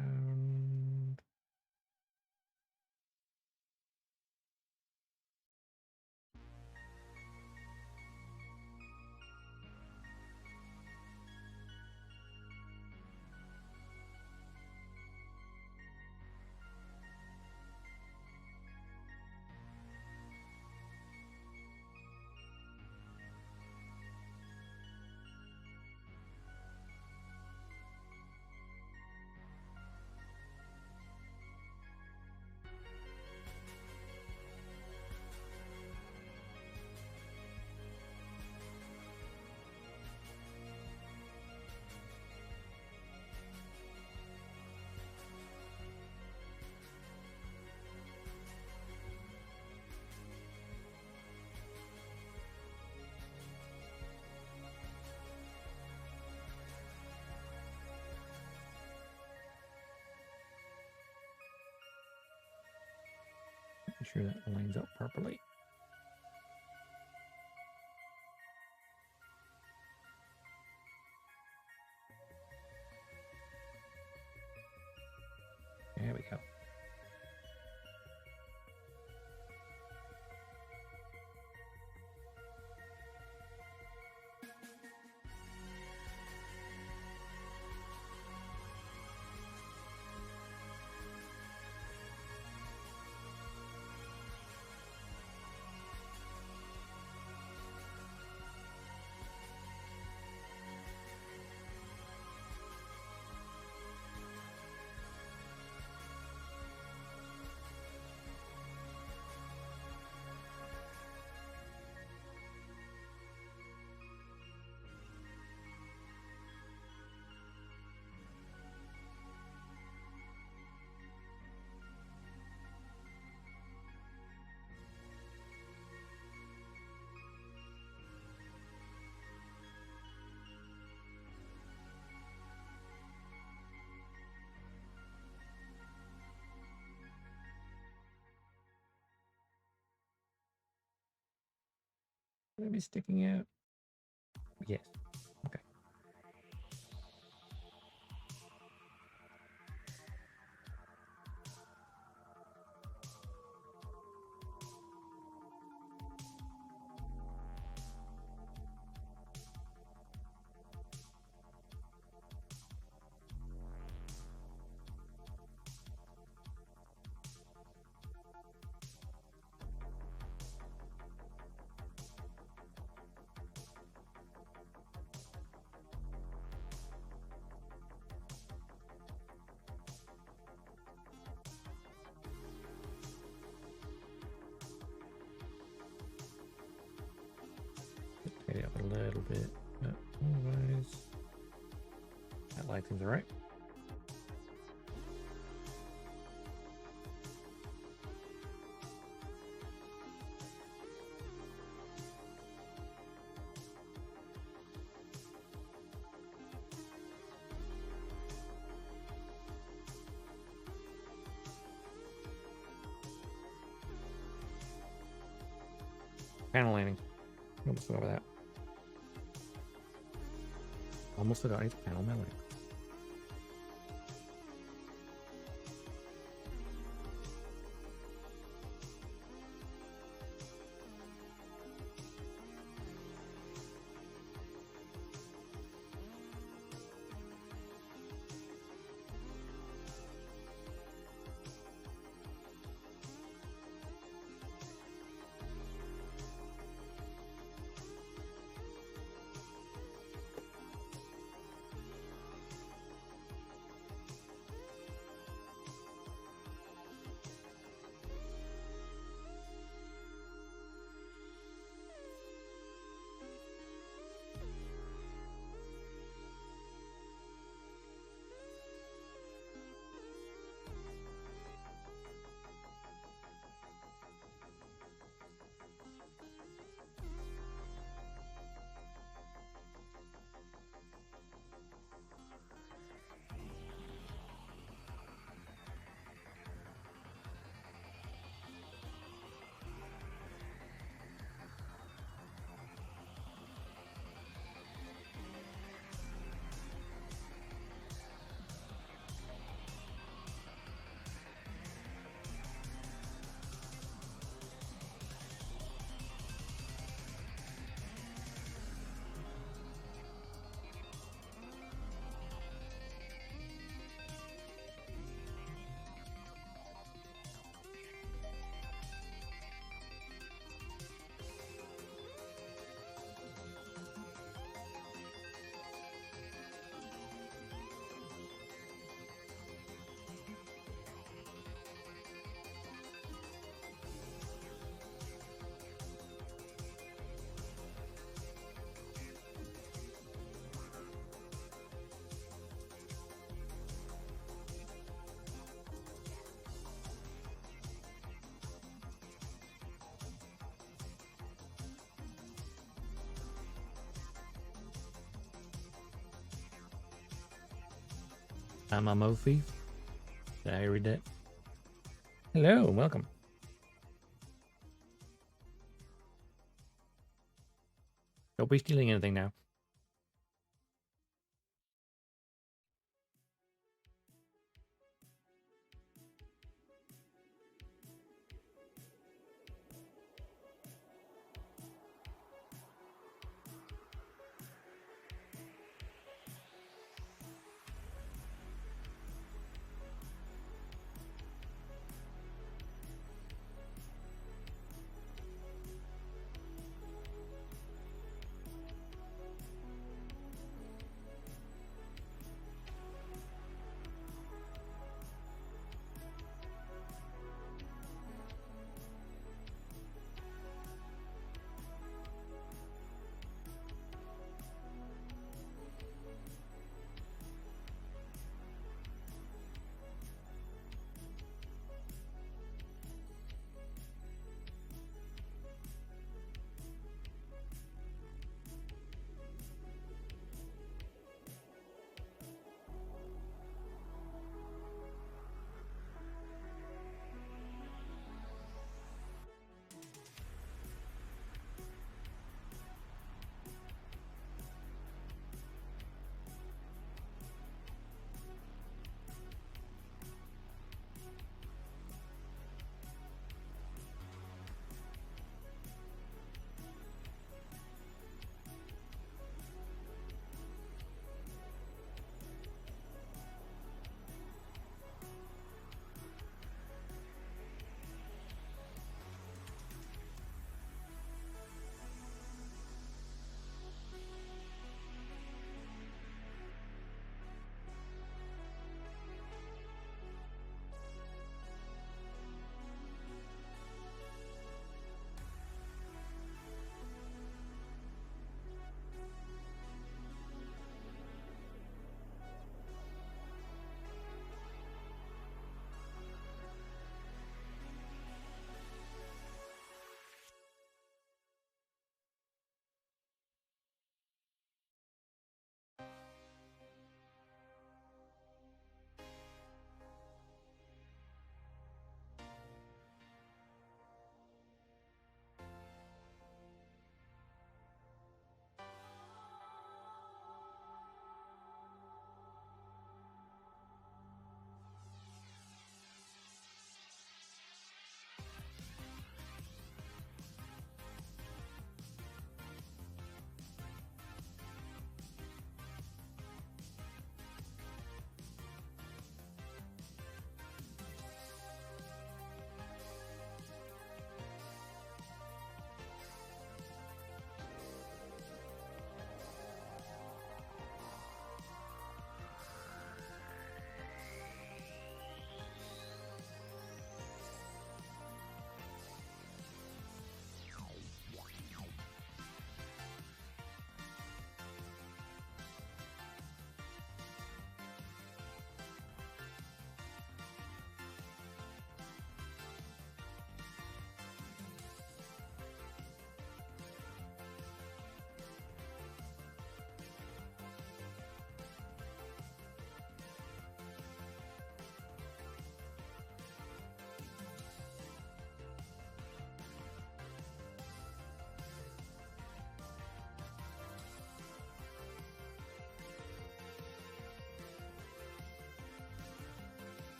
Make sure that lines up properly. There we go. Would it be sticking out? Yes. Okay. Tidy up a little bit, but otherwise, that lighting's all right. Panel landing. Almost forgot about that. Almost forgot it's panel landing. I'm a Mo Thief. Did I read that? Hello, welcome. Don't be stealing anything now.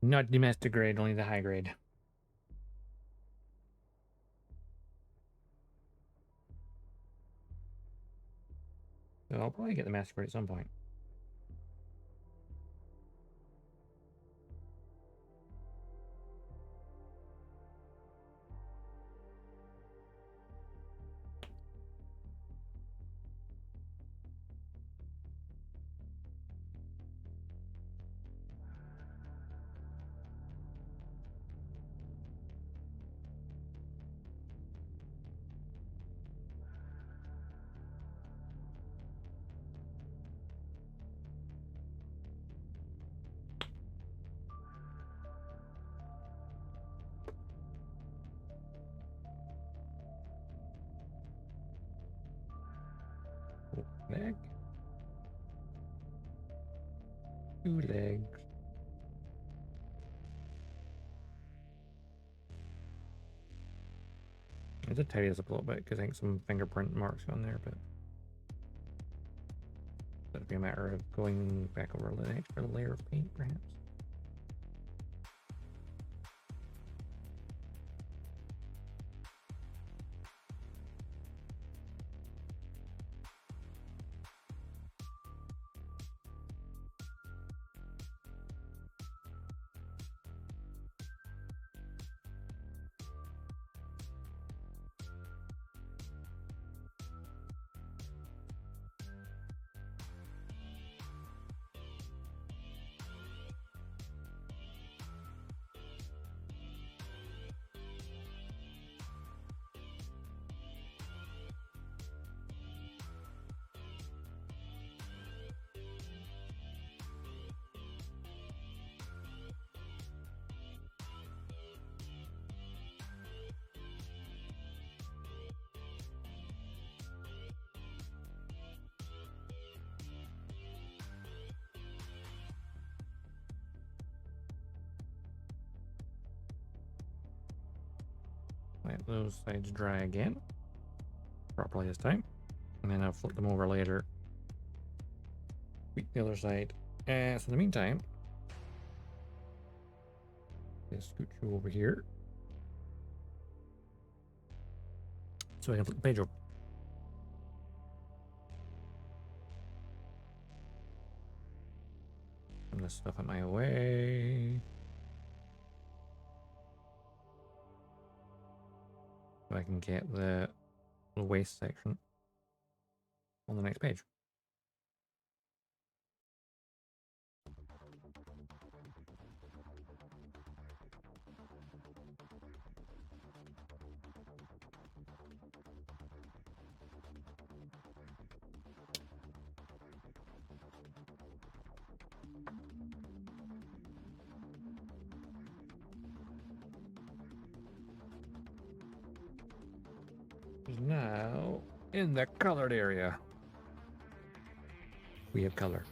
Not domestic grade, only the high grade. So I'll probably get the master grade at some point. Leg. 2 legs. I did tidy this up a little bit because I think some fingerprint marks on there, but that'd be a matter of going back over an extra layer of paint, perhaps. Let those sides dry again properly this time, and then I'll flip them over later. Tweak the other side. And so in the meantime, just scoot you over here so I can flip the page over. Turn this stuff out my way. So I can get the waist section on the next page. Now, in the colored area, we have color.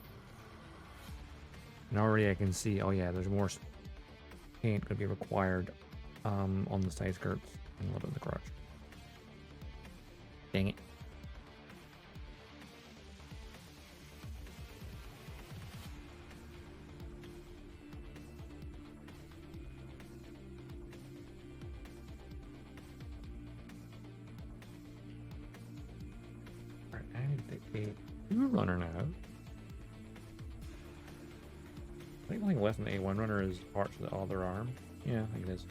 And already I can see, oh yeah, there's more paint going to be required on the side skirts and a little bit of the crotch. Dang it. Runner now. I think nothing less than the A1 runner is parts of the other arm. Yeah, I think it is.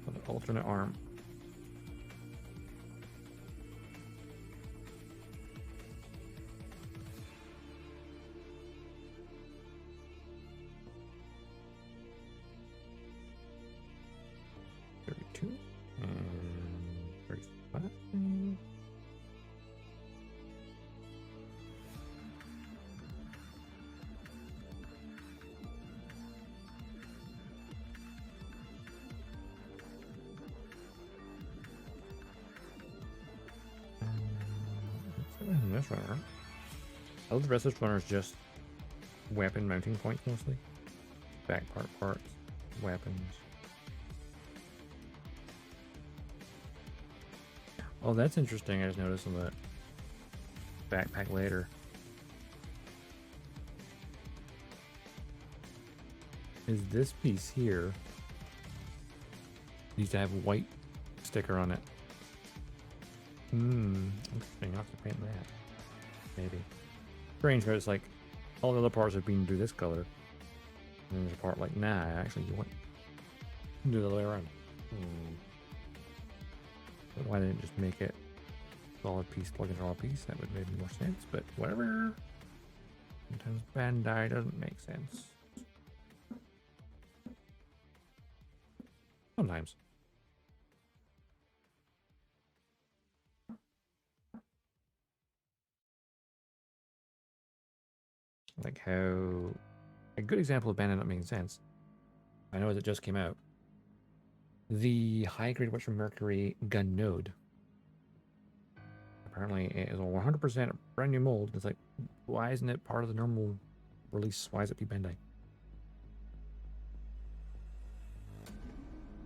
The alternate arm. This runner. All the rest of this runner is just weapon mounting points mostly. Back parts, weapons. Oh, that's interesting. I just noticed on the backpack later. is this piece here needs to have a white sticker on it. Interesting. I'll have to paint that. Maybe. Strange, but it's like all the other parts have been do this color. And then there's a part like, nah, actually you want to do the other way around. But why didn't it just make it solid piece, plug in solid piece? That would make more sense, but whatever. Sometimes Bandai doesn't make sense. Sometimes. Like how a good example of Bandai not making sense. I know as it just came out. The high grade Witcher Mercury gun node. Apparently it is a 100% brand new mold. It's like, why isn't it part of the normal release? Why is it P Bandai?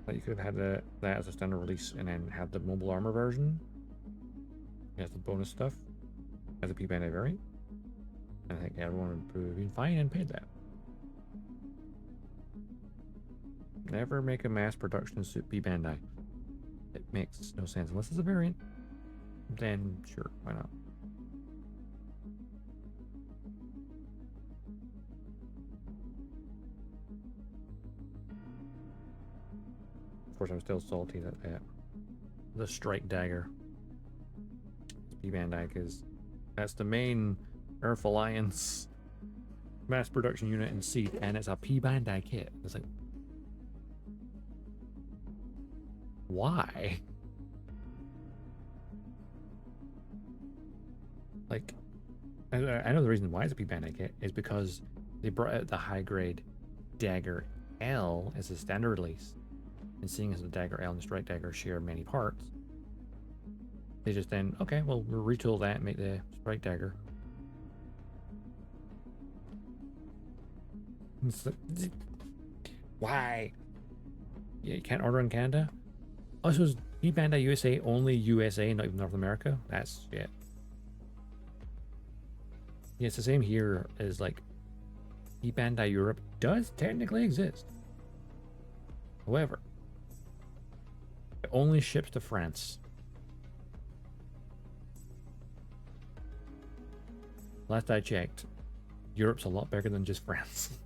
Like you could have had that as a standard release and then have the mobile armor version. It has the bonus stuff as a P Bandai variant. I think everyone would have been fine and paid that. Never make a mass production suit P Bandai. It makes no sense unless it's a variant. Then sure, why not? Of course, I'm still salty that the strike dagger P Bandai, because that's the main Earth Alliance mass production unit in Seed, and it's a P Bandai kit. It's like, why? Like, I know the reason why it's a P Bandai kit is because they brought out the high grade Dagger L as a standard release, and seeing as the Dagger L and the Strike Dagger share many parts, they just then, okay, well, we'll retool that and make the Strike Dagger. Like, why? Yeah, you can't order in Canada? Oh, so is P Bandai USA only USA, not even North America? That's shit. Yeah, it's the same here as like P Bandai Europe does technically exist. However, it only ships to France. Last I checked, Europe's a lot bigger than just France.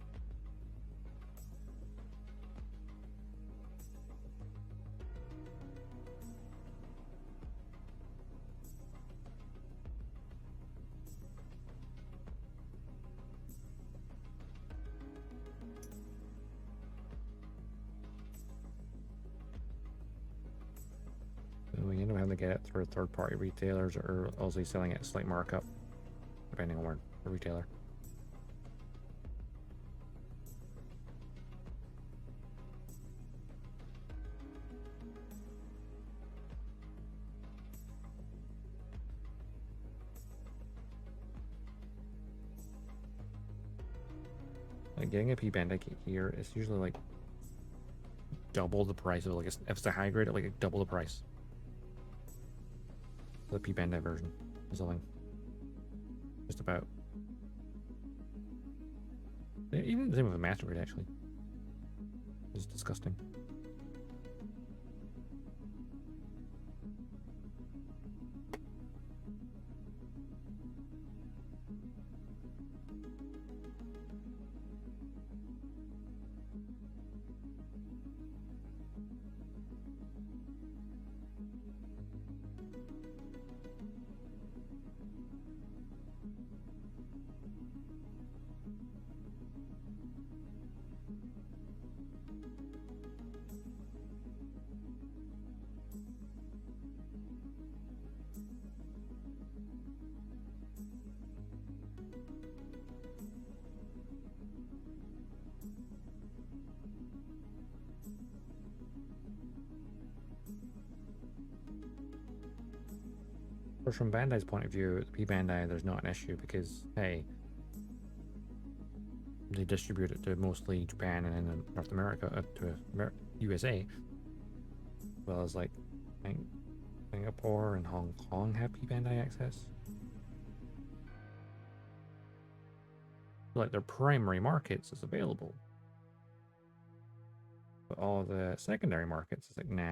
We end up having to get it through third-party retailers or also selling it at a slight markup, depending on where the retailer. Like getting a P Bandai kit here is usually like double the price of like if it's a high grade, like double the price. The P Bandai version is something. Just about. Even the same with the master grade actually. It's disgusting. But from Bandai's point of view, the P Bandai, there's not an issue because, hey, they distribute it to mostly Japan and then North America, to USA, as well as like I think Singapore and Hong Kong have P Bandai access. Like their primary markets is available. But all the secondary markets, it's like, nah.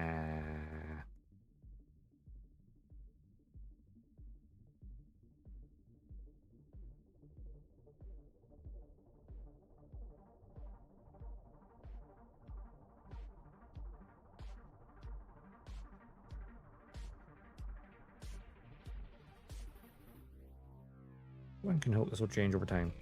One can hope this will change over time.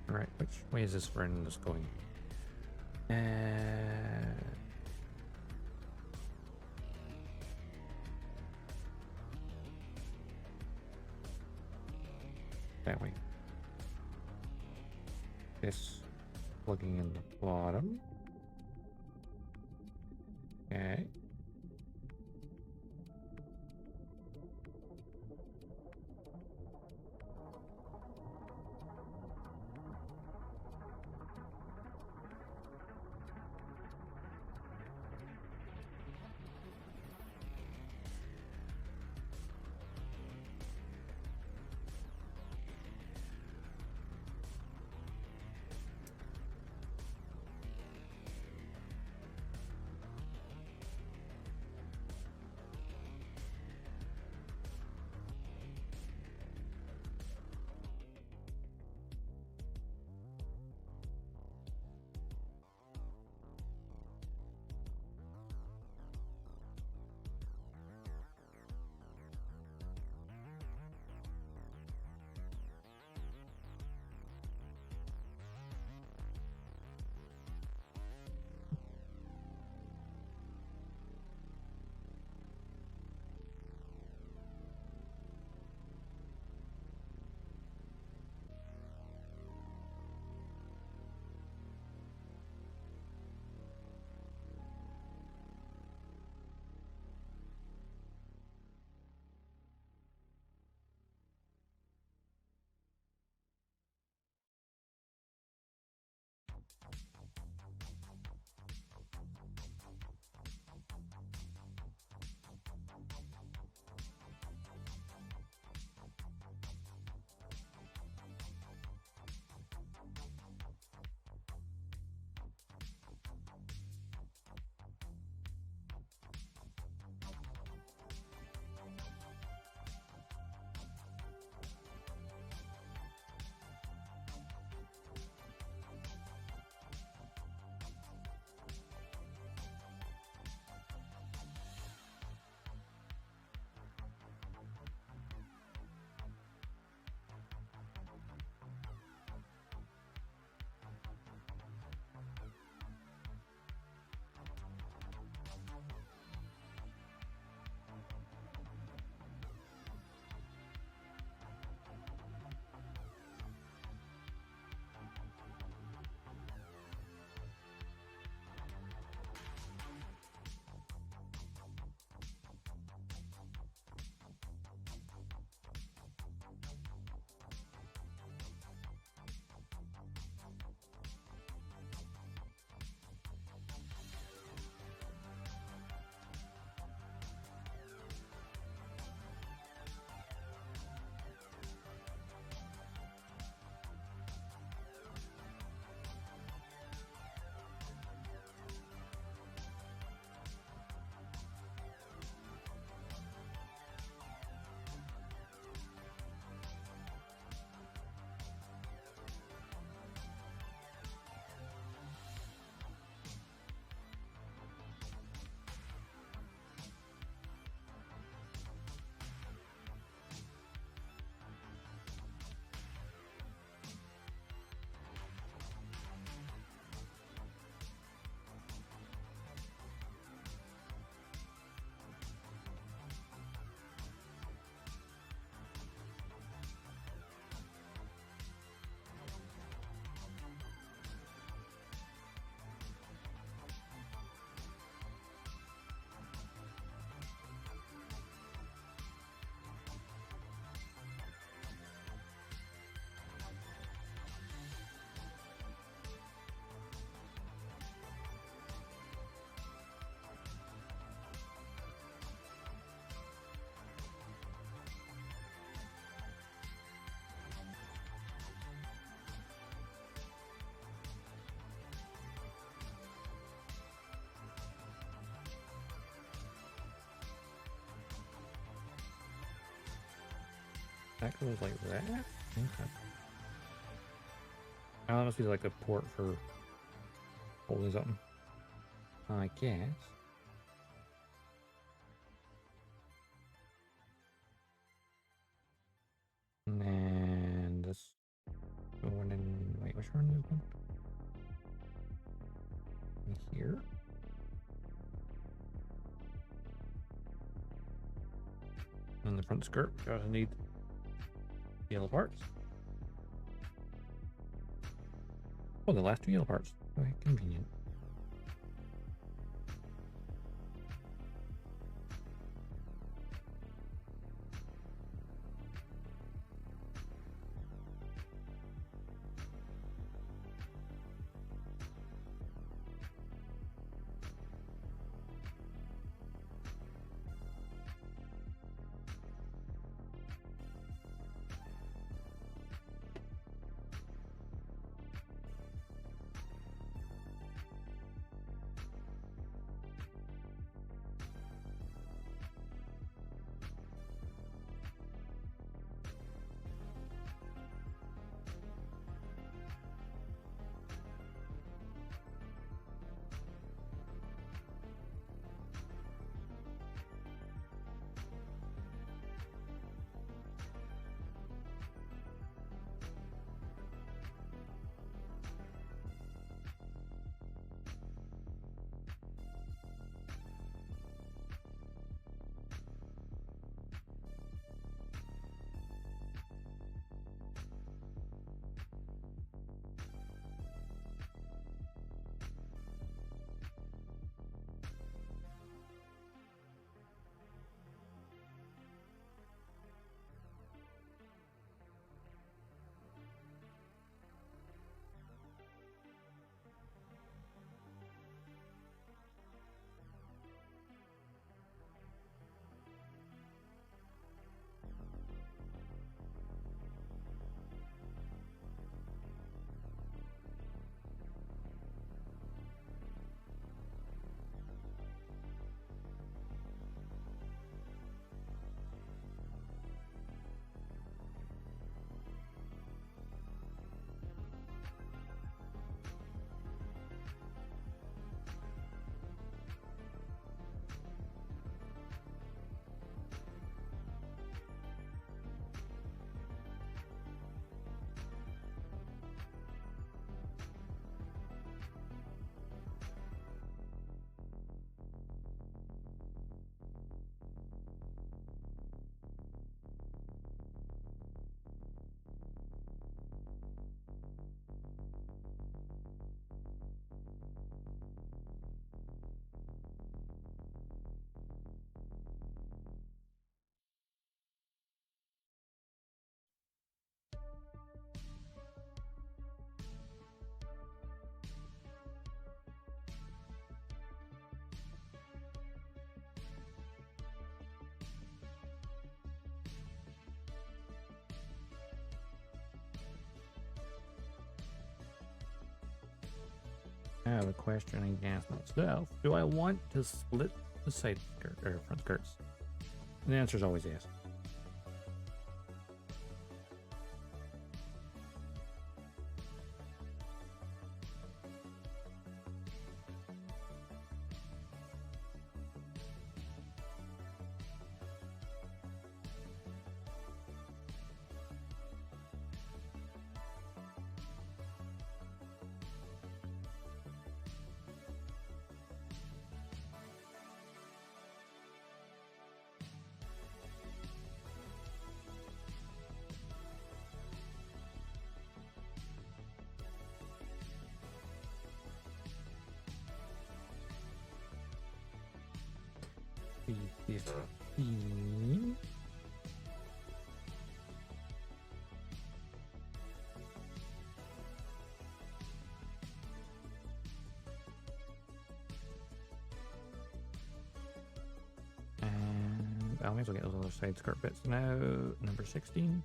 Alright, which way is this friend is going? That way. This plugging in the bottom. Okay. That goes like that? Okay. Oh, that must be like a port for holding something. I guess. And then this going in. Wait, which one is this one? In here? And the front skirt, we also need yellow parts. Oh, the last two yellow parts. Okay, convenient. I have a question and gas myself. Do I want to split the side skirt or front skirts? And the answer is always yes. And I may as well get those other side skirt bits now. Number 16.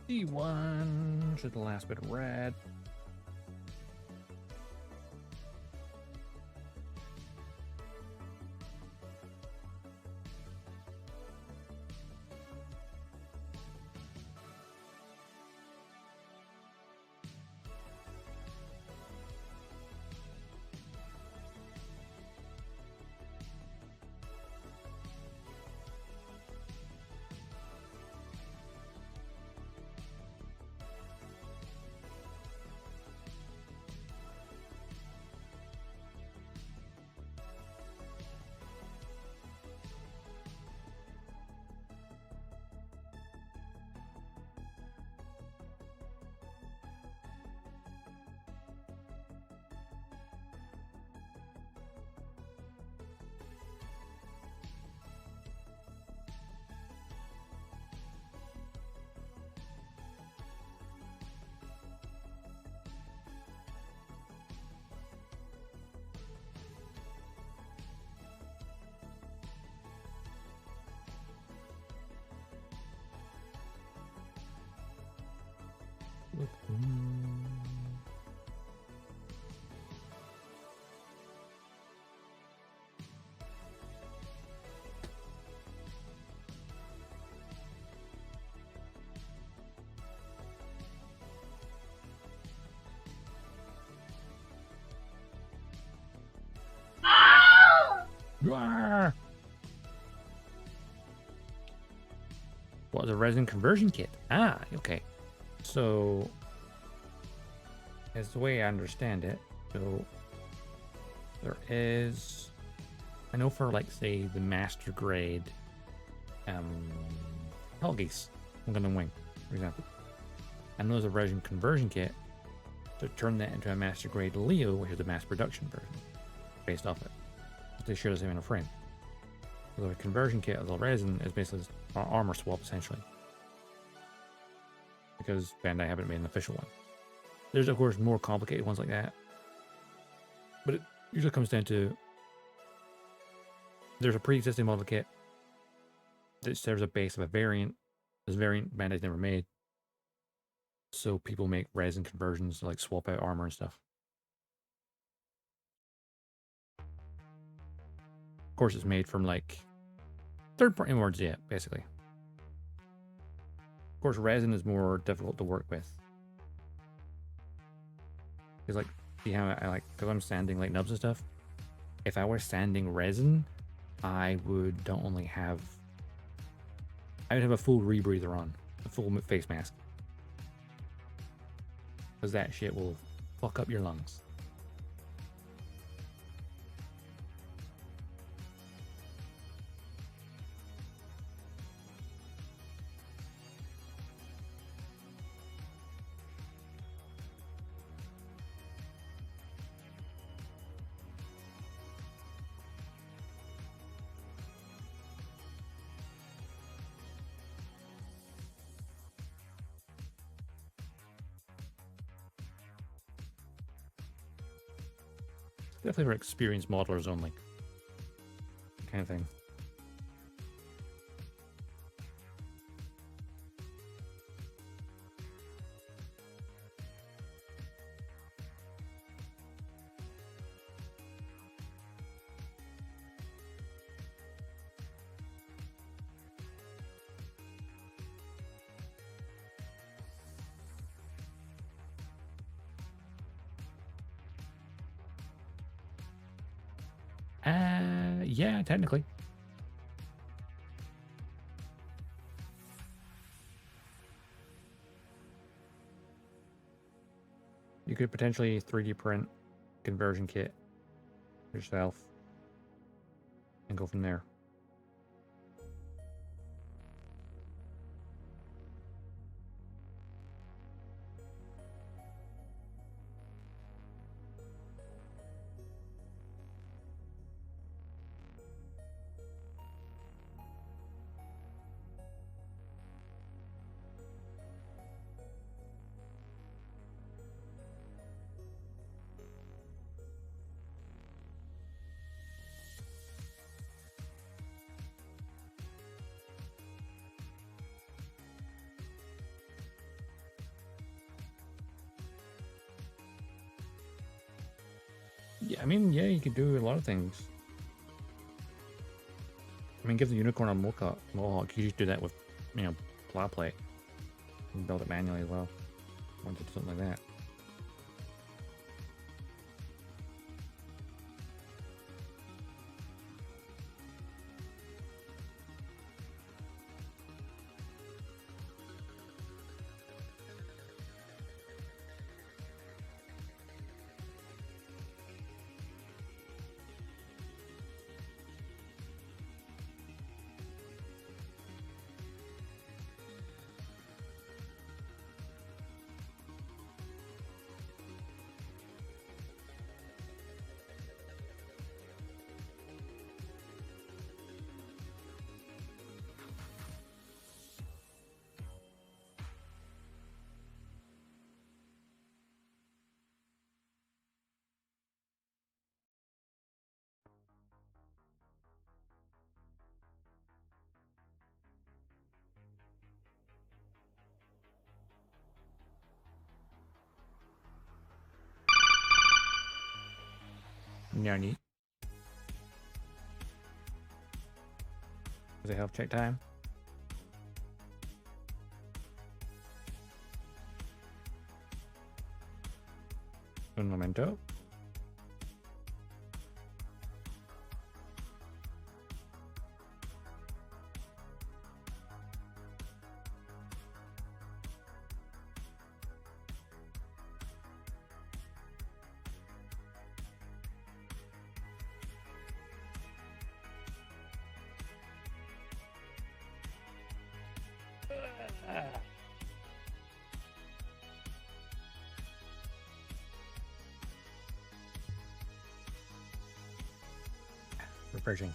D1 to the last bit of red. What, the resin conversion kit? Ah, okay. So, as the way I understand it, so there is, I know for like say the master grade, Hellgeese from Gundam Wing, for example. I know there's a resin conversion kit to turn that into a master grade Leo, which is the mass production version, based off it. They share the same in a frame. So the conversion kit of the resin is basically an armor swap, essentially. Because Bandai haven't made an official one. There's, of course, more complicated ones like that. But it usually comes down to there's a pre-existing model kit that serves a base of a variant. This variant Bandai's never made. So people make resin conversions to like swap out armor and stuff. Of course, it's made from like third-party words, yeah, basically. Of course, resin is more difficult to work with. Because like, see how I like, because I'm sanding like nubs and stuff. If I were sanding resin, I would not only have, I would have a full rebreather on, a full face mask. Because that shit will fuck up your lungs. Definitely for experienced modelers only. Kind of thing. Yeah, technically. You could potentially 3D print conversion kit yourself and go from there. mean, yeah, you could do a lot of things. I mean, give the unicorn a mohawk. You just do that with, you know, plow plate. You can build it manually as well. Want to do something like that. Nani. Does it help check time? Un momento. Refreshing.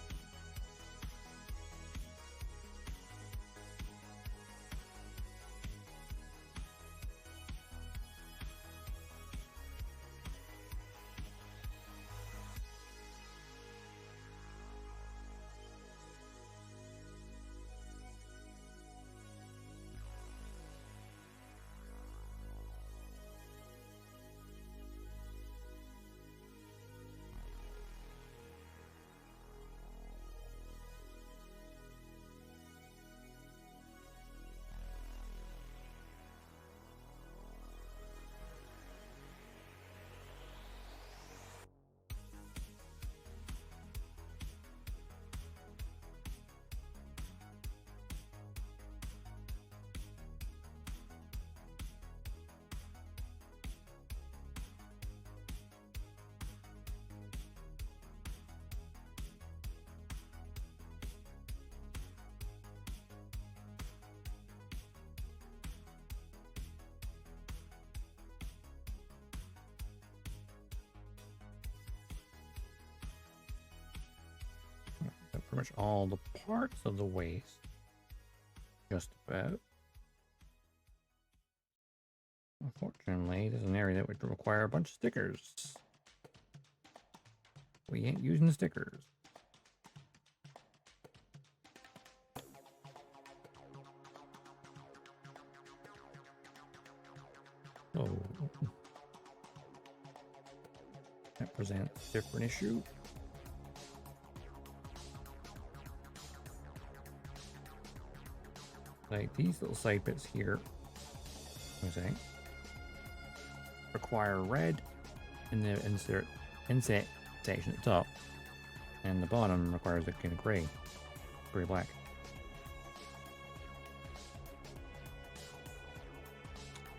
Pretty much all the parts of the waist. Just about. Unfortunately, this is an area that would require a bunch of stickers. We ain't using the stickers. Oh. That presents a different issue. Like these little side bits here, require red in the inset section at the top, and the bottom requires a kind of gray black.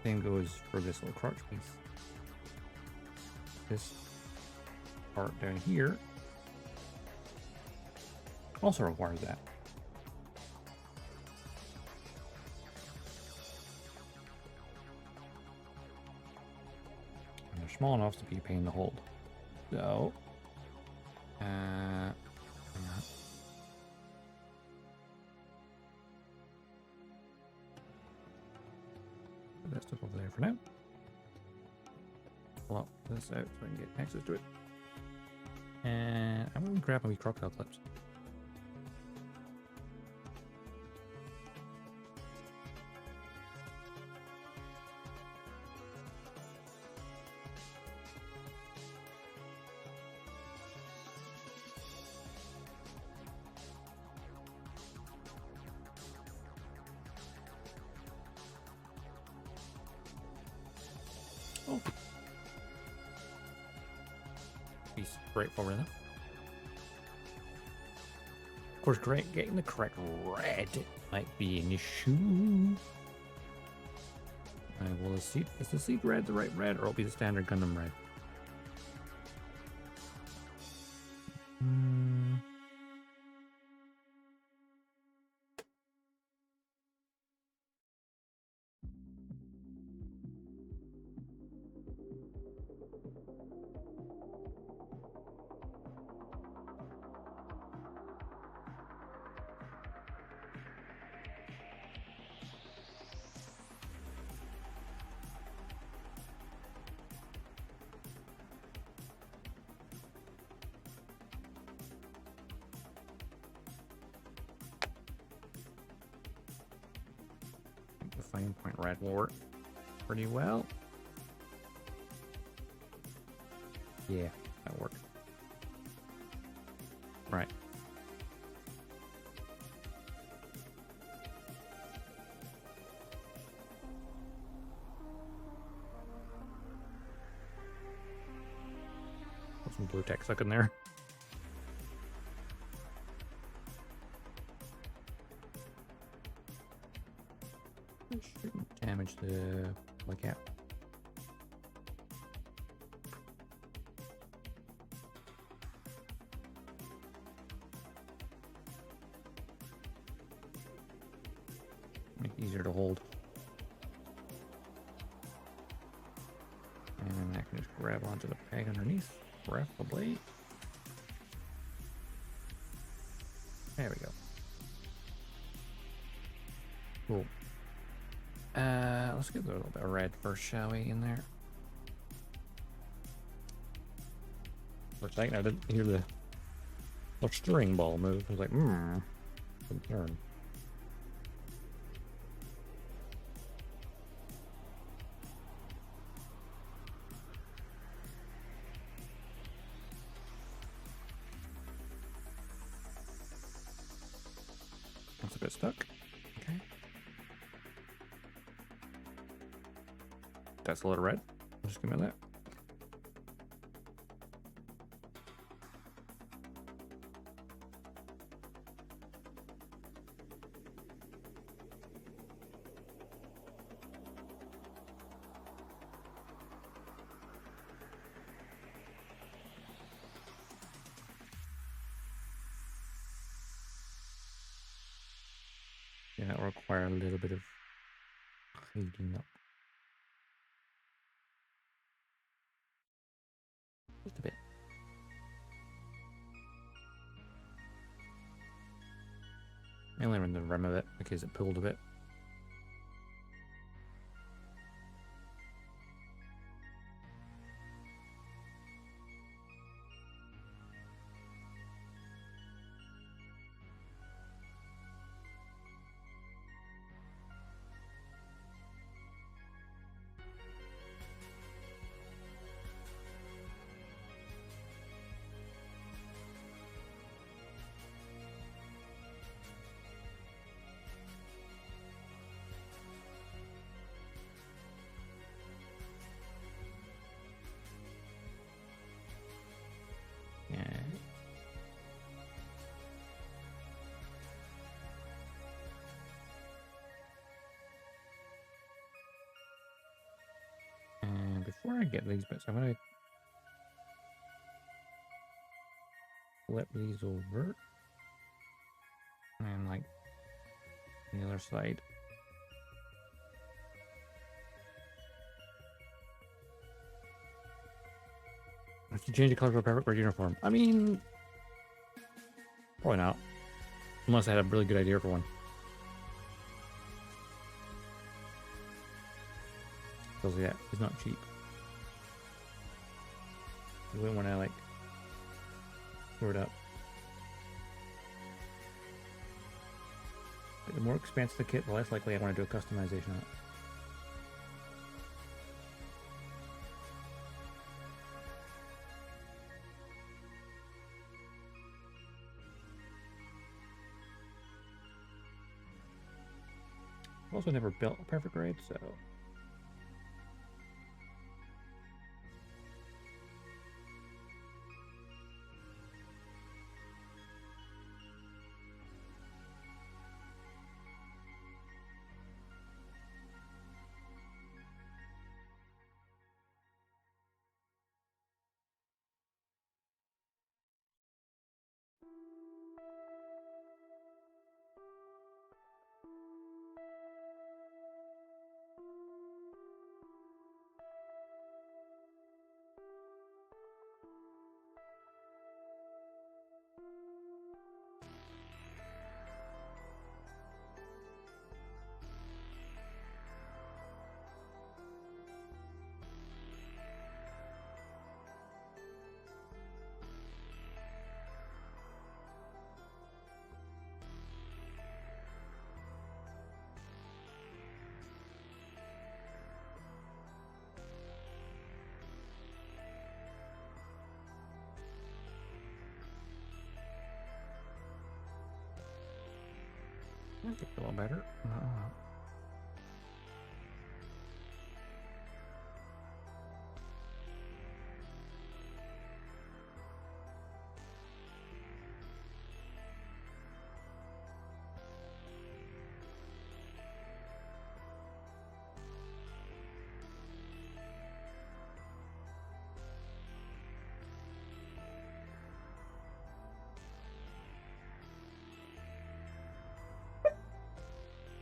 Same goes for this little crotch piece. This part down here also requires that. Small enough to be a pain to hold. So, put that stuff over there for now. Pull this out so I can get access to it. And I'm going to grab my wee crocodile clips. Oh. Be straightforward enough. Of course, getting the correct red might be an issue. Will is the seed red the right red, or will it be the standard Gundam red? The flame point red will work pretty well. Yeah, that worked. Right. Put some blue tech stuck in there. Shouldn't damage the cap. Make it easier to hold. And I can just grab onto the peg underneath, preferably. There we go. Cool. Let's get a little bit of red first, shall we, in there? Looks like I didn't hear the steering ball move. I was like, good turn. That's a bit stuck. Okay. That's a little red. Just give me that. Yeah, that will require a little bit of heating up. Just a bit. I only ran the rim of it because it pulled a bit. Before I get these bits, I'm going to flip these over and like on the other side. I have to change the color of a perfect red uniform. I mean, probably not. Unless I had a really good idea for one. Because yeah, it's not cheap. You wouldn't want to like screw it up. But the more expansive the kit, the less likely I want to do a customization on it. I've also never built a perfect grade, so A little better.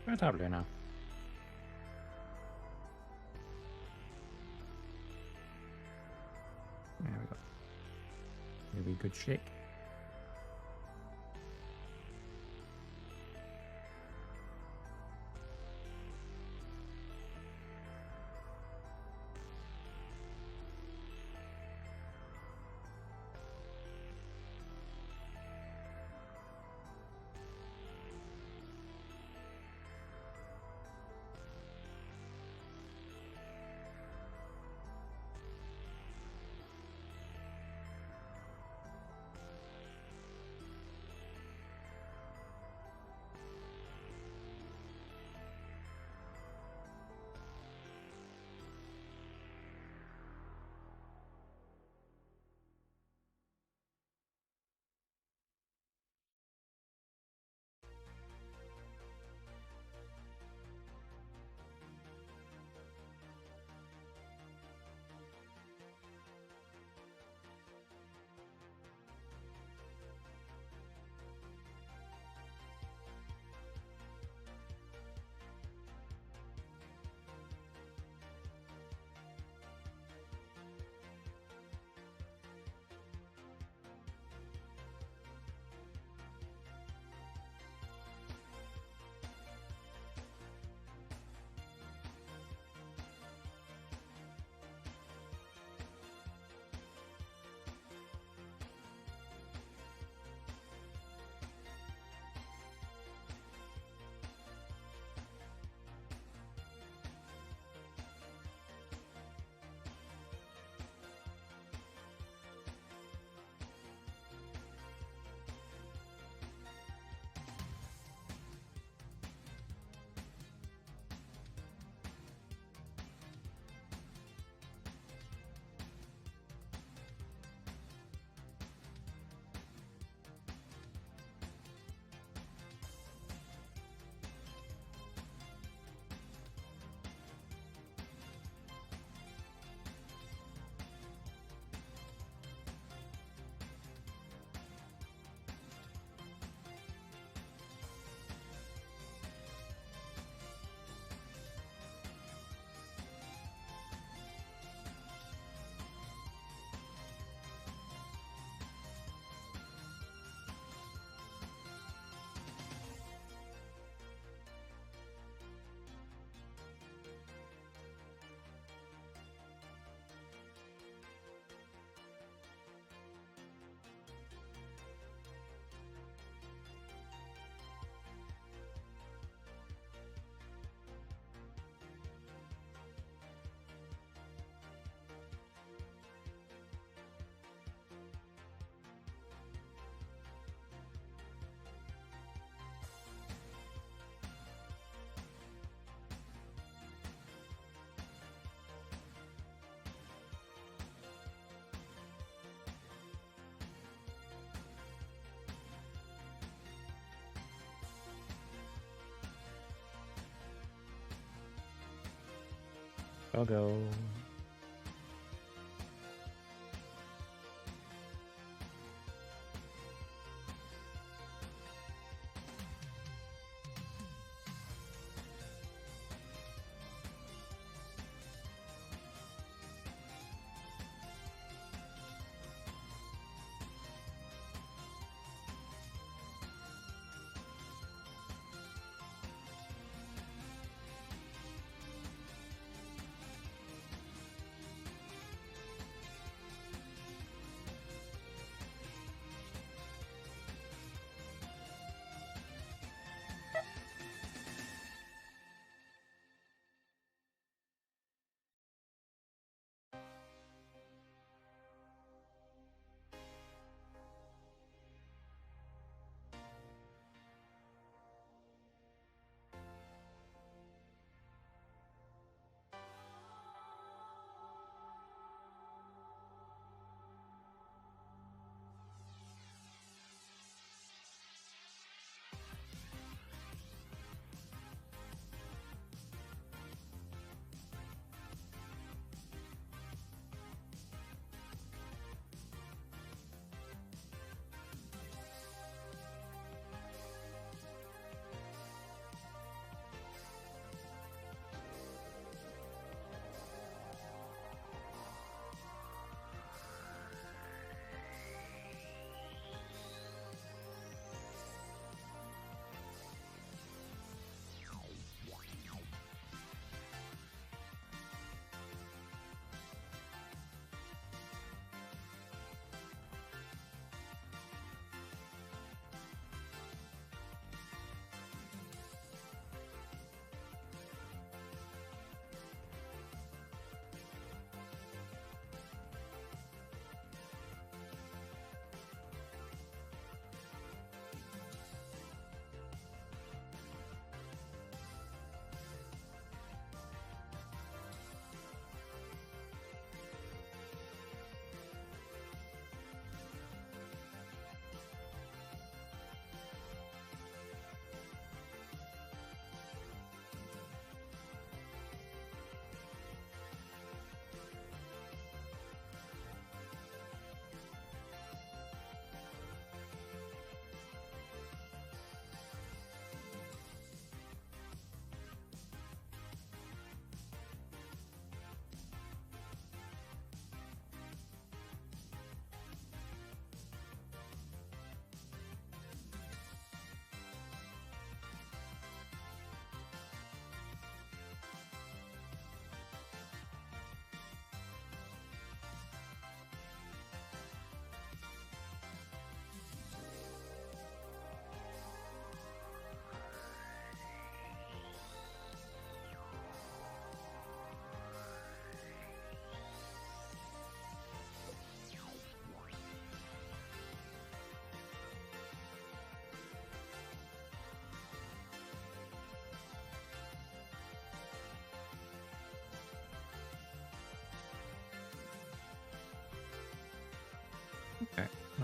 Where's top there now? There we go. Maybe a good shake. I'll go.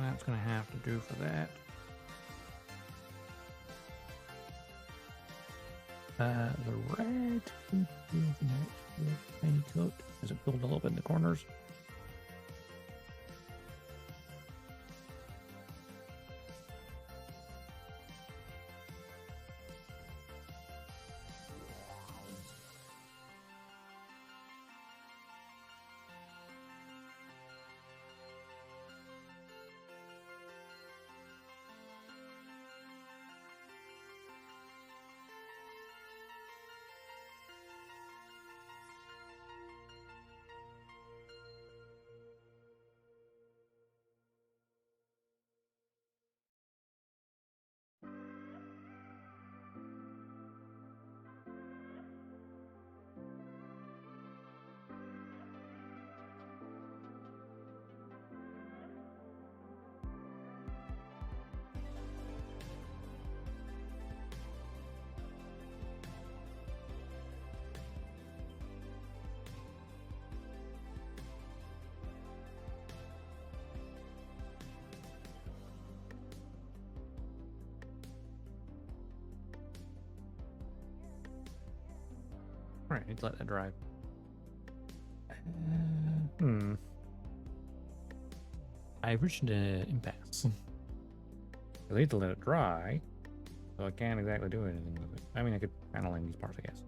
that's going to have to do for that. The red is next. Tiny coat. Is it filled a little bit in the corners? All right, need to let that dry. I reached an impasse. I need to let it dry, so I can't exactly do anything with it. I mean, I could panel in these parts, I guess.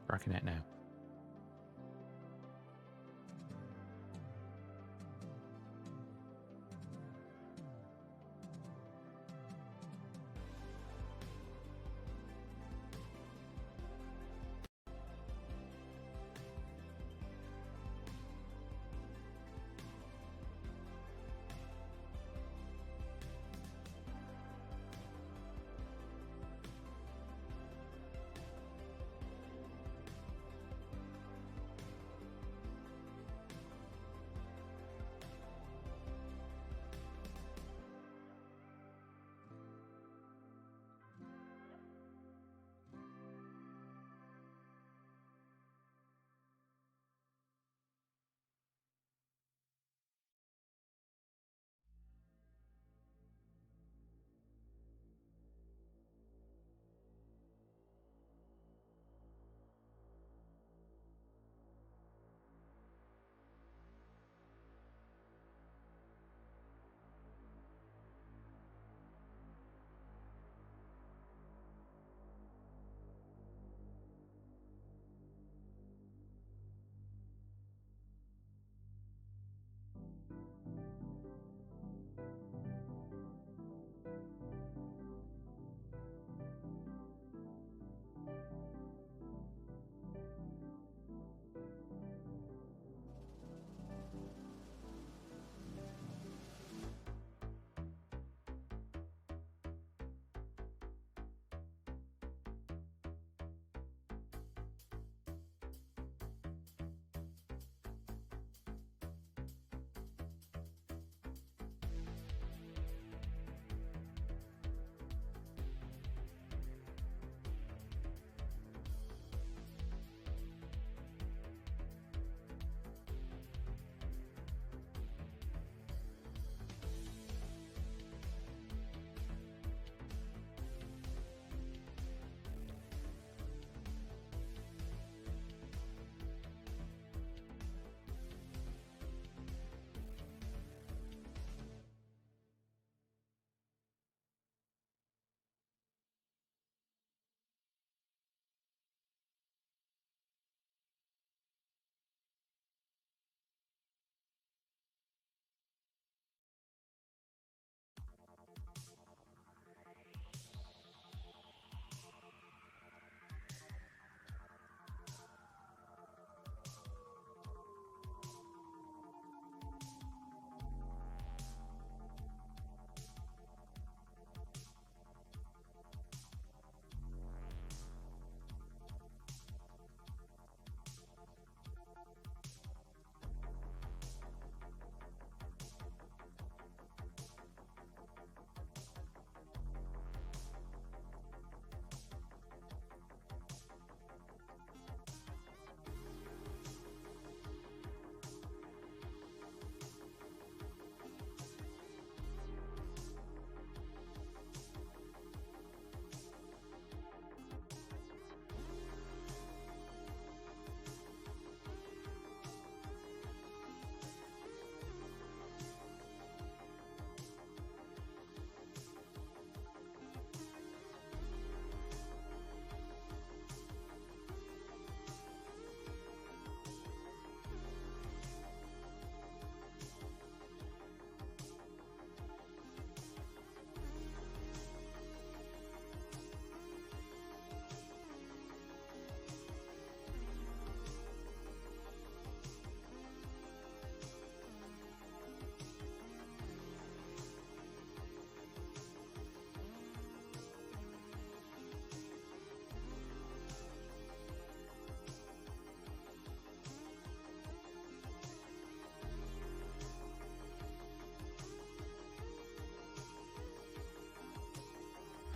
Rocking that now.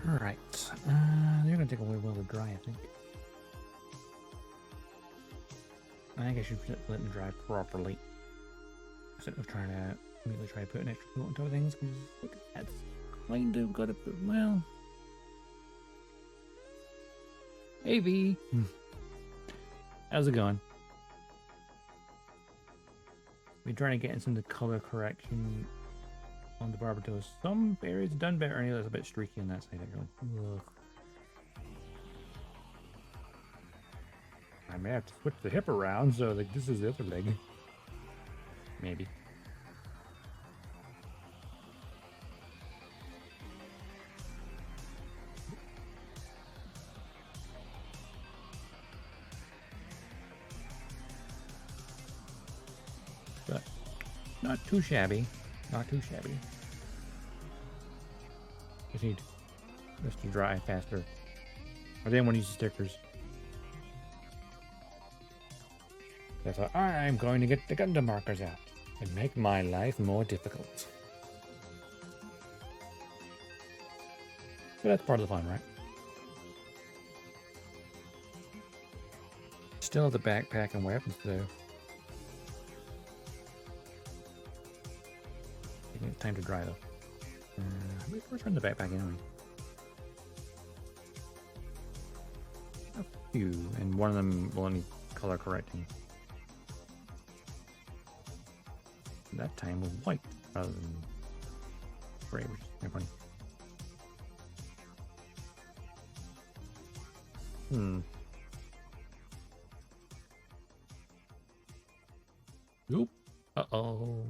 Alright. They're gonna take a little while to dry, I think. I think I should let them dry properly. Instead of trying to immediately try to put an extra coat on top of things, because look, that's kind of got to put, well. Hey V! How's it going? We're trying to get in some of the color correction on the Barbatos. Some areas done better, and others a bit streaky on that side, actually. Ugh. I may have to switch the hip around, so like this is the other leg. Maybe. But not too shabby. Not too shabby. Just need this to dry faster. I didn't want to use the stickers. I thought, I'm going to get the Gundam markers out and make my life more difficult. But that's part of the fun, right? Still the backpack and weapons, though. Taking its time to dry, though. Where's the backpack anyway? A few, and one of them will need color correcting. That time was white rather than gray, which is kind of funny. Oop. Uh-oh.